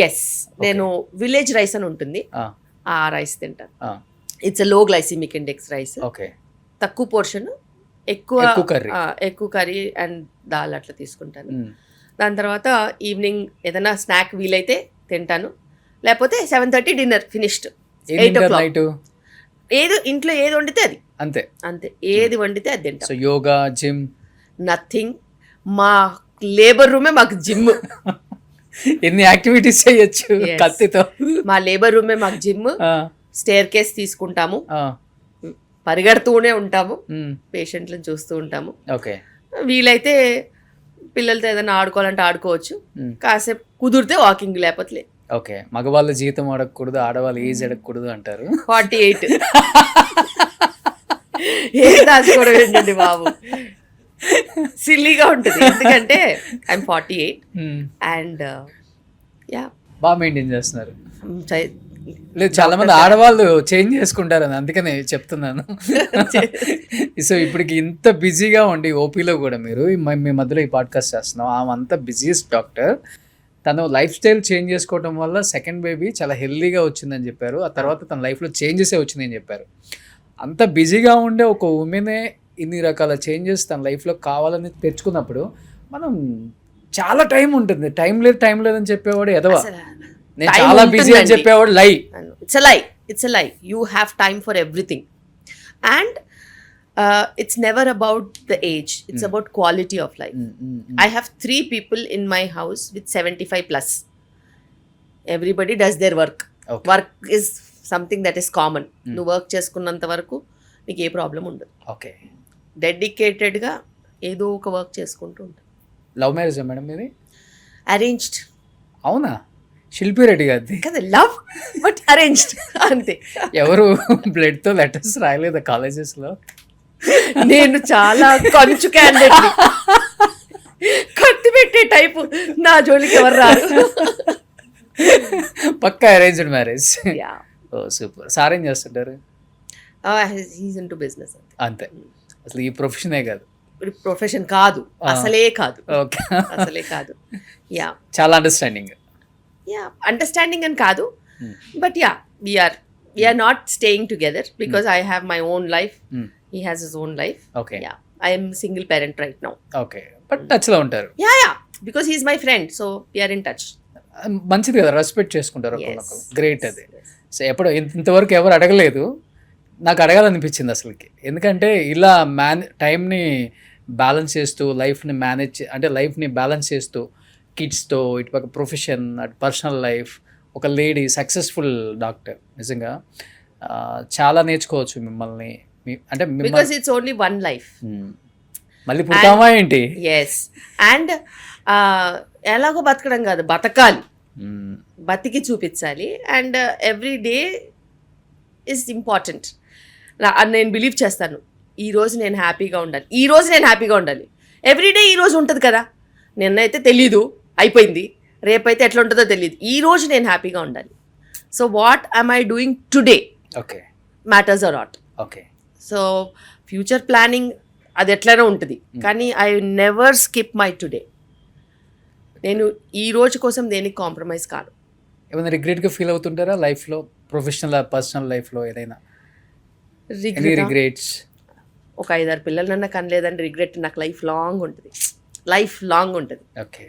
ఎస్, నేను విలేజ్ రైస్ అని ఉంటుంది, ఆ రైస్ తింటాను. It's low glycemic index rice. Okay. తక్కువ పోర్షన్, ఎక్కువ కర్రీ అండ్ దాల్ అట్లా తీసుకుంటాను. దాని తర్వాత ఈవినింగ్ ఏదైనా స్నాక్ వీలైతే తింటాను, లేకపోతే 7:30 డిన్నర్ ఫినిష్డ్. 8 o'clock ఇంట్లో ఏది వండితే అది అంతే అంతే, ఏది వండితే అది తింటాం. So yoga, gym, nothing. మా లేబర్ రూమే మాకు జిమ్. ఎన్ని యాక్టివిటీస్ చేయొచ్చు కత్తితో. మా లేబర్ రూమే మాకు జిమ్. స్టేర్ కేస్ తీసుకుంటాము, పరిగెడుతూనే ఉంటాము, పేషెంట్లను చూస్తూ ఉంటాము. ఓకే. వీలైతే పిల్లలతో ఏదైనా ఆడుకోవాలంటే ఆడుకోవచ్చు, కాసేపు కుదిరితే వాకింగ్, లేకపోతే లేదు. ఓకే. మగవాళ్ళ జీతం అడగకూడదు, ఆడవాళ్ళ ఏజ్ అడగకూడదు అంటారు. 48. ఏం దాచుకోవడం ఏంటండి బాబు, సిల్లీగా ఉంటుంది. ఎందుకంటే ఐఎమ్ 48 అండ్ బాగా మెయింటైన్ చేస్తున్నారు. లేదు, చాలా మంది ఆడవాళ్ళు చేంజ్ చేసుకుంటారు అని అందుకనే చెప్తున్నాను. సో ఇప్పటికి ఇంత బిజీగా ఉండి ఓపీలో కూడా మీరు మీ మధ్యలో ఈ పాడ్కాస్ట్ చేస్తున్నాం. ఆమె అంత బిజీయెస్ట్ డాక్టర్. తను లైఫ్ స్టైల్ చేంజ్ చేసుకోవడం వల్ల సెకండ్ బేబీ చాలా హెల్దీగా వచ్చిందని చెప్పారు. ఆ తర్వాత తన లైఫ్లో చేంజెసే వచ్చిందని చెప్పారు. అంత బిజీగా ఉండే ఒక ఉమెనే ఇన్ని రకాల చేంజెస్ తన లైఫ్లో కావాలని తెచ్చుకున్నప్పుడు మనం చాలా టైం ఉంటుంది. టైం లేదని చెప్పేవాడు ఎదవా, నేను చాలా బిజీ అని చెప్పేవాడు లై. ఇట్స్ ఎ లై. You have time for everything. And it's never about the age, it's about quality of life. I have 3 people in my house with 75 plus. Everybody does their work. Okay. Work is something that is common. నువ్వు వర్క్ చేసుకున్నంత వరకు నీకు ఏ ప్రాబ్లం ఉండదు. ఓకే. డెడికేటెడ్గా ఏదో ఒక వర్క్ చేసుకుంటూ ఉంటాను. లవ్ మ్యారేజ్ మేడం మీది? అరేంజ్డ్. అవునా? శిల్పి రెడ్డి గారిది కదా, లవ్ బట్ అరేంజ్డ్ అంతే. ఎవరు బ్లడ్తో లెటర్స్ రాయలేదా కాలేజెస్లో? నేను చాలా కంచు క్యాండిడేట్, కత్తి పెట్టే టైపు, నా జోలికి ఎవరు రారు. పక్కా అరేంజ్డ్ మ్యారేజ్. ఓ సూపర్. సార్ ఏం చేస్తుంటారు? He's into business. అంతే, అసలు ఈ ప్రొఫెషనే కాదు, ప్రొఫెషన్ కాదు, అసలే కాదు, ఓకే. అసలే కాదు. యా చాలా అండర్స్టాండింగ్. యా అండర్స్టాండింగ్ అని కాదు, but yeah we're not staying together because I have my own life, he has his own life. Okay. Yeah I'm single parent right now. Okay, but టచ్లో ఉంటారు. Yeah because he's my friend, so we're in touch. మంచిది కదా, రెస్పెక్ట్ చేసుకుంటారు ఒకరినొకరు. గ్రేట్ అది. సో ఎప్పుడు ఇంతవరకు ఎవరు అడగలేదు, నాకు అడగాలనిపించింది అసలుకి. ఎందుకంటే ఇలా టైంని బ్యాలెన్స్ చేస్తూ లైఫ్ని లైఫ్ని బ్యాలెన్స్ చేస్తూ కిడ్స్తో ఇటుపక్క ప్రొఫెషన్ అటు పర్సనల్ లైఫ్, ఒక లేడీ సక్సెస్ఫుల్ డాక్టర్. నిజంగా చాలా నేర్చుకోవచ్చు మిమ్మల్ని. అంటే because it's only one life. మళ్ళీ పుడతామా ఏంటి? ఎస్, అండ్ ఎలాగో బతకడం కాదు, బతకాలి, బతికి చూపించాలి. And every day is important. నేను బిలీవ్ చేస్తాను, ఈరోజు నేను హ్యాపీగా ఉండాలి. ఎవ్రీడే ఈరోజు ఉంటుంది కదా, నిన్నైతే తెలీదు, అయిపోయింది, రేపైతే ఎట్లా ఉంటుందో తెలియదు. ఈరోజు నేను హ్యాపీగా ఉండాలి. So what I'm I doing today okay matters or not. Okay. So future planning అది ఎట్లైనా ఉంటుంది, కానీ I never skip my today. నేను ఈ రోజు కోసం దేనికి కాంప్రమైజ్ కాను. ఏమైనా రిగ్రెట్గా ఫీల్ అవుతుంటారా లైఫ్లో, ప్రొఫెషనల్ పర్సనల్ లైఫ్లో ఏదైనా రిగ్రెట్స్? ఒక 5-6 పిల్లలన్నా కనలేదని రిగ్రెట్ నాకు లైఫ్ లాంగ్ ఉంటుంది. ఓకే.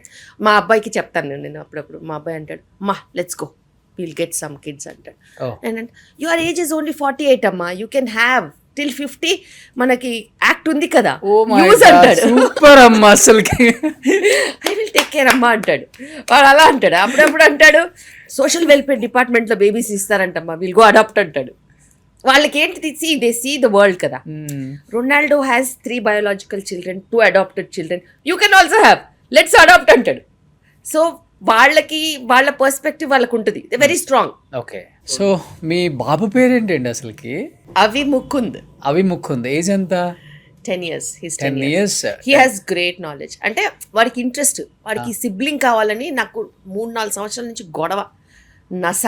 మా అబ్బాయికి చెప్తాను నేను అప్పుడప్పుడు. మా అబ్బాయి అంటాడు, అమ్మా let's go, will get some kids అంటాడు. And your age is only 48 అమ్మా, యూ కెన్ హ్యావ్ టిల్ 50, మనకి యాక్ట్ ఉంది కదా, యూజ్ అంటాడు. సూపర్ అమ్మా అసలుకి. ఐ విల్ టేక్ కేర్ అమ్మా అంటాడు వాడు. అలా అంటాడు. అప్పుడప్పుడు అంటాడు, సోషల్ వెల్ఫేర్ డిపార్ట్మెంట్లో బేబీస్ ఇస్తారంటమ్మా, విల్ గో అడాప్ట్ అంటాడు. వాళ్ళకి ఏంటిది, దే సీ ద వరల్డ్ కదా. Ronaldo has 3 biological children, 2 adopted children, you can also have, let's adopt అంటాడు. సో వాళ్ళ పర్స్పెక్టివ్ వాళ్ళకు ఉంటుంది, they very strong. Okay. So మీ బాబు పేరేంటండి అసలుకి? అవి ముక్కుంది. ఏజ్ ఎంత? 10 years. He's 10 years. He has great knowledge. అంటే వాడికి ఇంట్రెస్ట్, వాడికి సిబ్లింగ్ కావాలని. నాకు 3-4 సంవత్సరాల నుంచి గొడవ, నస,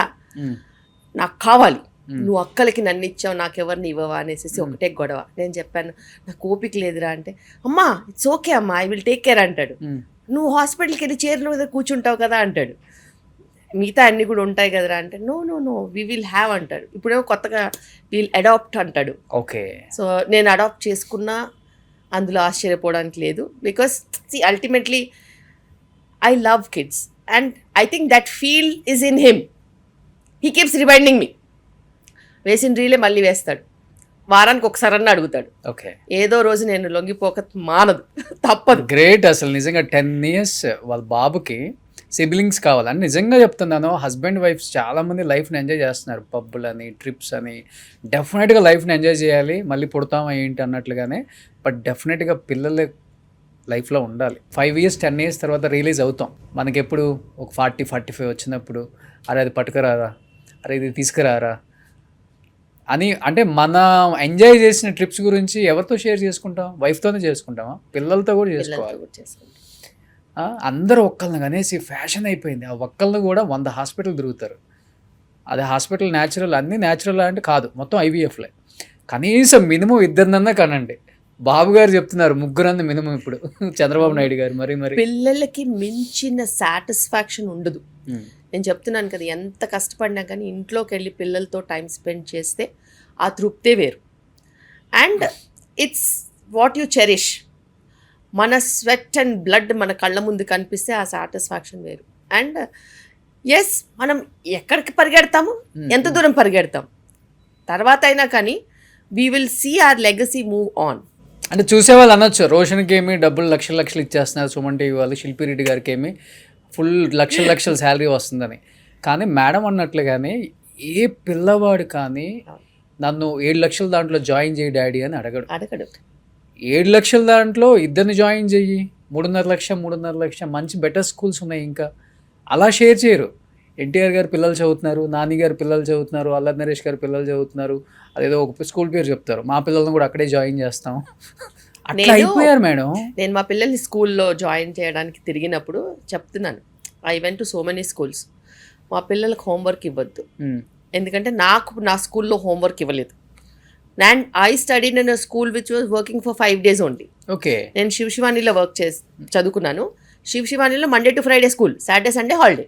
నాకు కావాలి, నువ్వు అక్కలకి నన్ను ఇచ్చావు, నాకెవరిని ఇవ్వవా అనేసి ఒకటే గొడవ. నేను చెప్పాను, నాకు ఓపిక లేదురా అంటే, అమ్మా ఇట్స్ ఓకే అమ్మా, ఐ విల్ టేక్ కేర్ అంటాడు. నువ్వు హాస్పిటల్కి వెళ్ళి చైర్ల మీద కూర్చుంటావు కదా అంటాడు. మిగతా అన్నీ కూడా ఉంటాయి కదరా అంటే, నో వి విల్ హ్యావ్ అంటాడు. ఇప్పుడేమో కొత్తగా విల్ అడాప్ట్ అంటాడు. ఓకే. సో నేను అడాప్ట్ చేసుకున్నా అందులో ఆశ్చర్యపోవడానికి లేదు. Because ultimately I love kids and I think that feel is in him. He keeps reminding me. వేసిన రీలే మళ్ళీ వేస్తాడు, వారానికి ఒకసారన్నా అడుగుతాడు. ఓకే. ఏదో రోజు నేను లొంగిపోక మానదు, తప్పదు. గ్రేట్ అసలు నిజంగా. 10 years వాళ్ళ బాబుకి సిబ్లింగ్స్ కావాలని నిజంగా చెప్తున్నాను. హస్బెండ్ వైఫ్స్ చాలామంది లైఫ్ని ఎంజాయ్ చేస్తున్నారు, పబ్బులని, ట్రిప్స్ అని. డెఫినెట్గా లైఫ్ని ఎంజాయ్ చేయాలి, మళ్ళీ పుడతామా ఏంటి అన్నట్లుగానే. బట్ డెఫినెట్గా పిల్లలు లైఫ్లో ఉండాలి. 5 years 10 years తర్వాత రిలీజ్ అవుతాం. మనకి ఎప్పుడు ఒక 40-45 వచ్చినప్పుడు, అరే అది పట్టుకురారా, అరే ఇది తీసుకురారా అని. అంటే మనం ఎంజాయ్ చేసిన ట్రిప్స్ గురించి ఎవరితో షేర్ చేసుకుంటాం? వైఫ్తోనే చేసుకుంటామా? పిల్లలతో కూడా చేసుకోవాలి. అందరూ ఒక్కళ్ళని అనేసి ఫ్యాషన్ అయిపోయింది. ఆ ఒక్కళ్ళని కూడా 100 హాస్పిటల్ తిరుగుతారు. అదే హాస్పిటల్ న్యాచురల్, అన్నీ న్యాచురల్ అంటే కాదు, మొత్తం IVFలే. కనీసం మినిమం 2 కనండి. బాబు గారు చెప్తున్నారు 3 మినిమం ఇప్పుడు, చంద్రబాబు నాయుడు గారు. మరి పిల్లలకి మించిన సాటిస్ఫాక్షన్ ఉండదు. నేను చెప్తున్నాను కదా, ఎంత కష్టపడినా కానీ ఇంట్లోకి వెళ్ళి పిల్లలతో టైం స్పెండ్ చేస్తే ఆ తృప్తే వేరు. And it's what you cherish. మన స్వెట్ అండ్ బ్లడ్ మన కళ్ళ ముందు కనిపిస్తే ఆ సాటిస్ఫాక్షన్ వేరు. అండ్ ఎస్, మనం ఎక్కడికి పరిగెడతాము, ఎంత దూరం పరిగెడతాం తర్వాత అయినా కానీ we will see our legacy move on. అంటే చూసేవాళ్ళు అనొచ్చు, రోషన్కి ఏమి డబ్బులు లక్షలు ఇచ్చేస్తున్నారు, సుమన్ టీవీ వాళ్ళు, శిల్పి రెడ్డి గారికి ఏమి ఫుల్ లక్షల శాలరీ వస్తుందని. కానీ మేడం అన్నట్లుగానే ఏ పిల్లవాడు కానీ నన్ను 7 లక్షల దాంట్లో జాయిన్ చేయి డాడీ అని అడగడు. 7 లక్షల దాంట్లో 2 జాయిన్ చెయ్యి, 3.5 లక్ష మంచి బెటర్ స్కూల్స్ ఉన్నాయి. ఇంకా అలా షేర్ చేయరు. ఎన్టీఆర్ గారు పిల్లలు చదువుతున్నారు, నాని గారు పిల్లలు చదువుతున్నారు, అల్లరి నరేష్ గారు పిల్లలు చదువుతున్నారు, అదేదో ఒక స్కూల్ పేరు చెప్తారు, మా పిల్లల్ని కూడా అక్కడే జాయిన్ చేస్తాం. అట్లా అయిపోయారు మేడం. నేను మా పిల్లల్ని స్కూల్లో జాయిన్ చేయడానికి తిరిగినప్పుడు చెప్తున్నాను, I went to so many schools, మా పిల్లలకు హోంవర్క్ ఇవ్వద్దు, ఎందుకంటే నాకు నా స్కూల్లో హోంవర్క్ ఇవ్వలేదు. And I studied in a school which was working for 5 days only. Okay. నేను శివానీలో చదువుకున్నాను. శివానీలో Monday to Friday school, Saturday Sunday holiday.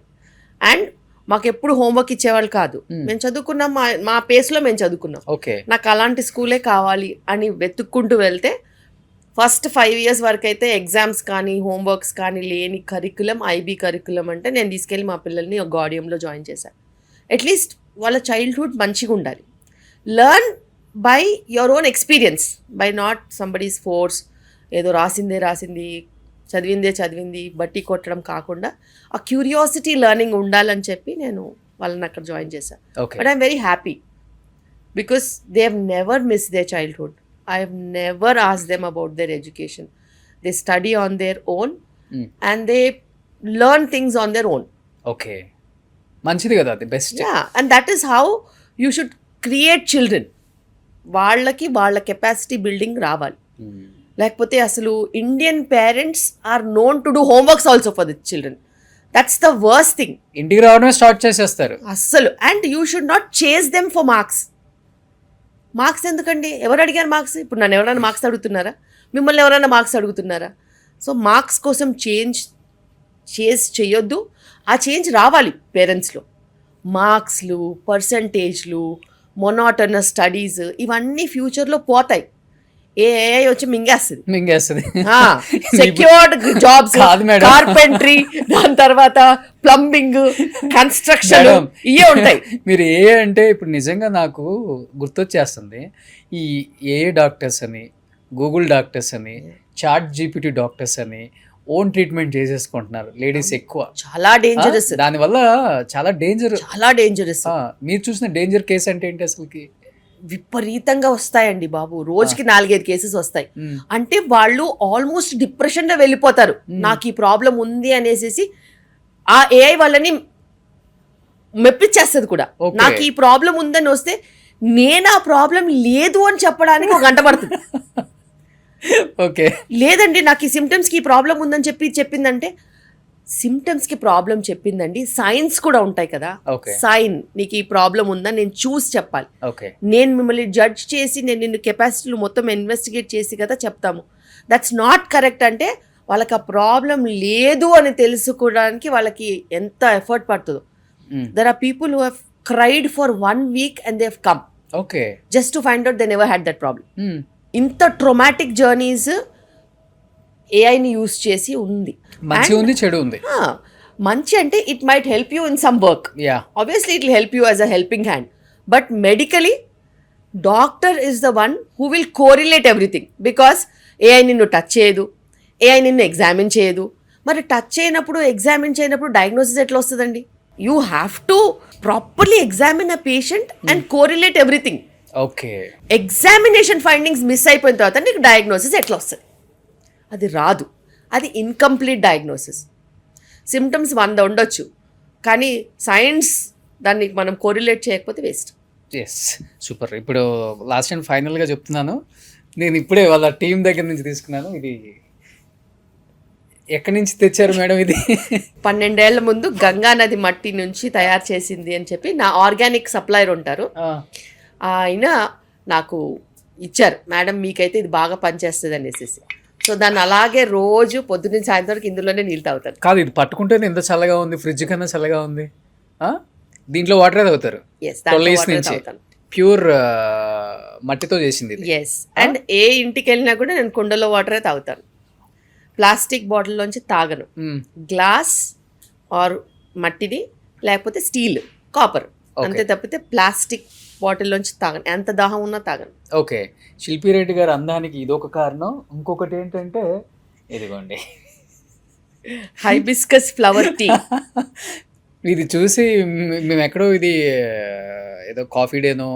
And మాకు ఎప్పుడు హోంవర్క్ ఇచ్చేవాళ్ళు కాదు. మేము చదువుకున్నాం, మా పేస్లో మేము చదువుకున్నాం. ఓకే. నాకు అలాంటి స్కూలే కావాలి అని వెతుక్కుంటూ వెళ్తే ఫస్ట్ 5 years వరకు అయితే ఎగ్జామ్స్ కానీ హోంవర్క్స్ కానీ లేని కరికులం, ఐబీ కరికులం అంటే నేను తీసుకెళ్ళి మా పిల్లల్ని ఒక గాడియంలో జాయిన్ చేశాను. అట్లీస్ట్ వాళ్ళ చైల్డ్హుడ్ మంచిగా ఉండాలి. Learn by your own experience, by not somebody's force. ఏదో రాసింది చదివింది బట్టి కొట్టడం కాకుండా ఆ క్యూరియాసిటీ లెర్నింగ్ ఉండాలని చెప్పి నేను వాళ్ళని అక్కడ జాయిన్ చేశాను. But I'm very happy because they have never miss their childhood. I have never asked them about their education. They study on their own and they learn things on their own. Okay. మంచిది కదా, అది best. Yeah, and that is how you should create children. వాళ్ళ కెపాసిటీ బిల్డింగ్ రావాలి. లేకపోతే అసలు Indian parents are known to do homeworks also for the children. That's the worst thing. ఇంటికి రావడమే స్టార్ట్ చేసేస్తారు అస్సలు. And you should not chase them for marks ఎందుకండి? ఎవరు అడిగారు మార్క్స్? ఇప్పుడు నన్ను ఎవరైనా మార్క్స్ అడుగుతున్నారా? మిమ్మల్ని ఎవరైనా మార్క్స్ అడుగుతున్నారా? సో మార్క్స్ కోసం చేయొద్దు. ఆ చేంజ్ రావాలి పేరెంట్స్లో. మార్క్స్లు, పర్సంటేజ్లు, మొనాటనస్ స్టడీస్ ఇవన్నీ ఫ్యూచర్లో పోతాయి. ఏఐ వచ్చి మింగేస్తుంది. సెక్యూర్డ్ జాబ్స్, కార్పెంటరీ, దాని తర్వాత ప్లంబింగ్, కన్స్ట్రక్షన్ ఇవే ఉంటాయి. మీరు ఏ అంటే ఇప్పుడు నిజంగా నాకు గుర్తొచ్చేస్తుంది ఈ ఏఏ డాక్టర్స్ అని, గూగుల్ డాక్టర్స్ అని, చాట్ జీపీటీ డాక్టర్స్ అని ఓన్ ట్రీట్మెంట్ చేసేసుకుంటున్నారు లేడీస్ ఎక్కువ. చాలా డేంజరస్. దానివల్ల చాలా డేంజరస్. మీరు చూసిన డేంజర్ కేసు అంటే ఏంటి అసలుకి? విపరీతంగా వస్తాయండి బాబు. రోజుకి 4-5 కేసెస్ వస్తాయి. అంటే వాళ్ళు ఆల్మోస్ట్ డిప్రెషన్ లో వెళ్ళిపోతారు. నాకు ఈ ప్రాబ్లం ఉంది అనేసి ఆ ఏఐ వాళ్ళని మెప్పించేస్తుంది కూడా. నాకు ఈ ప్రాబ్లం ఉందని వస్తే నేను ఆ ప్రాబ్లం లేదు అని చెప్పడానికి 1 గంట పడుతుంది. ఓకే, లేదండి నాకు ఈ సిమ్టమ్స్కి ఈ ప్రాబ్లం ఉందని చెప్పిందంటే సిమ్టమ్స్కి ప్రాబ్లం చెప్పిందండి. సైన్స్ కూడా ఉంటాయి కదా. సైన్ నీకు ఈ ప్రాబ్లం ఉందని నేను చూసి చెప్పాలి. నేను మిమ్మల్ని జడ్జ్ చేసి నేను నిన్ను కెపాసిటీలు మొత్తం ఇన్వెస్టిగేట్ చేసి కదా చెప్తాము. That's not correct. అంటే వాళ్ళకి ఆ ప్రాబ్లం లేదు అని తెలుసుకోవడానికి వాళ్ళకి ఎంత ఎఫర్ట్ పడుతుందో. There are people who have cried for 1 week and they have come just to find out they never had that problem. ఇంత ట్రొమాటిక్ జర్నీస్ ఏఐని యూస్ చేసి ఉంది. మంచి ఉంది, చెడు ఉంది. మంచి అంటే it might help you in some work. Obviously it will help you as a helping hand. But medically doctor is the one who will correlate everything. Because AI నిన్ను టచ్ చేయదు, ఏఐ నిన్ను ఎగ్జామిన్ చేయదు. మరి టచ్ చేయనప్పుడు, ఎగ్జామిన్ చేయనప్పుడు డయాగ్నోసిస్ ఎట్లా వస్తుందండి? You have to properly examine a patient and correlate everything. Examination findings miss అయిపోయిన తర్వాత నీకు డయాగ్నోసిస్ ఎట్లా వస్తుంది? అది రాదు. అది ఇన్కంప్లీట్ డయాగ్నోసిస్. సిమ్టమ్స్ 100 ఉండొచ్చు, కానీ సైన్స్ దాన్ని మనం కోరిలేట్ చేయకపోతే వేస్ట్. Yes, super. ఇప్పుడు లాస్ట్ అండ్ ఫైనల్గా చెప్తున్నాను, నేను ఇప్పుడే వాళ్ళ టీం దగ్గర నుంచి తీసుకున్నాను. ఇది ఎక్కడి నుంచి తెచ్చారు మేడం? ఇది 12 ఏళ్ల ముందు గంగా నది మట్టి నుంచి తయారు చేసింది అని చెప్పి నా ఆర్గానిక్ సప్లయర్ ఉంటారు, ఆయన నాకు ఇచ్చారు. మేడం మీకైతే ఇది బాగా పనిచేస్తుంది అనేసి. సో దాన్ని అలాగే రోజు పొద్దున్న సాయంత్రం వరకు ఇందులోనే నీళ్ళు తాగుతారు. కాదు, ఇది పట్టుకుంటేనే ఎంత చల్లగా ఉంది, ఫ్రిడ్జ్ కన్నా చల్లగా ఉంది. దీంట్లో వాటరే తాగుతారు. ప్యూర్ మట్టితో చేసింది. ఎస్, అండ్ ఏ ఇంటికి వెళ్ళినా కూడా నేను కుండలో వాటరే తాగుతాను. ప్లాస్టిక్ బాటిల్లోంచి తాగను. గ్లాస్ ఆర్ మట్టిది, లేకపోతే స్టీల్, కాపర్, అంతే తప్పితే ప్లాస్టిక్ బాటిల్లోంచి తాగను. ఎంత దాహం ఉన్నా తాగను. ఓకే, శిల్పి రెడ్డి గారు అందానికి ఇదొక కారణం. ఇంకొకటి ఏంటంటే ఇదిగోండి హైబిస్కస్ ఫ్లవర్ టీ. ఇది చూసి మేము ఎక్కడో ఇది ఏదో కాఫీ డేనో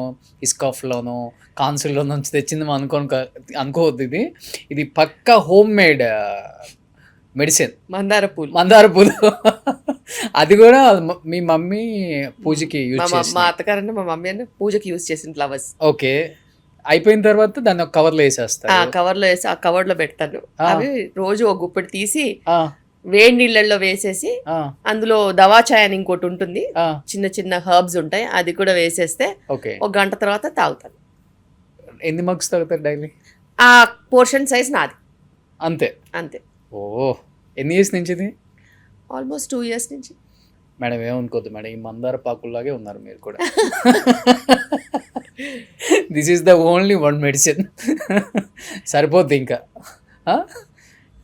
ఇస్కాఫ్లోనో కాన్సుల్లో నుంచి తెచ్చింది అనుకోవద్దు. ఇది పక్కా హోమ్ మేడ్ మెడిసిన్. మందార పూలు. అది కూడా మీ మమ్మీ పూజకి యూజ్ చేసి, మా అత్తగారంటే మా మమ్మీ అంటే పూజకి యూజ్ చేసిన ఫ్లవర్స్. ఓకే, అయిపోయిన తర్వాత దాన్ని ఒక కవర్లో వేసేస్తారు. కవర్లో వేసి ఆ కవర్లో పెడతాను. అవి రోజు ఒక గుప్పెడు తీసి వేడి నీళ్ళల్లో వేసేసి అందులో దవాచాయ్ అని ఇంకోటి ఉంటుంది, చిన్న చిన్న హర్బ్స్ ఉంటాయి, అది కూడా వేసేస్తే 1 గంట తర్వాత తాగుతాను. ఎన్ని మగ్స్ తాగుతారు డైలీ? ఆ పోర్షన్ సైజ్ నాది. అంతే. అంతే. ఓ ఎన్ని ఇయర్స్ నుంచి ఇది? ఆల్మోస్ట్ 2 years నుంచి. మేడం ఏమనుకోద్దు మేడం, ఈ మందార పాకుల్లాగే ఉన్నారు మీరు కూడా. This is the only one medicine. సరిపోద్ది ఇంకా.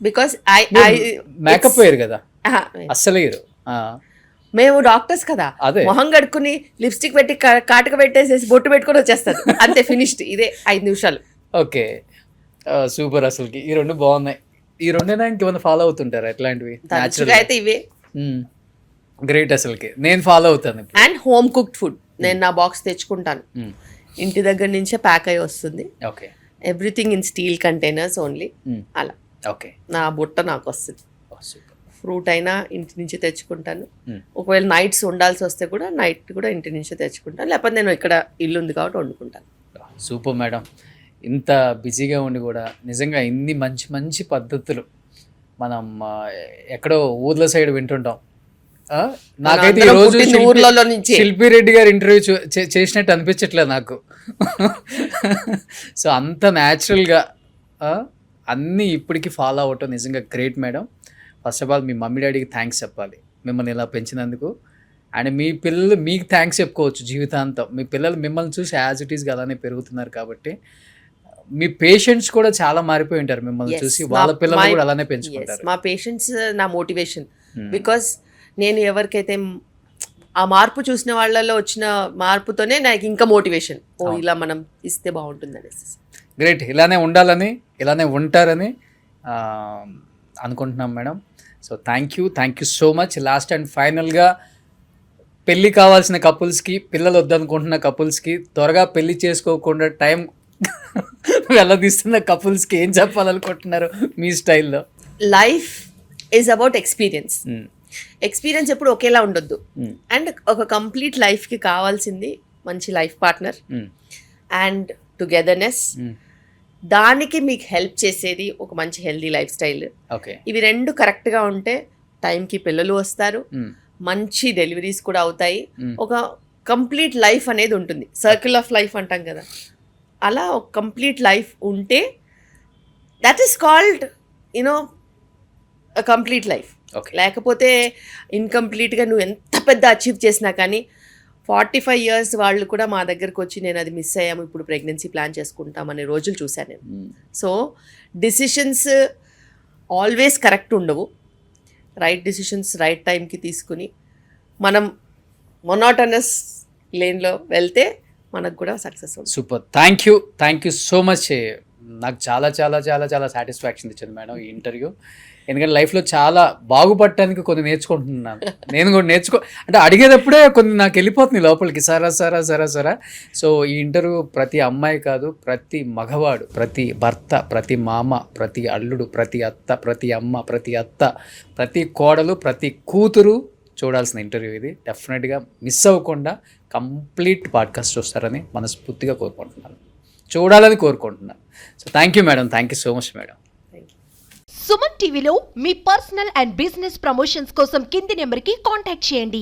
బికాస్ మేకప్ వేయరు కదా అస్సలు వేయరు. మేము డాక్టర్స్ కదా, అదే. మొహం కడుక్కుని లిప్స్టిక్ పెట్టి కాటుక పెట్టేసేసి బొట్టు పెట్టుకొని వచ్చేస్తారు అంతే, ఫినిష్డ్. ఇదే 5 నిమిషాలు. Okay super. అసలుకి ఈ రెండు బాగున్నాయి. ఈ రెండైనా ఇంకేమైనా ఫాలో అవుతుంటారా ఎట్లాంటివి? తరచుగా అయితే ఇవే. గ్రేట్. అసలుకి నేను ఫాలో అవుతాను. అండ్ హోమ్ కుక్డ్ ఫుడ్ నేను నా బాక్స్ తెచ్చుకుంటాను, ఇంటి దగ్గర నుంచే ప్యాక్ అయ్యి వస్తుంది. Okay. Everything in steel containers only. అలా ఓకే. నా బుట్ట నాకు వస్తుంది. ఫ్రూట్ అయినా ఇంటి నుంచి తెచ్చుకుంటాను. ఒకవేళ నైట్స్ ఉండాల్సి వస్తే కూడా నైట్ కూడా ఇంటి నుంచే తెచ్చుకుంటాను, లేకపోతే నేను ఇక్కడ ఇల్లు ఉంది కాబట్టి వండుకుంటాను. Super madam. ఇంత బిజీగా ఉండి కూడా నిజంగా ఇన్ని మంచి మంచి పద్ధతులు మనం ఎక్కడో ఊర్ల సైడ్ వింటుంటాం. నాకైతే ఈ రోజు ఊర్లలో నుంచి శిల్పి రెడ్డి గారు ఇంటర్వ్యూ చేసినట్టు అనిపించట్లేదు నాకు. సో అంత న్యాచురల్గా అన్నీ ఇప్పటికీ ఫాలో అవటం నిజంగా great madam. First of all me mummy డాడీకి థ్యాంక్స్ చెప్పాలి మిమ్మల్ని ఇలా పెంచినందుకు. అండ్ మీ పిల్లలు మీకు థ్యాంక్స్ చెప్పుకోవచ్చు జీవితాంతం. మీ పిల్లలు మిమ్మల్ని చూసి యాజ్ ఇట్ ఈస్గా అలానే పెరుగుతున్నారు కాబట్టి మీ పేషెంట్స్ కూడా చాలా మారిపోయి ఉంటారు మిమ్మల్ని చూసి. వాళ్ళ పిల్లలు కూడా అలానే పెంచుకుంటారు. మా పేషెంట్స్ నా మోటివేషన్. బికాస్ నేను ఎవరికైతే ఆ మార్పు చూసిన వాళ్ళలో వచ్చిన మార్పుతోనే నాకు ఇంకా మోటివేషన్, ఓ ఇలా మనం ఇస్తే బాగుంటుంది అనేసి. గ్రేట్. ఇలానే ఉండాలని ఇలానే ఉంటారని అనుకుంటున్నాం madam. So thank you so much. Last and ఫైనల్గా పెళ్ళి కావాల్సిన కపుల్స్కి, పిల్లలు వద్దనుకుంటున్న కపుల్స్కి, త్వరగా పెళ్ళి చేసుకోకుండా టైం వెళ్ళదీస్తున్న కపుల్స్కి ఏం చెప్పాలనుకుంటున్నారు మీ స్టైల్లో? Life is about experience. Experience ఎప్పుడు ఒకేలా ఉండొద్దు. అండ్ ఒక కంప్లీట్ లైఫ్కి కావాల్సింది మంచి లైఫ్ పార్ట్నర్ అండ్ టుగెదర్నెస్. దానికి మీకు హెల్ప్ చేసేది ఒక మంచి హెల్దీ లైఫ్ స్టైల్. ఇవి రెండు కరెక్ట్గా ఉంటే టైంకి పిల్లలు వస్తారు, మంచి డెలివరీస్ కూడా అవుతాయి, ఒక కంప్లీట్ లైఫ్ అనేది ఉంటుంది. సర్కిల్ ఆఫ్ లైఫ్ అంటాం కదా, అలా ఒక కంప్లీట్ లైఫ్ ఉంటే that is called you know complete life. లేకపోతే ఇన్కంప్లీట్గా నువ్వు ఎంత పెద్ద అచీవ్ చేసినా కానీ 45 years వాళ్ళు కూడా మా దగ్గరకు వచ్చి నేను అది మిస్ అయ్యాము, ఇప్పుడు ప్రెగ్నెన్సీ ప్లాన్ చేసుకుంటాం అనే రోజులు చూశాను నేను. సో డిసిషన్స్ ఆల్వేస్ కరెక్ట్ ఉండవు. రైట్ డిసిషన్స్ రైట్ టైంకి తీసుకుని మనం మొనోటనస్ లేన్లో వెళ్తే మనకు కూడా సక్సెస్ అవుతుంది. Super. Thank you so much. నాకు చాలా చాలా చాలా చాలా సాటిస్ఫాక్షన్ ఇచ్చింది మేడం ఈ ఇంటర్వ్యూ. ఎందుకంటే లైఫ్లో చాలా బాగుపడటానికి కొన్ని నేర్చుకుంటున్నాను. నేను కూడా అంటే అడిగేటప్పుడే కొన్ని నాకు వెళ్ళిపోతుంది లోపలికి సరా. సో ఈ ఇంటర్వ్యూ ప్రతి అమ్మాయి కాదు, ప్రతి మగవాడు, ప్రతి భర్త, ప్రతి మామ, ప్రతి అల్లుడు, ప్రతి అత్త, ప్రతి అమ్మ, ప్రతి అత్త, ప్రతి కోడలు, ప్రతి కూతురు చూడాల్సిన ఇంటర్వ్యూ ఇది. డెఫినెట్గా మిస్ అవ్వకుండా కంప్లీట్ పాడ్కాస్ట్ చూస్తారని మనస్ఫూర్తిగా కోరుకుంటున్నాను, చూడాలని కోరుకుంటున్నాను. So thank you madam. Thank you so much madam. Suman టీవీలో మీ పర్సనల్ అండ్ బిజినెస్ ప్రమోషన్స్ కోసం కింది నెంబర్కి కాంటాక్ట్ చేయండి.